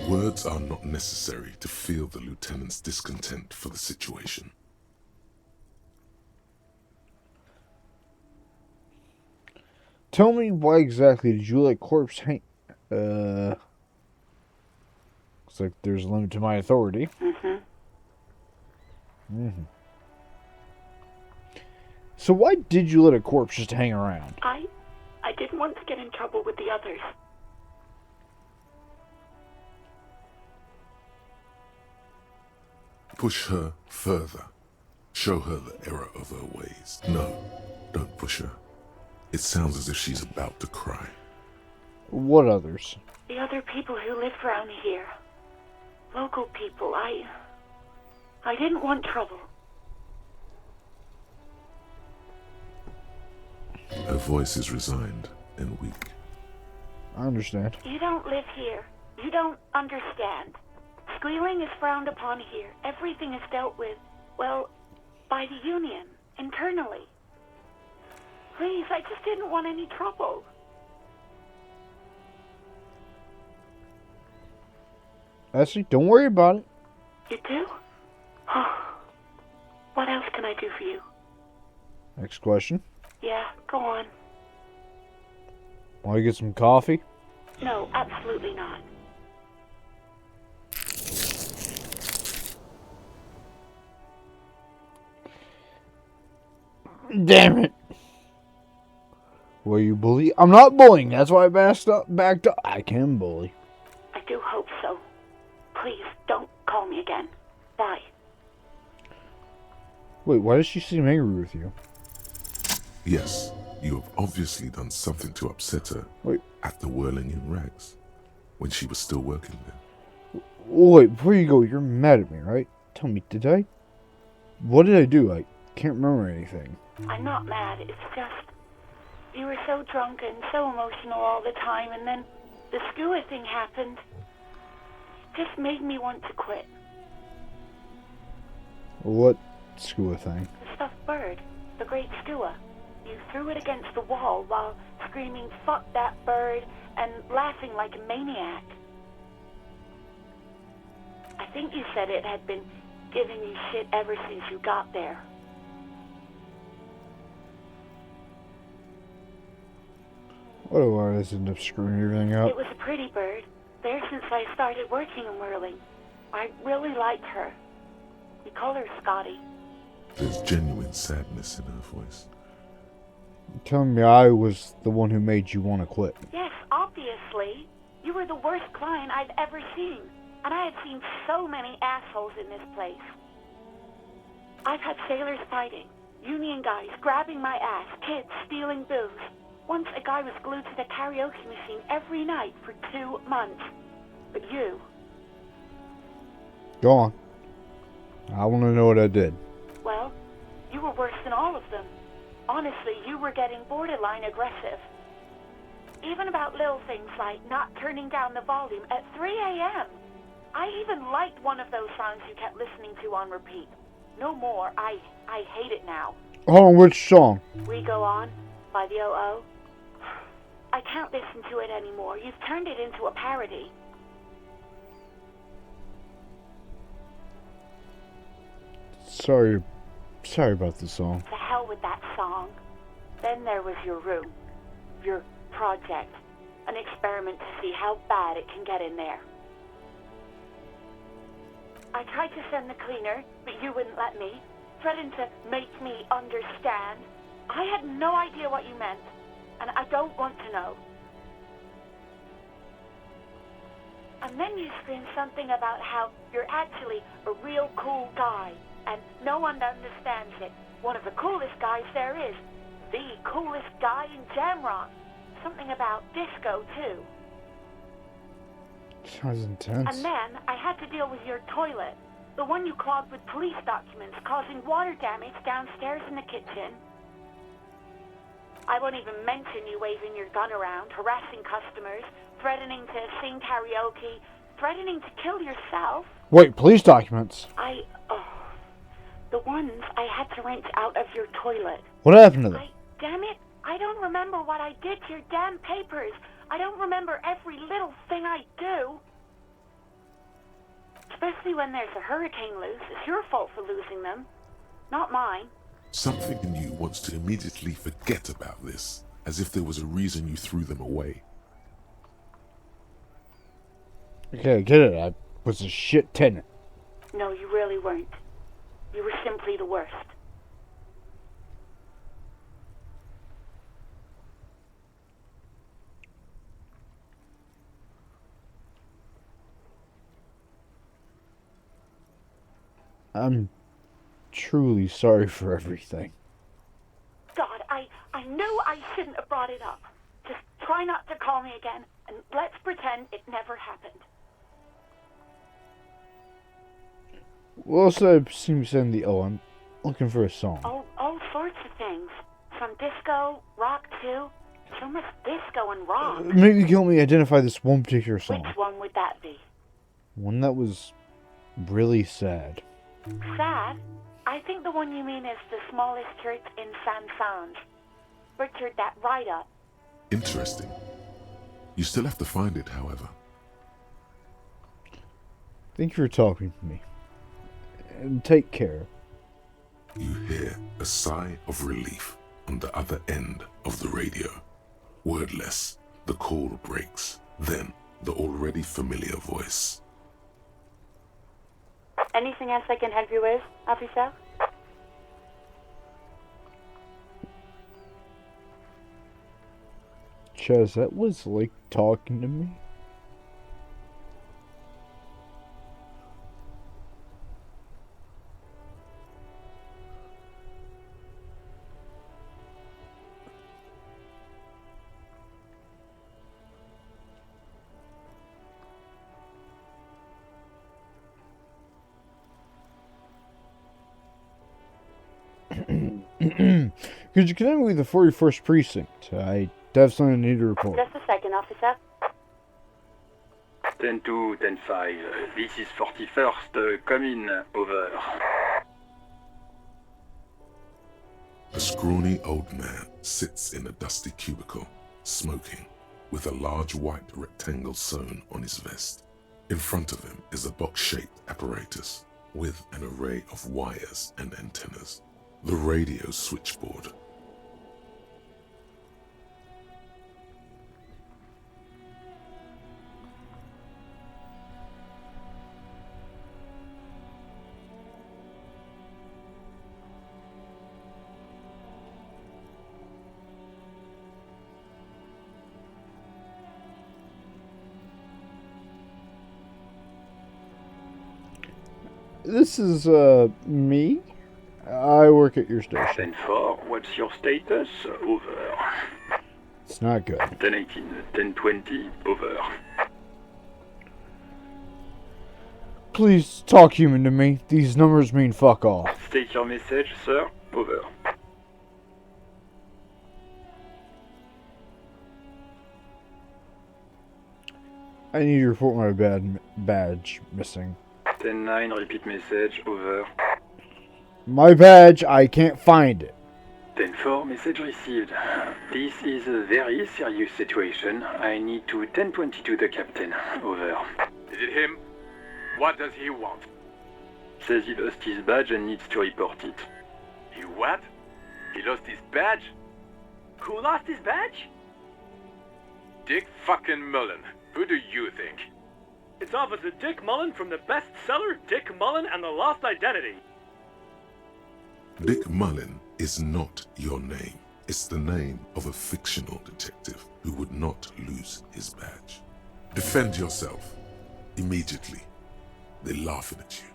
Words are not necessary to feel the lieutenant's discontent for the situation. Tell me, why exactly did you let corpse hang? Looks like there's a limit to my authority. So why did you let a corpse just hang around? I didn't want to get in trouble with the others. Push her further. Show her the error of her ways. No, don't push her. It sounds as if she's about to cry. What others? The other people who live around here. Local people. I didn't want trouble. Her voice is resigned and weak. I understand. You don't live here. You don't understand. Squealing is frowned upon here. Everything is dealt with, well, by the Union, internally. Please, I just didn't want any trouble. Ashley, don't worry about it. You do? What else can I do for you? Next question. Yeah, go on. Want to get some coffee? No, absolutely not. Damn it. Will you bully? I'm not bullying. That's why I backed up. I can bully. I do hope so. Please, don't call me again. Bye. Wait, why does she seem angry with you? Yes, you have obviously done something to upset her. Wait. At the Whirling in Rags, when she was still working there. Wait, before you go, you're mad at me, right? Tell me, did I? What did I do? I can't remember anything. I'm not mad. It's just you were so drunk and so emotional all the time, and then the skua thing happened. It just made me want to quit. What skua thing? The stuffed bird, the great skua. You threw it against the wall while screaming, "Fuck that bird," and laughing like a maniac. I think you said it had been giving you shit ever since you got there. What do I just end up screwing everything up? It was a pretty bird. There since I started working in whirling. I really liked her. We call her Scotty. There's genuine sadness in her voice. You're telling me I was the one who made you want to quit? Yes, obviously. You were the worst client I've ever seen. And I have seen so many assholes in this place. I've had sailors fighting, union guys grabbing my ass, kids stealing booze. Once a guy was glued to the karaoke machine every night for 2 months. But you... Go on. I want to know what I did. Well, you were worse than all of them. Honestly, you were getting borderline aggressive. Even about little things like not turning down the volume at 3 a.m. I even liked one of those songs you kept listening to on repeat. No more. I hate it now. Hold on, which song? We Go On by the O.O. I can't listen to it anymore. You've turned it into a parody. Sorry about the song. To hell with that song. Then there was your room. Your project. An experiment to see how bad it can get in there. I tried to send the cleaner, but you wouldn't let me. Threatened to make me understand. I had no idea what you meant, and I don't want to know. And then you screamed something about how you're actually a real cool guy, and no one understands it. One of the coolest guys there is. The coolest guy in Jamrock. Something about disco, too. Sounds intense. And then I had to deal with your toilet. The one you clogged with police documents, causing water damage downstairs in the kitchen. I won't even mention you waving your gun around, harassing customers, threatening to sing karaoke, threatening to kill yourself. Wait, police documents? The ones I had to wrench out of your toilet. What happened to them? Damn it, I don't remember what I did to your damn papers. I don't remember every little thing I do. Especially when there's a hurricane loose. It's your fault for losing them, not mine. Something in you wants to immediately forget about this, as if there was a reason you threw them away. Okay, I get it. I was a shit tenant. No, you really weren't. You were simply the worst. I'm truly sorry for everything. God, I knew I shouldn't have brought it up. Just try not to call me again, and let's pretend it never happened. What else have I seen in the I'm looking for a song. All sorts of things. From disco, rock too. So much disco and rock. Maybe you can help me identify this one particular song. Which one would that be? One that was really sad. Sad? I think the one you mean is the smallest church in San Sanj. Butchered that right up. Interesting. You still have to find it, however. Thank you for talking to me. And take care. You hear a sigh of relief on the other end of the radio. Wordless, the call breaks. Then, the already familiar voice. Anything else I can help you with, officer? Chaz, that was like talking to me. Could you connect me with the 41st Precinct? I definitely need to report. Just a second, officer. 10-2, 10-5. This is 41st. Come in. Over. A scrawny old man sits in a dusty cubicle, smoking, with a large white rectangle sewn on his vest. In front of him is a box-shaped apparatus with an array of wires and antennas. The radio switchboard. This is, me? I work at your station. 10-4, what's your status? Over. It's not good. 10-18, 10-20, over. Please talk human to me. These numbers mean fuck off. State your message, sir. Over. I need to report my badge missing. 10-9, repeat message. Over. My badge, I can't find it. 10-4, message received. This is a very serious situation. I need to 10-22 the captain. Over. Is it him? What does he want? Says he lost his badge and needs to report it. He what? He lost his badge? Who lost his badge? Dick fucking Mullen. Who do you think? It's Officer Dick Mullen from the bestseller Dick Mullen and the Lost Identity. Dick Mullen is not your name. It's the name of a fictional detective who would not lose his badge. Defend yourself. Immediately. They're laughing at you.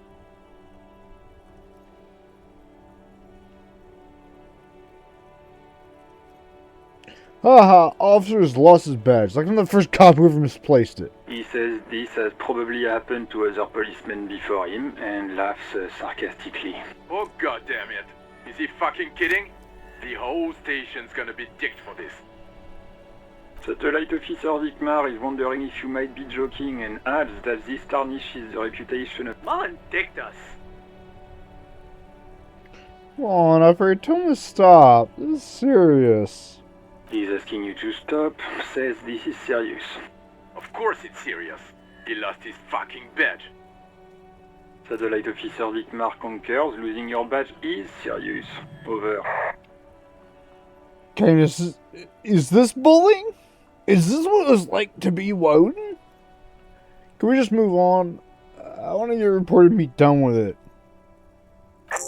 Haha, officer's lost his badge. Like I'm the first cop who ever misplaced it. He says this has probably happened to other policemen before him and laughs sarcastically. Oh god damn it. Is he fucking kidding? The whole station's gonna be dicked for this. Satellite Officer Vikmar is wondering if you might be joking and adds that this tarnishes the reputation of... Mullen dicked us. Come on, Alfred, tell him to stop. This is serious. He's asking you to stop, says this is serious. Of course it's serious. He lost his fucking badge. Satellite Officer Vikmar concurs, losing your badge is serious. Over. Okay, is this bullying? Is this what it was like to be Woden? Can we just move on? I want to get reported and be done with it.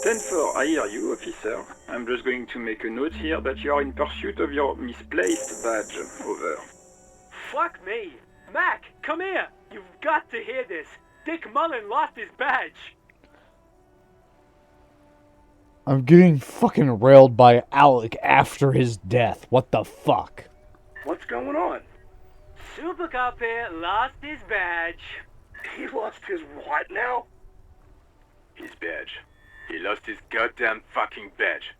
10-4, I hear you, officer. I'm just going to make a note here that you are in pursuit of your misplaced badge. Over. Fuck me. Mac, come here. You've got to hear this. Dick Mullen lost his badge. I'm getting fucking railed by Alec after his death. What the fuck? What's going on? Super Cop here lost his badge. He lost his what now? His badge. He lost his goddamn fucking badge.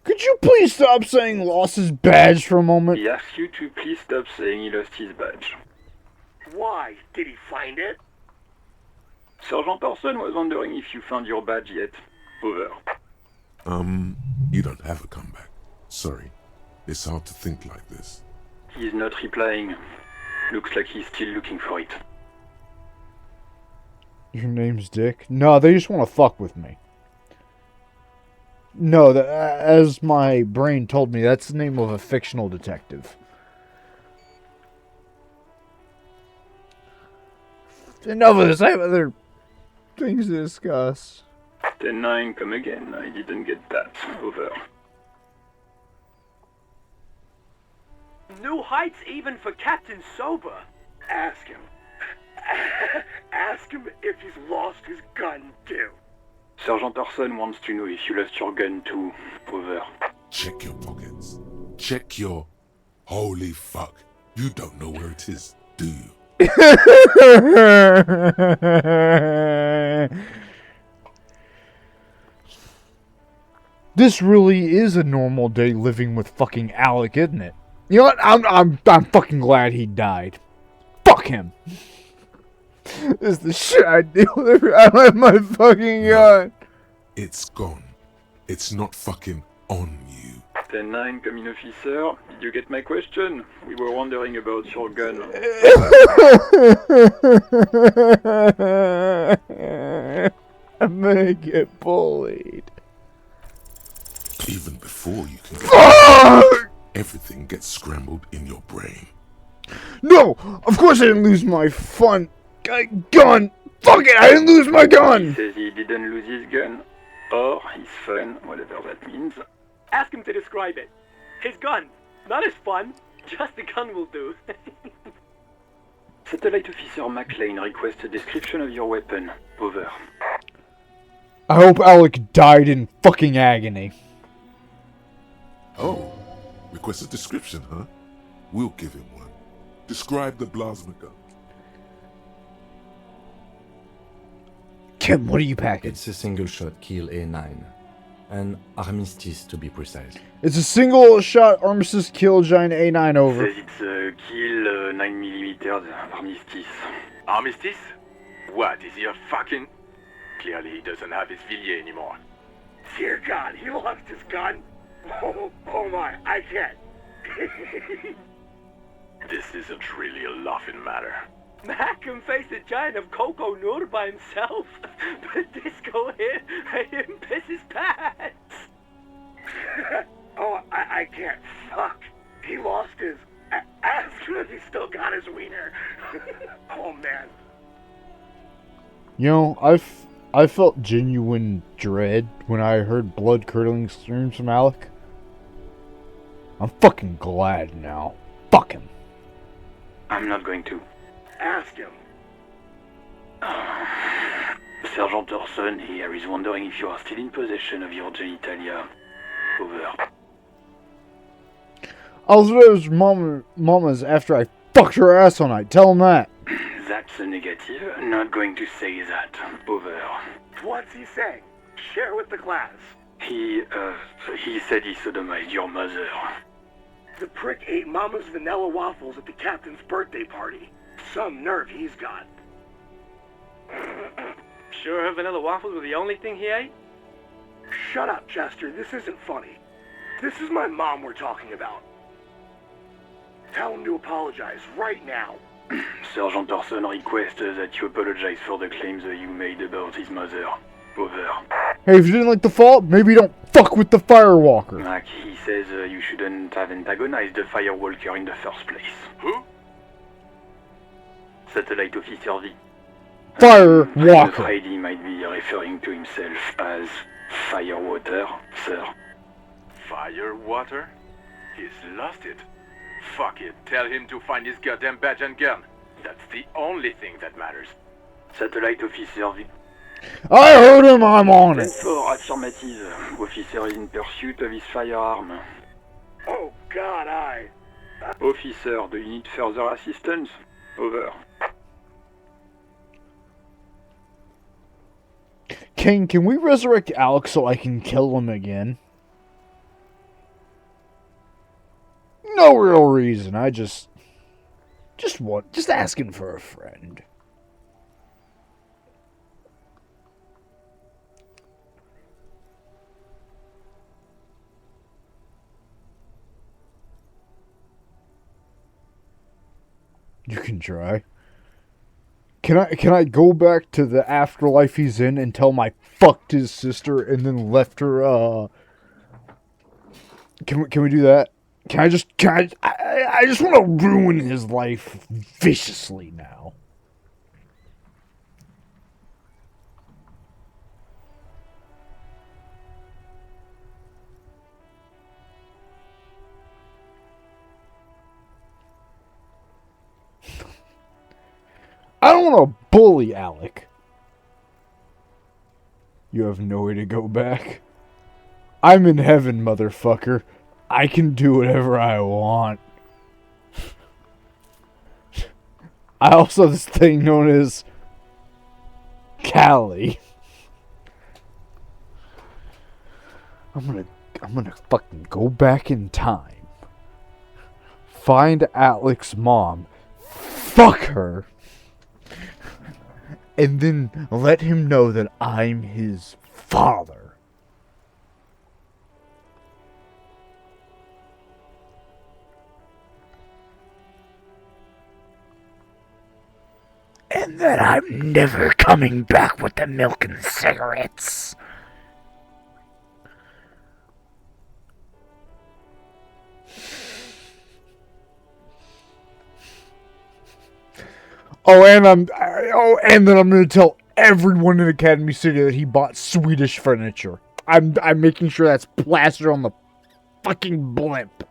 Could you please stop saying lost his badge for a moment? He asks you to please stop saying he lost his badge. Why? Did he find it? Sergeant Orson was wondering if you found your badge yet. Over. You don't have a comeback. Sorry. It's hard to think like this. He's not replying. Looks like he's still looking for it. Your name's Dick? No, they just want to fuck with me. No, as my brain told me, that's the name of a fictional detective. Enough of this, I have other things to discuss. 10-9, come again. I didn't get that. Over. New heights even for Captain Sober. Ask him. Ask him if he's lost his gun too. Sergeant Orson wants to know if you lost your gun too. Over. Check your pockets. Check your... Holy fuck. You don't know where it is, do you? This really is a normal day living with fucking Alec, isn't it? You know what? I'm fucking glad he died. Fuck him. This is the shit I deal with. I have my fucking gun. It's gone. It's not fucking on you. 10-9, come in, officer. Did you get my question? We were wondering about your gun. I'm gonna get bullied. Even before you can get everything gets scrambled in your brain. No! Of course I didn't lose my gun! Fuck it! I didn't lose my He gun! says he didn't lose his gun. Or his fun, whatever that means. Ask him to describe it. His gun. Not his fun. Just the gun will do. Satellite Officer McLean requests a description of your weapon. Over. I hope Alec died in fucking agony. Oh, request a description, huh? We'll give him one. Describe the plasma gun. Kim, what are you packing? It's a single-shot kill A9. An armistice, to be precise. It's a single-shot armistice kill giant A9 over. Says it's a kill 9mm armistice. Armistice? What, is he a fucking... Clearly he doesn't have his Villiers anymore. Dear God, he lost his gun. Oh my, I can't. This isn't really a laughing matter. Mac can face a giant of Coco Nur by himself, but Disco hit him piss his pants. Oh, I can't. Fuck. He lost his... Ask him if he's still got his wiener. Oh, man. You know, I felt genuine dread when I heard blood-curdling screams from Alec. I'm fucking glad now. Fuck him. I'm not going to. Ask him. Sergeant Orson here is wondering if you are still in possession of your genitalia. Over. I was with his mama's after I fucked her ass all night. Tell him that. That's a negative. Not going to say that. Over. What's he saying? Share with the class. He said he sodomized your mother. The prick ate Mama's vanilla waffles at the captain's birthday party. Some nerve he's got. Sure her vanilla waffles were the only thing he ate? Shut up, Chester. This isn't funny. This is my mom we're talking about. Tell him to apologize right now. Sergeant Orson requests that you apologize for the claims that you made about his mother. Over. Hey, if you didn't like the fault, maybe don't fuck with the Firewalker. Like he says, you shouldn't have antagonized the Firewalker in the first place. Who? Satellite Officer V. Firewalker. I'm afraid he might be referring to himself as Firewater, sir. Firewater? He's lost it. Fuck it. Tell him to find his goddamn badge and gun. That's the only thing that matters. Satellite Officer V. I heard him, I'm on it. For affirmative, officer is in pursuit of his firearm. Oh God, Officer, do you need further assistance? Over. King, can we resurrect Alex so I can kill him again? No real reason. I just asking for a friend. You can try. Can I go back to the afterlife he's in and tell him I fucked his sister and then left her, Can we do that? I just want to ruin his life viciously now. I don't want to bully Alec. You have no way to go back. I'm in heaven, motherfucker. I can do whatever I want. I also have this thing known as Callie. I'm gonna fucking go back in time. Find Alec's mom. Fuck her. And then let him know that I'm his father. And that I'm never coming back with the milk and cigarettes. And then I'm gonna tell everyone in Academy City that he bought Swedish furniture. I'm making sure that's plastered on the fucking blimp.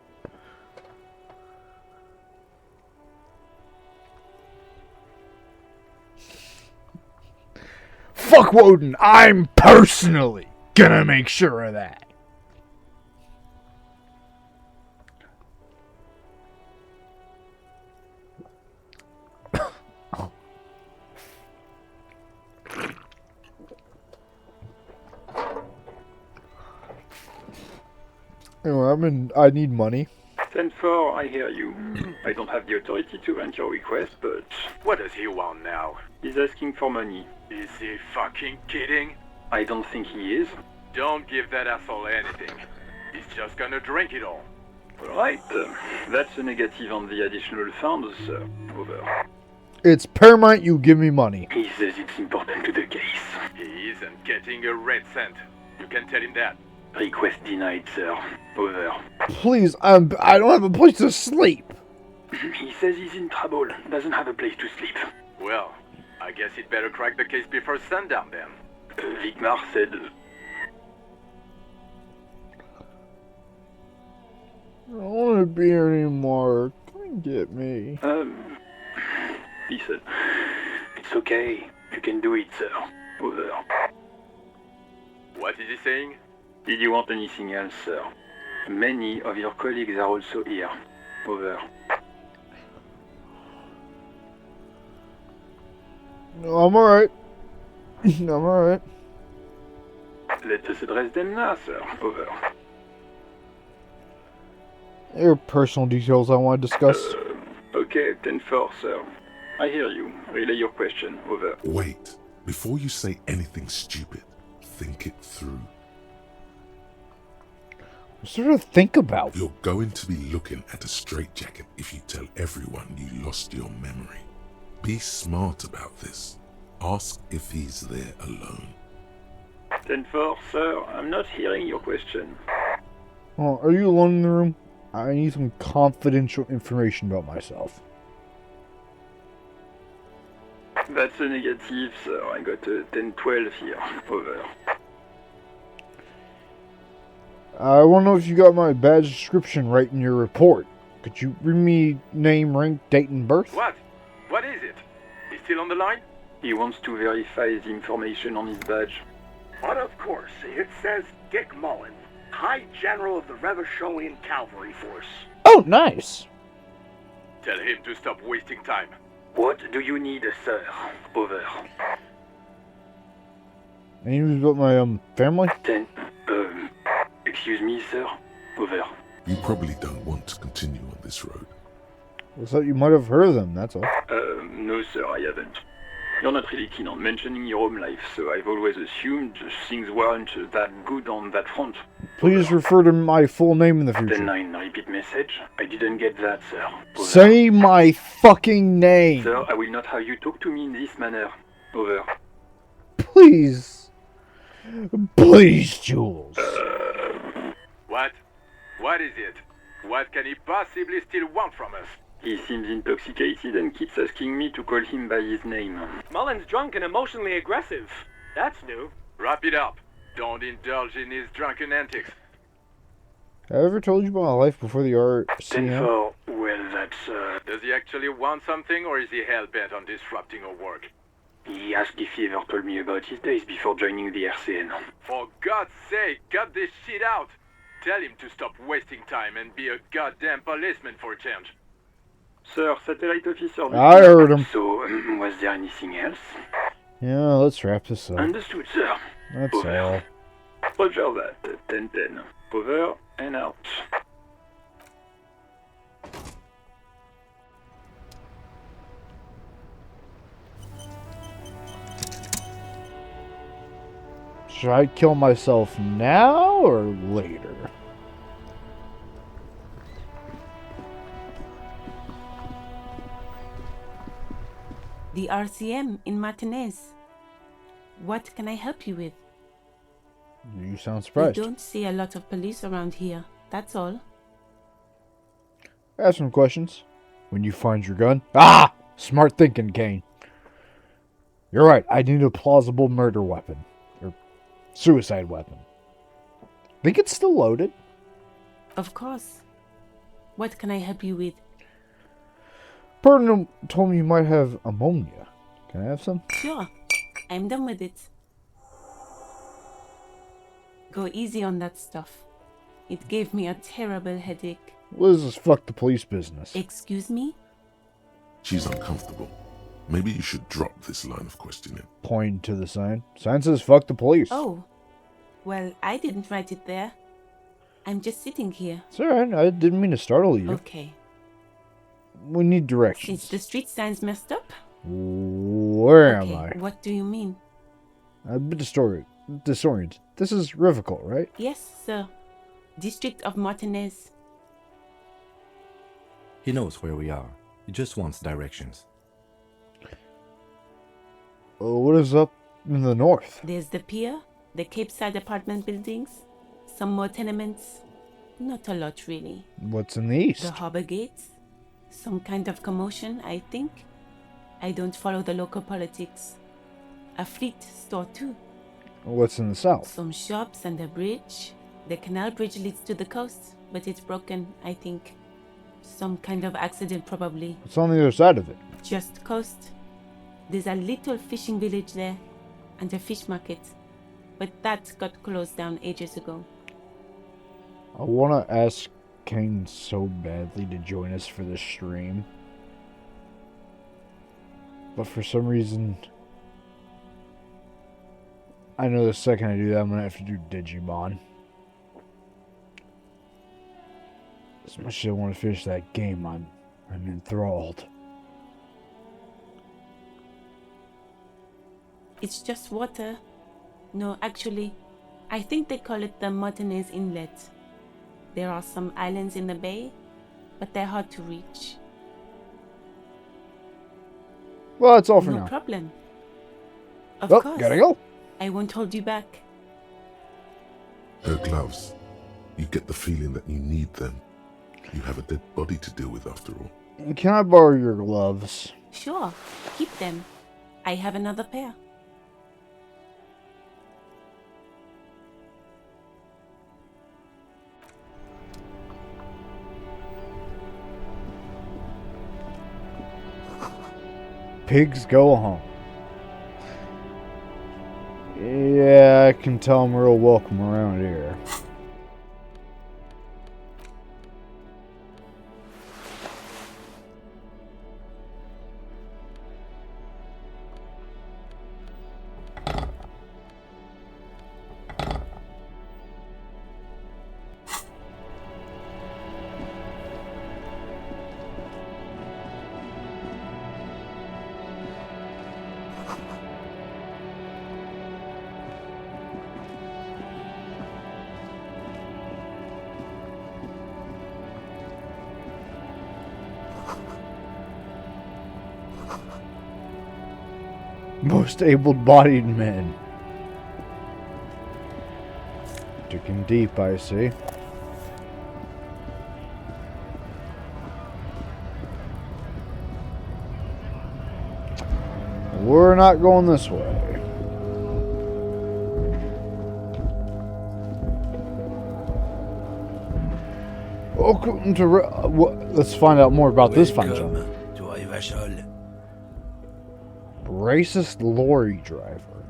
Fuck Woden, I'm personally gonna make sure of that. Anyway, I need money. 10-4, I hear you. I don't have the authority to grant your request, but... What does he want now? He's asking for money. Is he fucking kidding? I don't think he is. Don't give that asshole anything. He's just gonna drink it all. Alright, that's a negative on the additional funds, sir. Over. It's paramount you give me money. He says it's important to the case. He isn't getting a red cent. You can tell him that. Request denied, sir. Over. Please, I don't have a place to sleep. He says he's in trouble, doesn't have a place to sleep. Well, I guess he'd better crack the case before sundown then. Vigmar said... I don't want to be here anymore. Come and get me. Listen, it's okay. You can do it, sir. Over. What is he saying? Did you want anything else, sir? Many of your colleagues are also here. Over. No, I'm alright. I'm alright. Let us address them now, sir. Over. There are personal details I want to discuss. Okay, 10-4, sir. I hear you. Relay your question. Over. Wait. Before you say anything stupid, think it through. What sort of think about? You're going to be looking at a straitjacket if you tell everyone you lost your memory. Be smart about this. Ask if he's there alone. 10-4, sir. I'm not hearing your question. Oh, are you alone in the room? I need some confidential information about myself. That's a negative, sir. I got a 10-12 here. Over. I want to know if you got my badge description right in your report. Could you read me name, rank, date, and birth? What? What is it? He's still on the line? He wants to verify the information on his badge. But of course, it says Dick Mullen, High General of the Revacholian Cavalry Force. Oh, nice. Tell him to stop wasting time. What do you need, sir? Over. Any news about my family? 10. Excuse me, sir. Over. You probably don't want to continue on this road. I thought you might have heard of them, that's all. No, sir, I haven't. You're not really keen on mentioning your home life, so I've always assumed things weren't that good on that front. Please refer to my full name in the future. 10-9, repeat message. I didn't get that, sir. Over. Say my fucking name! Sir, I will not have you talk to me in this manner. Over. Please. Please, Jules. What? What is it? What can he possibly still want from us? He seems intoxicated and keeps asking me to call him by his name. Mullen's drunk and emotionally aggressive. That's new. Wrap it up. Don't indulge in his drunken antics. Have I ever told you about my life before the RCM? 10-4. Well, that's, Does he actually want something, or is he hell-bent on disrupting our work? He asked if he ever told me about his days before joining the RCN. For God's sake, cut this shit out! Tell him to stop wasting time and be a goddamn policeman for a change. Sir, satellite officer... I heard him. So, was there anything else? Yeah, let's wrap this up. Understood, sir. That's Over. all. Roger that. 10-10. Over and out. Should I kill myself now or later? The RCM in Martinez. What can I help you with? You sound We surprised. don't see a lot of police around here, that's all. Ask some questions. When you find your gun. Ah! Smart thinking, Kane. You're right. I need a plausible murder weapon. Or suicide weapon. Think it's still loaded? Of course. What can I help you with? Partner told me you might have ammonia. Can I have some? Sure, I'm done with it. Go easy on that stuff. It gave me a terrible headache. What is this fuck the police business? Excuse me? She's uncomfortable. Maybe you should drop this line of questioning. Point to the sign. Sign says fuck the police. Oh, well, I didn't write it there. I'm just sitting here. It's alright. I didn't mean to startle you. Okay. We need directions. Since the street sign's messed up? Where am I? What do you mean? I'm a bit disoriented. This is Rivicult, right? Yes, sir. District of Martinez. He knows where we are. He just wants directions. What is up in the north? There's the pier, the Cape Side apartment buildings, some more tenements. Not a lot, really. What's in the east? The harbor gates, Some kind of commotion, I think. I don't follow the local politics. A fleet store too. What's in the south? Some shops and a bridge. The canal bridge leads to the coast, but it's broken, I think. Some kind of accident, probably. What's on the other side of it? Just coast. There's a little fishing village there, and a fish market. But that got closed down ages ago. I want to ask Kane so badly to join us for this stream. But for some reason, I know the second I do that, I'm going to have to do Digimon. As much as I want to finish that game, I'm enthralled. It's just water. No, actually, I think they call it the Martinez Inlet. There are some islands in the bay, but they're hard to reach. Well, that's all for now. No problem. Of Oh, course. gotta go. I won't hold you back. Her gloves. You get the feeling that you need them. You have a dead body to deal with after all. Can I borrow your gloves? Sure, keep them. I have another pair. Pigs go home. Yeah, I can tell I'm real welcome around here. Most able-bodied men. Digging deep, I see. We're not going this way. Welcome to... let's find out more about this fine gentleman. To Ivashol. Racist lorry driver.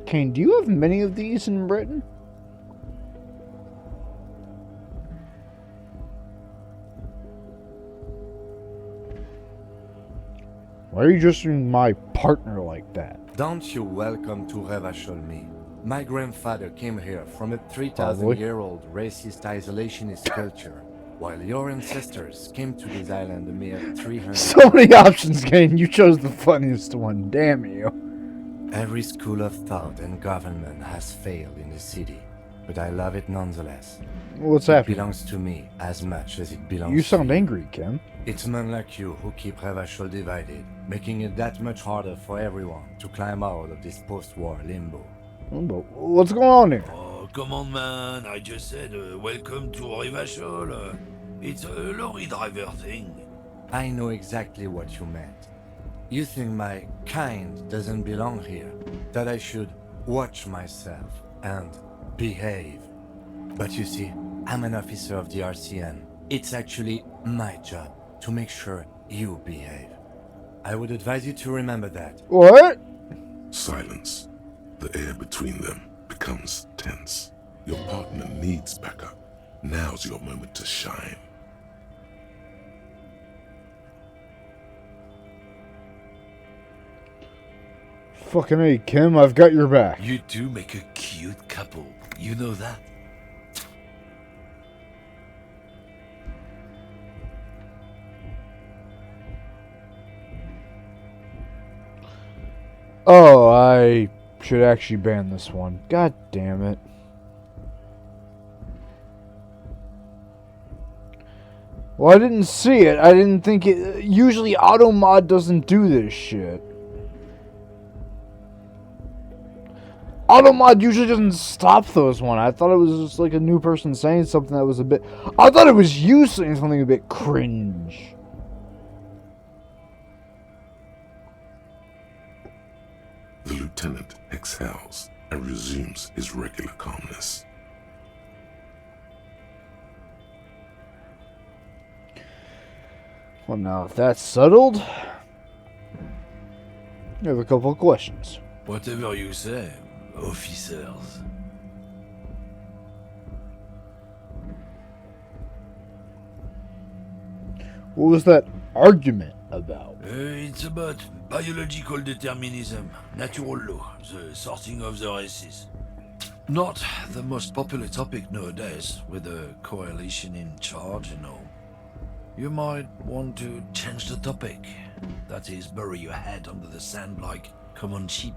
Kane, do you have many of these in Britain? Why are you just doing my partner like that? Don't you welcome to Revachol me. My grandfather came here from a Probably. 3,000-year-old racist isolationist culture, while your ancestors came to this island a mere 300. So many options, Kane. You chose the funniest one. Damn you. Every school of thought and government has failed in the city, but I love it nonetheless. What's It happening? belongs to me as much as it belongs You to sound angry, Kim. It's men like you who keep Revachol divided, making it that much harder for everyone to climb out of this post-war limbo. What's going on here? Oh, come on, man. I just said welcome to Rivachol. It's a lorry driver thing. I know exactly what you meant. You think my kind doesn't belong here, that I should watch myself and behave. But you see, I'm an officer of the RCM. It's actually my job to make sure you behave. I would advise you to remember that. What? Silence. The air between them becomes tense. Your partner needs backup. Now's your moment to shine. Fucking hey, Kim, I've got your back. You do make a cute couple. You know that. Oh, I should actually ban this one. God damn it. Well, I didn't see it. I didn't think it... Usually AutoMod doesn't do this shit. Automod usually doesn't stop those one. I thought it was just like a new person saying something that was a bit... I thought it was you saying something a bit cringe. The lieutenant exhales and resumes his regular calmness. Well, now if that's settled, I have a couple of questions. Whatever you say, officers. What was that argument about? It's about biological determinism, natural law, the sorting of the races. Not the most popular topic nowadays, with the coalition in charge and all. You might want to change the topic. That is, bury your head under the sand like common sheep.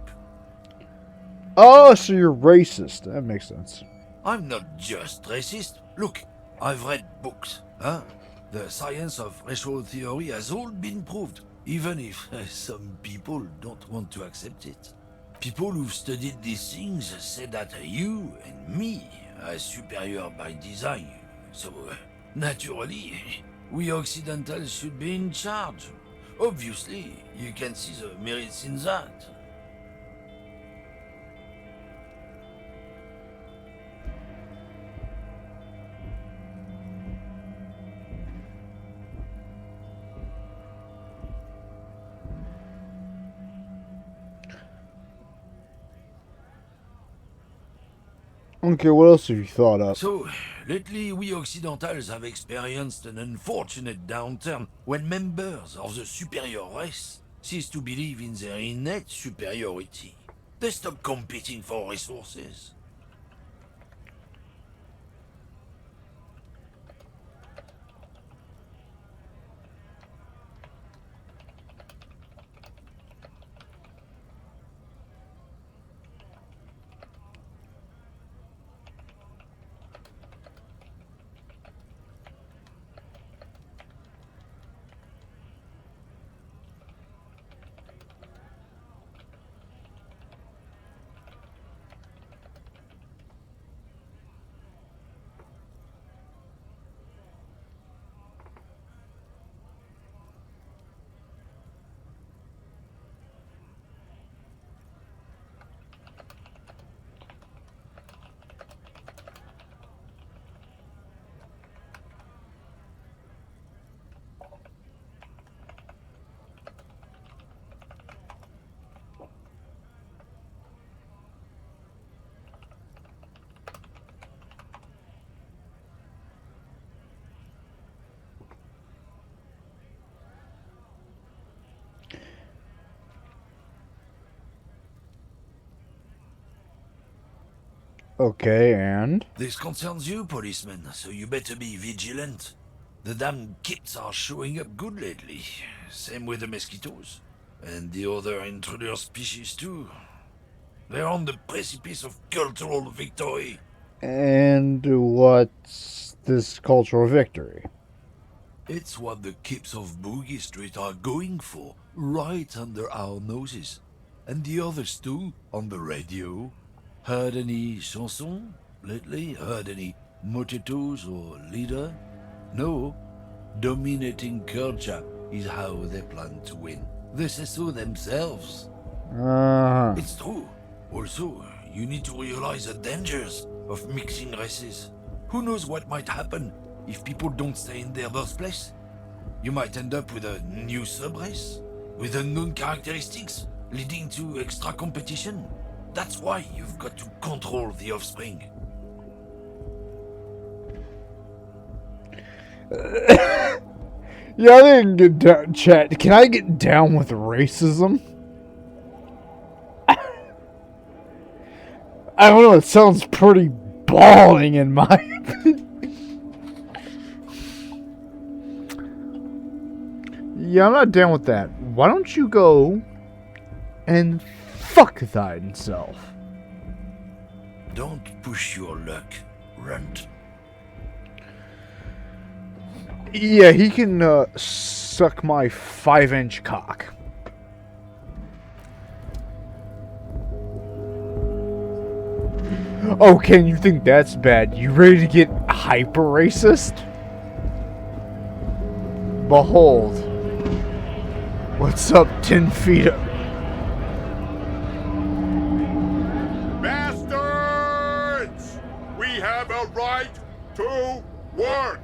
Oh, so you're racist. That makes sense. I'm not just racist. Look, I've read books, huh? The science of racial theory has all been proved, even if some people don't want to accept it. People who've studied these things say that you and me are superior by design. So, naturally, we Occidentals should be in charge. Obviously, you can see the merits in that. Okay, what else have you thought up? So, lately we Occidentals have experienced an unfortunate downturn when members of the superior race cease to believe in their innate superiority. They stop competing for resources. Okay, and? This concerns you, policeman, so you better be vigilant. The damn kids are showing up good lately. Same with the mosquitoes. And the other intruder species too. They're on the precipice of cultural victory. And what's this cultural victory? It's what the kids of Boogie Street are going for, right under our noses. And the others too, on the radio. Heard any chansons lately? Heard any motetos or leader? No. Dominating culture is how they plan to win. They say so themselves. It's true. Also, you need to realize the dangers of mixing races. Who knows what might happen if people don't stay in their birthplace? You might end up with a new sub-race, with unknown characteristics, leading to extra competition. That's why you've got to control the offspring. Yeah, I didn't get down, chat. Can I get down with racism? I don't know, it sounds pretty balling in my opinion. Yeah, I'm not down with that. Why don't you go and fuck thine self? Don't push your luck, runt. Yeah, he can suck my 5-inch cock. Oh, Ken, you think that's bad? You ready to get hyper racist? Behold. What's up, 10 feet up? Bastards! We have a right to work!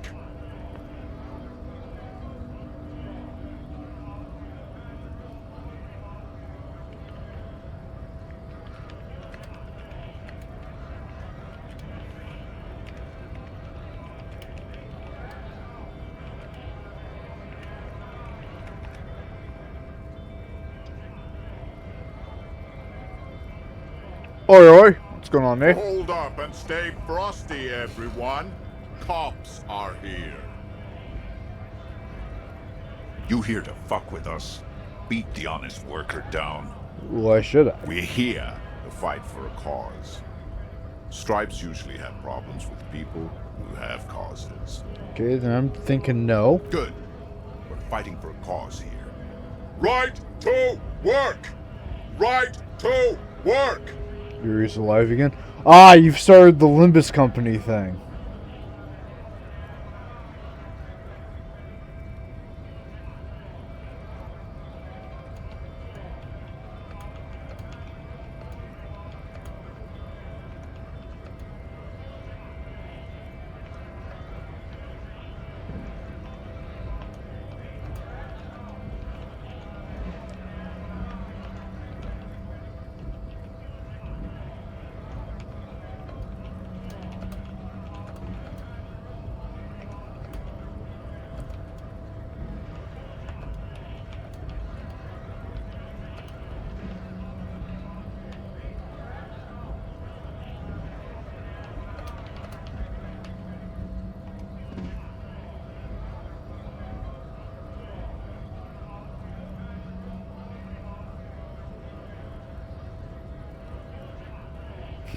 Oi, oi. What's going on there? Hold up and stay frosty, everyone. Cops are here. You here to fuck with us? Beat the honest worker down. Why should I? We're here to fight for a cause. Stripes usually have problems with people who have causes. Okay, then I'm thinking no. Good. We're fighting for a cause here. Right to work! Right to work! Yuri's alive again. Ah, you've started the Limbus Company thing.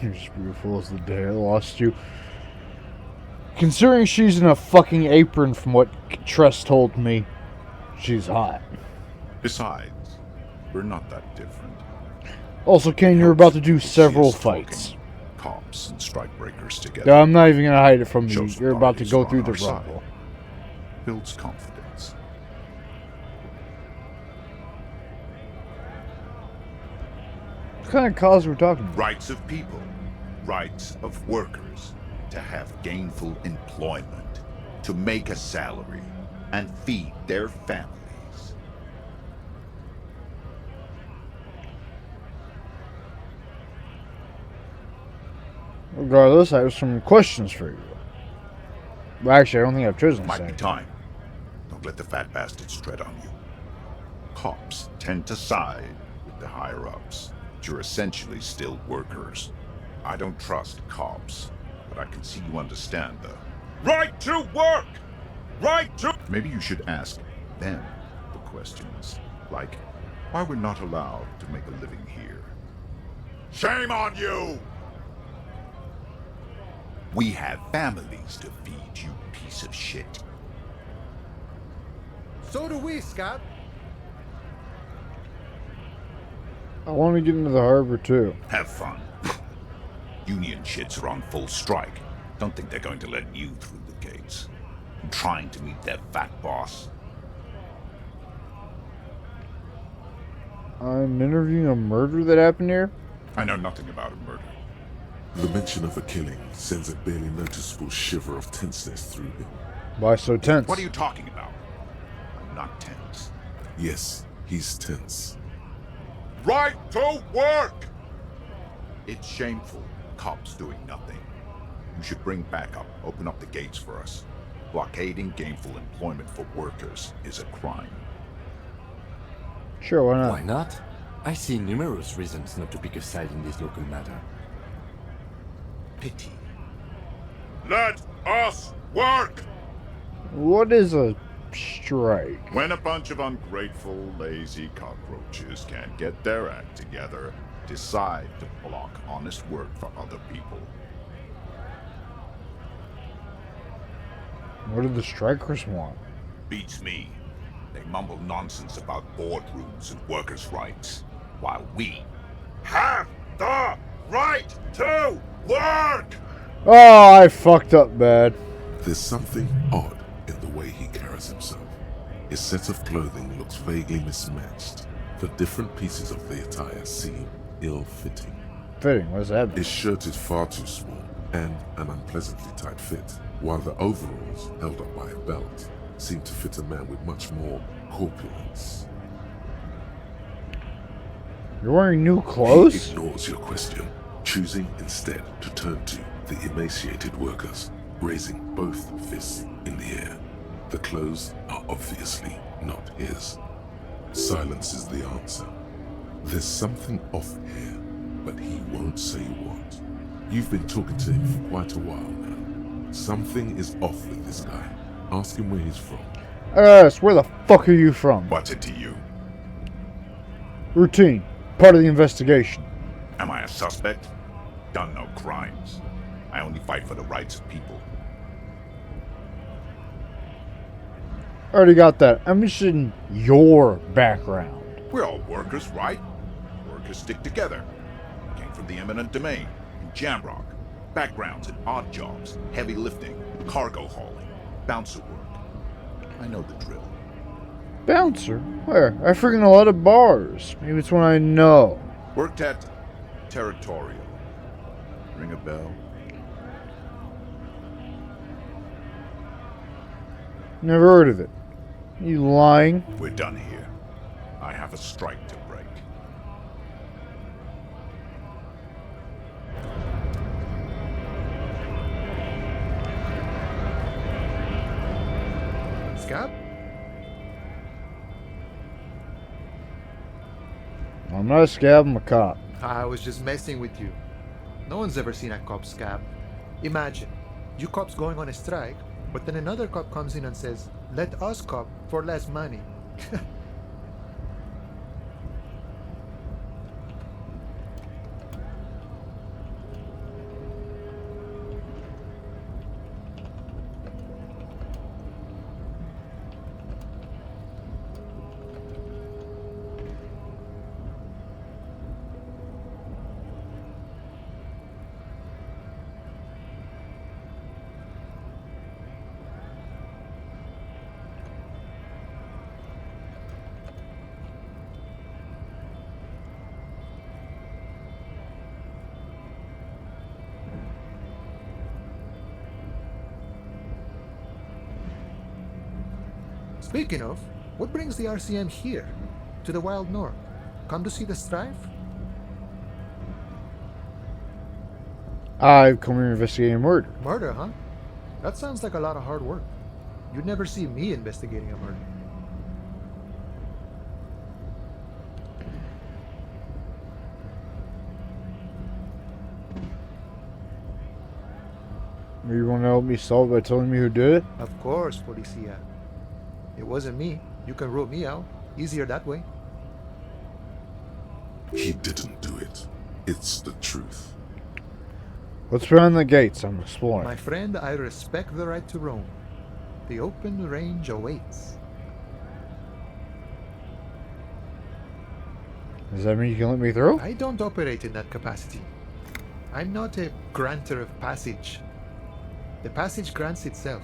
You're just beautiful as the day I lost you. Considering she's in a fucking apron from what Tress told me, she's hot. Besides, we're not that different. Also, Ken, you're about to do several fights. Cops and strikebreakers together. No, I'm not even gonna hide it from you. Shows You're about to go authorities through are the on our side. rumble. Builds confidence. What kind of cause we're talking about? Rights of people. Rights of workers. To have gainful employment. To make a salary. And feed their families. Regardless, I have some questions for you. Well, actually, I don't think I've chosen Might to be say. time. Don't let the fat bastards tread on you. Cops tend to side with the higher-ups, but you're essentially still workers. I don't trust cops, but I can see you understand the Right to work! Right to... Maybe you should ask them the questions, like why we're not allowed to make a living here. Shame on you! We have families to feed, you piece of shit. So do we, Scott. I want to get into the harbor, too. Have fun. Union shits are on full strike. Don't think they're going to let you through the gates. I'm trying to meet their fat boss. I'm interviewing a murder that happened here? I know nothing about a murder. The mention of a killing sends a barely noticeable shiver of tenseness through him. Why so tense? What are you talking about? I'm not tense. Yes, he's tense. Right to work! It's shameful. Cops doing nothing. You should bring backup. Open up the gates for us. Blockading gainful employment for workers is a crime. Sure, why not? Why not? I see numerous reasons not to pick a side in this local matter. Pity. Let us work! What is a strike? When a bunch of ungrateful, lazy cockroaches can't get their act together, decide to block honest work for other people. What do the strikers want? Beats me. They mumble nonsense about boardrooms and workers' rights, while we have the Right to work! Oh, I fucked up bad. There's something odd in the way he carries himself. His set of clothing looks vaguely mismatched. The different pieces of the attire seem ill-fitting. Fitting, what does that mean? His shirt is far too small and an unpleasantly tight fit, while the overalls, held up by a belt, seem to fit a man with much more corpulence. You're wearing new clothes? He ignores your question, choosing instead to turn to the emaciated workers, raising both fists in the air. The clothes are obviously not his. Silence is the answer. There's something off here, but he won't say what. You've been talking to him for quite a while now. Something is off with this guy. Ask him where he's from. Yes, where the fuck are you from? What's it to you? Routine. Part of the investigation. Am I a suspect? Done no crimes. I only fight for the rights of people. Already got that. I'm interested in your background. We're all workers, right? Workers stick together. Came from the eminent domain in Jamrock. Backgrounds in odd jobs, heavy lifting, cargo hauling, bouncer work. I know the drill. Bouncer? Where? I freaking a lot of bars. Maybe it's one I know. Worked at Territorial. Ring a bell? Never heard of it. You lying? We're done here. I have a strike to break. Scab? I'm not a scab, I'm a cop. I was just messing with you. No one's ever seen a cop scab. Imagine, you cops going on a strike, but then another cop comes in and says, let us cop for less money. Speaking of, what brings the RCM here, to the Wild North? Come to see the strife? I've come here investigating murder. Murder, huh? That sounds like a lot of hard work. You'd never see me investigating a murder. You want to help me solve it by telling me who did it? Of course, Policia. It wasn't me. You can rule me out. Easier that way. He didn't do it. It's the truth. What's behind the gates? I'm exploring. My friend, I respect the right to roam. The open range awaits. Does that mean you can let me through? I don't operate in that capacity. I'm not a granter of passage. The passage grants itself.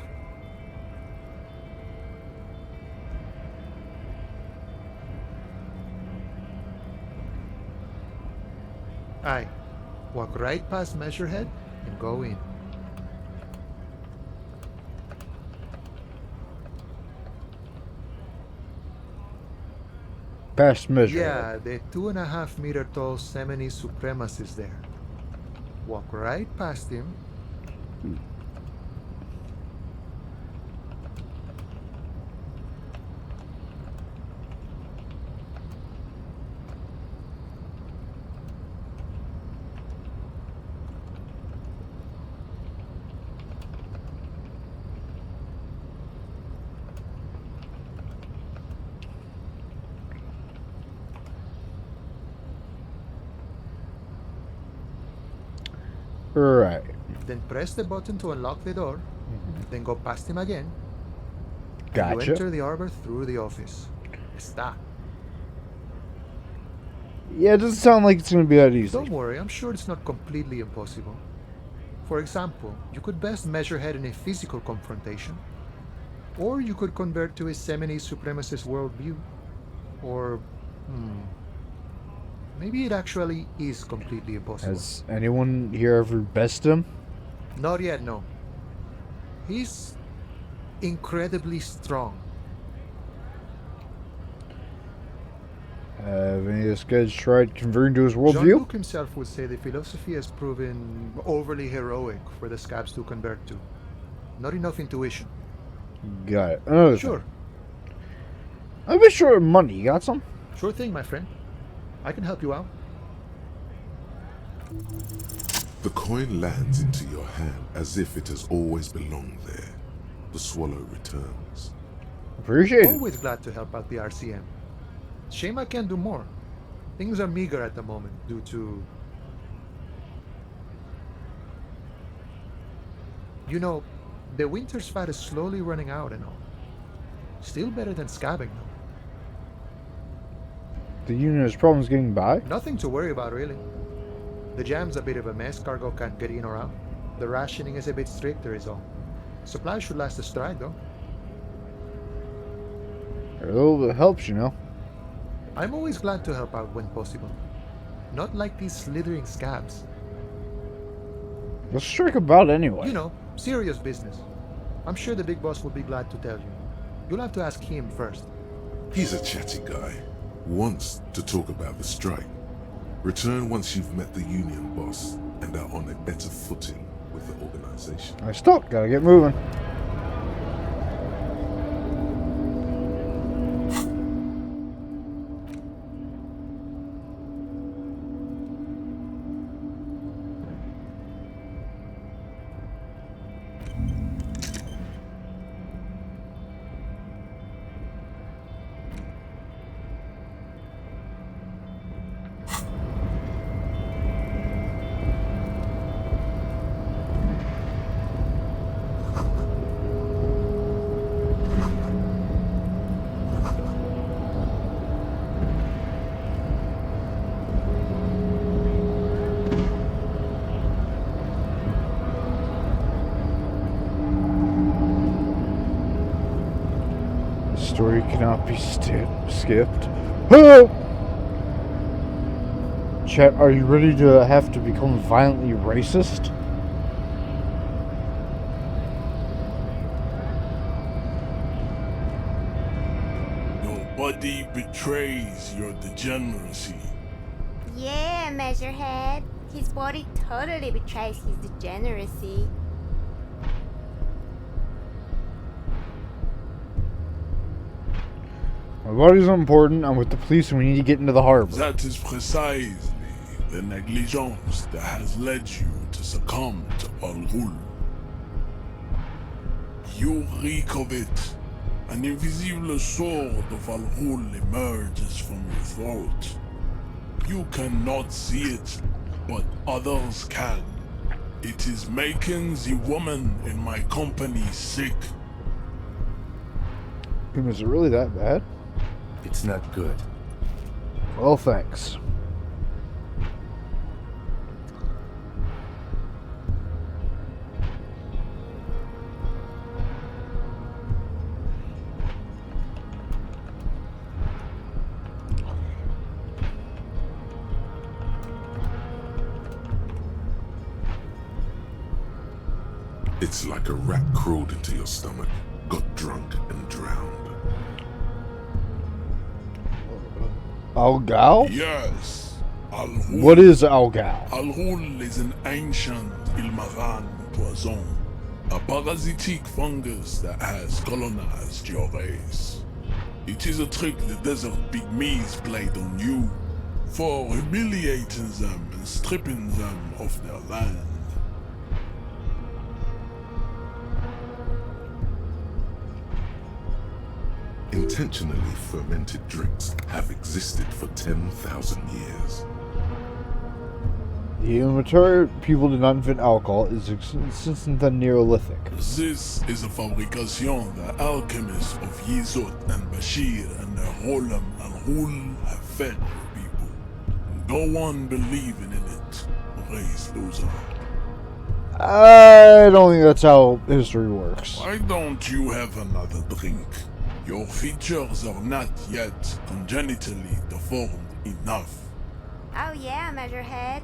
Aye. Walk right past Measurehead and go in. Past measure. Yeah, the 2.5 meter tall Semini Supremus is there. Walk right past him. Right. Then press the button to unlock the door. Then go past him again. Gotcha. You enter the arbor through the office. Está. Yeah, it doesn't sound like it's going to be that easy. Don't worry, I'm sure it's not completely impossible. For example, you could best measure head in a physical confrontation, or you could convert to a Seminese supremacist worldview, or maybe it actually is completely impossible. Has anyone here ever bested him? Not yet, no. He's incredibly strong. Have any of this guys tried converting to his worldview? Jean-Luc himself would say the philosophy has proven overly heroic for the scabs to convert to. Not enough intuition. Got it. Another Sure. thing. I'm a bit short of money. You got some? Sure thing, my friend. I can help you out. The coin lands into your hand as if it has always belonged there. The swallow returns. Appreciate it. Always glad to help out the RCM. Shame I can't do more. Things are meager at the moment due to... You know, the winter's fat is slowly running out and all. Still better than scabbing though. The union has problems getting by? Nothing to worry about really. The jam's a bit of a mess, cargo can't get in or out. The rationing is a bit stricter is all. Supplies should last a strike though. A little bit helps, you know. I'm always glad to help out when possible. Not like these slithering scabs. Let's strike about anyway. You know, serious business. I'm sure the big boss will be glad to tell you. You'll have to ask him first. He's a chatty guy. Wants to talk about the strike. Return once you've met the union boss and are on a better footing with the organization. I still gotta get moving. Story cannot be skipped. Oh! Chat, are you ready to have to become violently racist? Nobody betrays your degeneracy. Yeah, Measurehead. His body totally betrays his degeneracy. My body's important. I'm with the police and we need to get into the harbor. That is precisely the negligence that has led you to succumb to Al Ghul. You reek of it. An invisible sword of Al Ghul emerges from your throat. You cannot see it, but others can. It is making the woman in my company sick. Is it really that bad? It's not good. Well, thanks. It's like a rat crawled into your stomach, got drunk and drowned. Algal? Yes. Al Ghul. What is Algal? Al Ghul is an ancient Ilmaran poison, a parasitic fungus that has colonized your race. It is a trick the desert pygmies played on you for humiliating them and stripping them of their land. Intentionally fermented drinks have existed for 10,000 years. The Immature people did not invent alcohol. It is since the Neolithic. This is a fabrication the alchemists of Yizot and Bashir and the Rolam and Ghul have fed your people. Go on believing in it, race loser. I don't think that's how history works. Why don't you have another drink? Your features are not yet congenitally deformed enough. Oh yeah, Measurehead.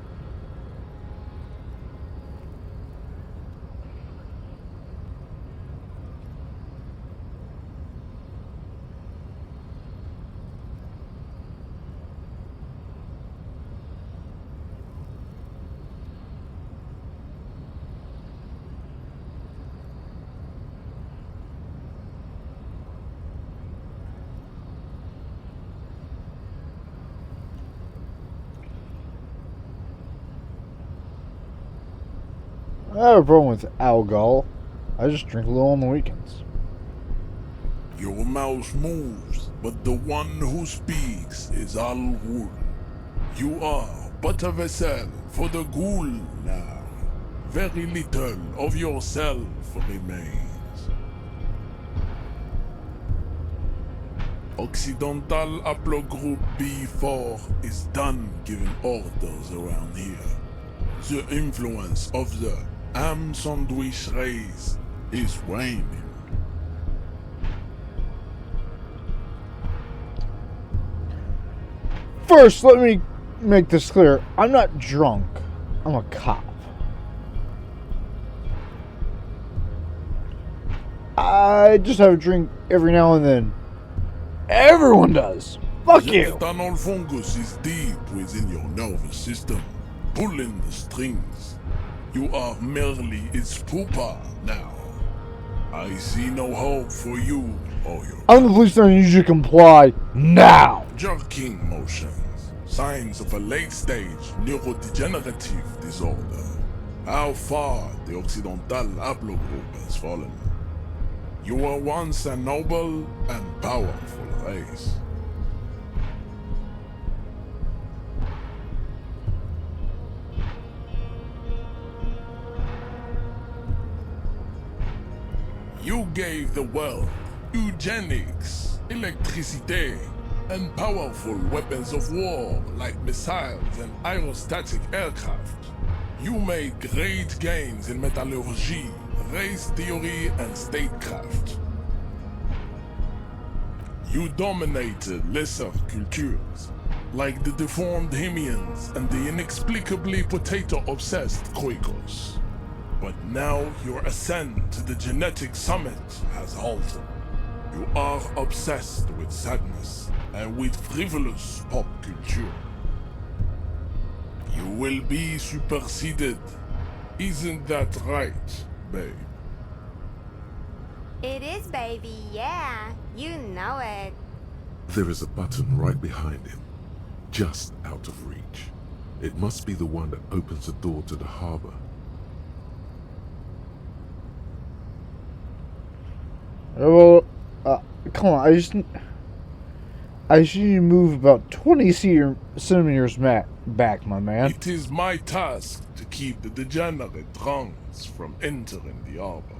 I have a problem with alcohol. I just drink a little on the weekends. Your mouth moves, but the one who speaks is Al Ghul. You are but a vessel for the Ghul now. Very little of yourself remains. Occidental Haplogroup B4 is done giving orders around here. The influence of the ham sandwich race is waning. First, let me make this clear. I'm not drunk. I'm a cop. I just have a drink every now and then. Everyone does. Fuck The you. ethanol fungus is deep within your nervous system, pulling the strings. You are merely its pupa now. I see no hope for you or your I'm the police and I need you to comply now. jerking motions, signs of a late-stage neurodegenerative disorder. How far the Occidental haplogroup has fallen. You were once a noble and powerful race. You gave the world eugenics, electricity, and powerful weapons of war like missiles and aerostatic aircraft. You made great gains in metallurgy, race theory, and statecraft. You dominated lesser cultures, like the deformed Hemians and the inexplicably potato-obsessed Quakers. But now your ascent to the genetic summit has halted. You are obsessed with sadness and with frivolous pop culture. You will be superseded. Isn't that right, babe? It is, baby, yeah. You know it. There is a button right behind him, just out of reach. It must be the one that opens the door to the harbor. Well, come on. I just need to move about 20 centimeters back, my man. It is my task to keep the degenerate drunks from entering the harbor.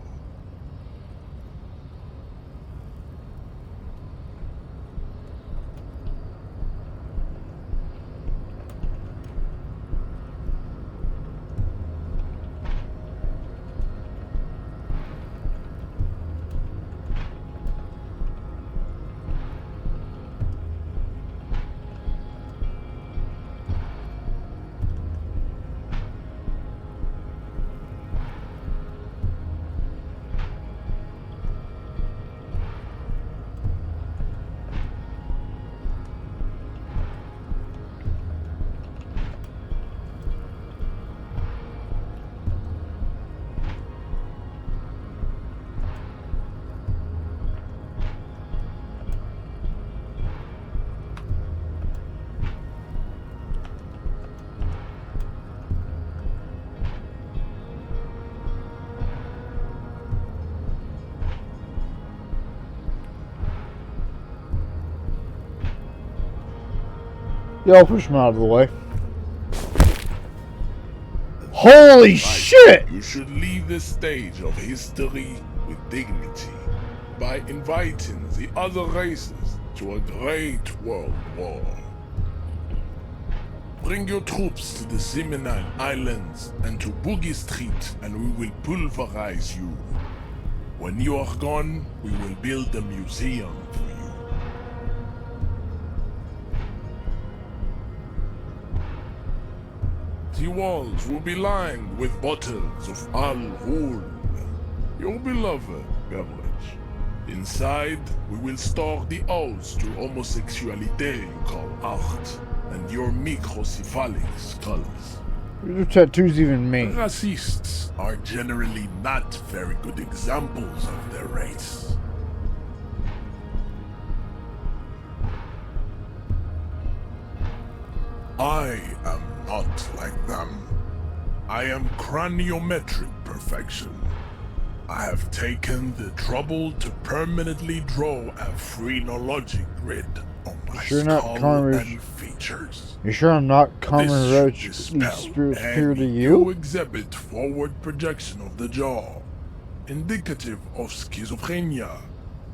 Yeah, I'll push him out of the way. Holy Right. shit! You should leave the stage of history with dignity by inviting the other races to a great world war. Bring your troops to the Seminole Islands and to Boogie Street, and we will pulverize you. When you are gone, we will build a museum for you. The walls will be lined with bottles of Al Ghul, your beloved beverage. Inside, we will store the odes to homosexuality you call art, and your microcephalic skulls. What do tattoos even mean? Racists are generally not very good examples of their race. I am not like them. I am craniometric perfection. I have taken the trouble to permanently draw a phrenologic grid on my skull and features. You sure I'm not common This roach should dispel superior to any you? new exhibit forward projection of the jaw, indicative of schizophrenia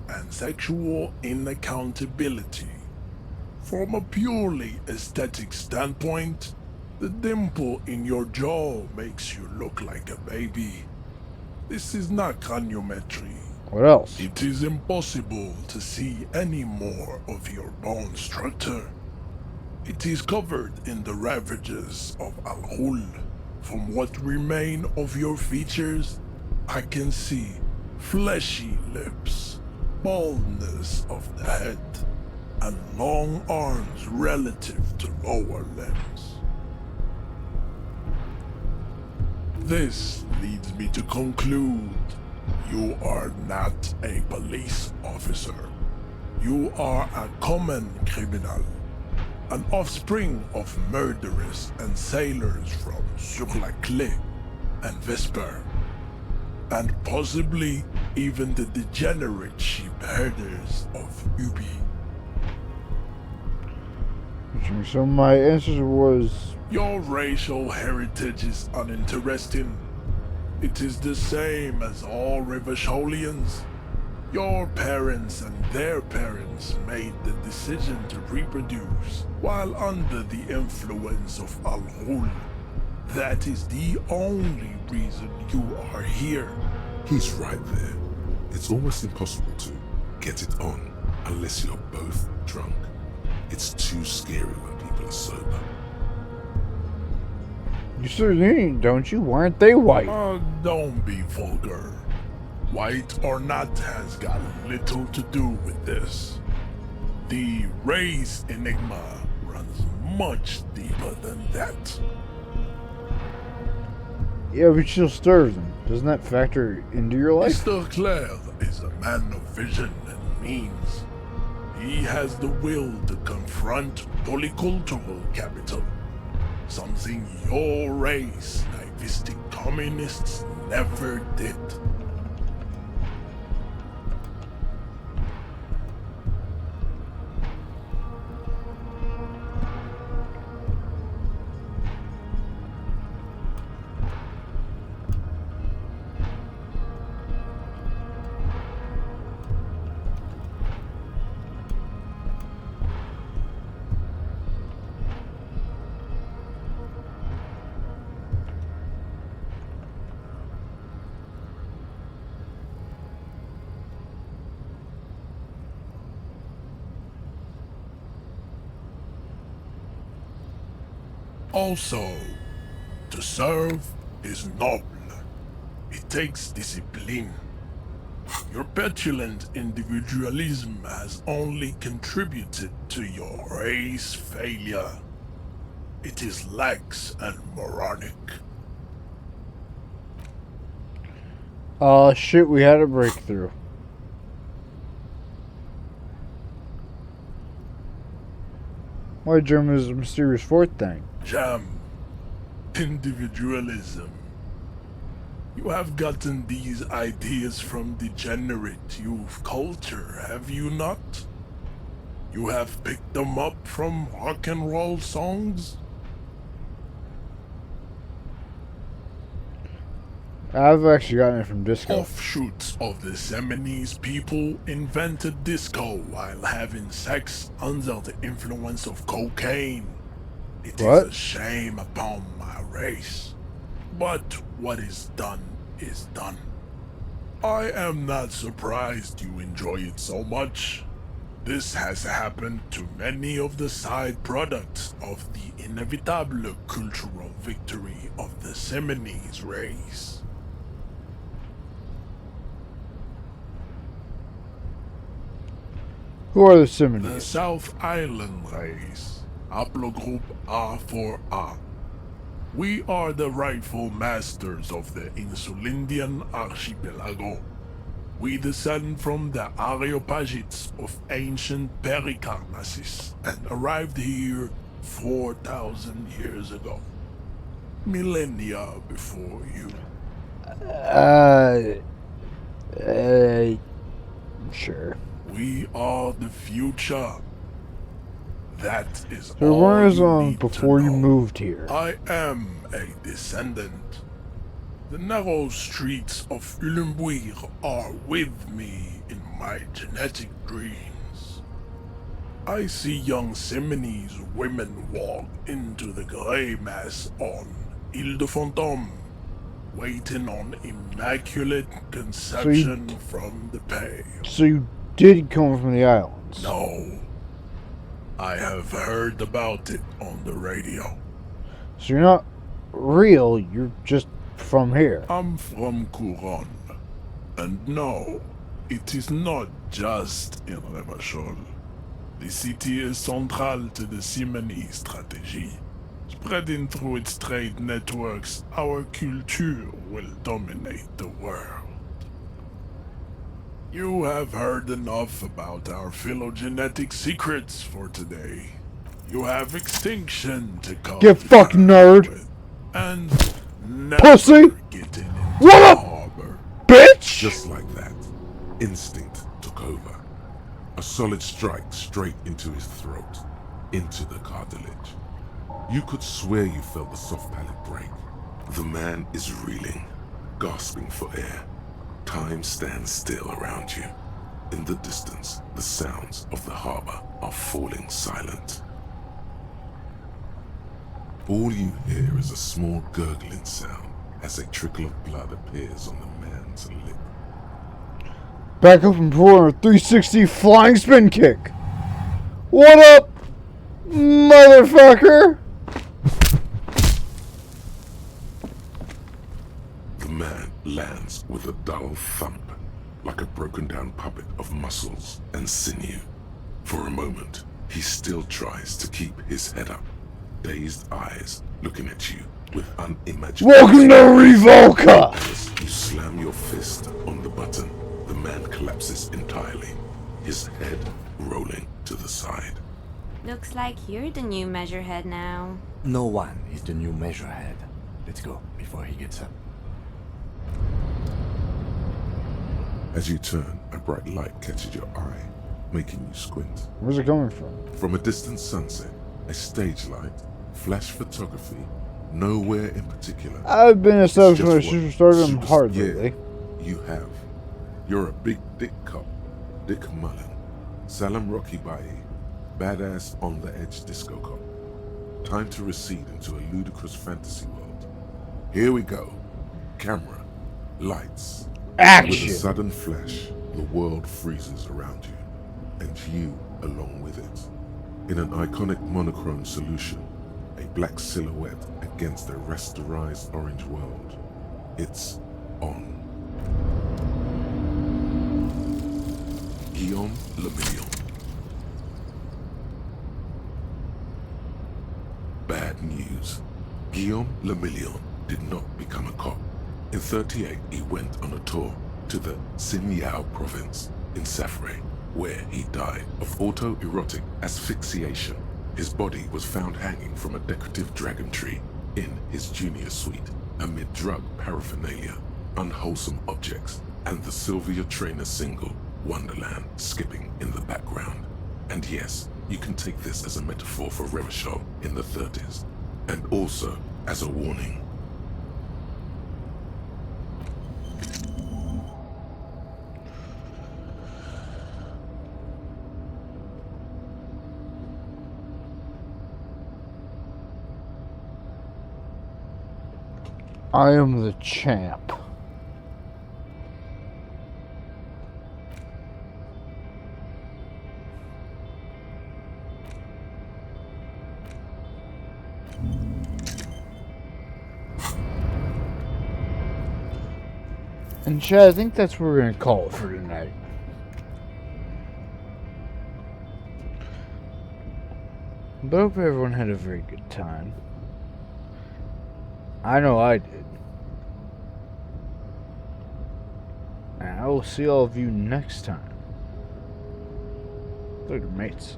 and sexual inaccountability. From a purely aesthetic standpoint, the dimple in your jaw makes you look like a baby. This is not craniometry. What else? It is impossible to see any more of your bone structure. It is covered in the ravages of Al Ghul. From what remain of your features, I can see fleshy lips, baldness of the head, and long arms relative to lower limbs. This leads me to conclude you are not a police officer. You are a common criminal, an offspring of murderers and sailors from Sur-la-Clé and Vesper, and possibly even the degenerate sheep herders of Ubi. So my answer was... Your racial heritage is uninteresting. It is the same as all Rivasholians. Your parents and their parents made the decision to reproduce while under the influence of Al Ghul. That is the only reason you are here. He's right there. It's almost impossible to get it on unless you're both drunk. It's too scary when people are sober. You certainly don't you? Why aren't they white? Don't be vulgar. White or not has got little to do with this. The race enigma runs much deeper than that. Yeah, but still stirs them. Doesn't that factor into your life? Mr. Clare is a man of vision and means. He has the will to confront polycultural capital, something your race, naivistic communists, never did. Also, to serve is noble. It takes discipline. Your petulant individualism has only contributed to your race failure. It is lax and moronic. Shit, we had a breakthrough. Why German is a mysterious fourth thing? Jam. Individualism. You have gotten these ideas from degenerate youth culture, have you not? You have picked them up from rock and roll songs? I've actually gotten it from disco. Offshoots of the Seminese people invented disco while having sex under the influence of cocaine. It What? is a shame upon my race. But what is done is done. I am not surprised you enjoy it so much. This has happened to many of the side products of the inevitable cultural victory of the Seminoles race. Who are the The Seminoles? South Island race, haplogroup A4A. We are the rightful masters of the Insulindian archipelago. We descend from the Areopagites of ancient Pericarnassus and arrived here 4,000 years ago. Millennia before you. Sure. We are the future. That is So all where is you need before to you know. moved here? I am a descendant. The narrow streets of Ulimbuir are with me in my genetic dreams. I see young Seminoles women walk into the grey mass on Ile de Fantôme, waiting on immaculate conception from the pale. So you did come from the islands? No. I have heard about it on the radio. So you're not real, you're just from here. I'm from Couronne. And no, it is not just in Revachol. The city is central to the Simony strategy. Spreading through its trade networks, our culture will dominate the world. You have heard enough about our phylogenetic secrets for today. You have extinction to come. Get fucked, nerd! With, and never Pussy! getting into What the up, harbor. bitch? Just like that, instinct took over. A solid strike straight into his throat, into the cartilage. You could swear you felt the soft palate break. The man is reeling, gasping for air. Time stands still around you. In the distance, the sounds of the harbor are falling silent. All you hear is a small gurgling sound as a trickle of blood appears on the man's lip. Back up and pull a 360 flying spin kick. What up, motherfucker? The man lands with a dull thump, like a broken down puppet of muscles and sinew. For a moment, he still tries to keep his head up, dazed eyes looking at you with unimaginable... Welcome to Revolca! As you slam your fist on the button, the man collapses entirely, his head rolling to the side. Looks like you're the new measurehead now. No one is the new measurehead. Let's go before he gets up. As you turn, a bright light catches your eye, making you squint. Where's it coming from? From a distant sunset, a stage light, flash photography, nowhere in particular. I've been established when I Just started them hard yeah, lately. You have. You're a big dick cop, Dick Mullen, Salam Rocky Baye, badass on the edge disco cop. Time to recede into a ludicrous fantasy world. Here we go. Camera, lights. Action! With a sudden flash, the world freezes around you, and you along with it. In an iconic monochrome solution, a black silhouette against a rasterized orange world. It's on. Guillaume Le Million. Bad news. Guillaume Le Million did not become a cop. In 1938, he went on a tour to the Sinyao province in Safre, where he died of autoerotic asphyxiation. His body was found hanging from a decorative dragon tree in his junior suite, amid drug paraphernalia, unwholesome objects, and the Sylvia Trainer single, Wonderland, skipping in the background. And yes, you can take this as a metaphor for Revachol in the 30s, and also as a warning. I am the champ. And Chad, I think that's what we're going to call it for tonight. But I hope everyone had a very good time. I know I did. And I will see all of you next time. Later, mates.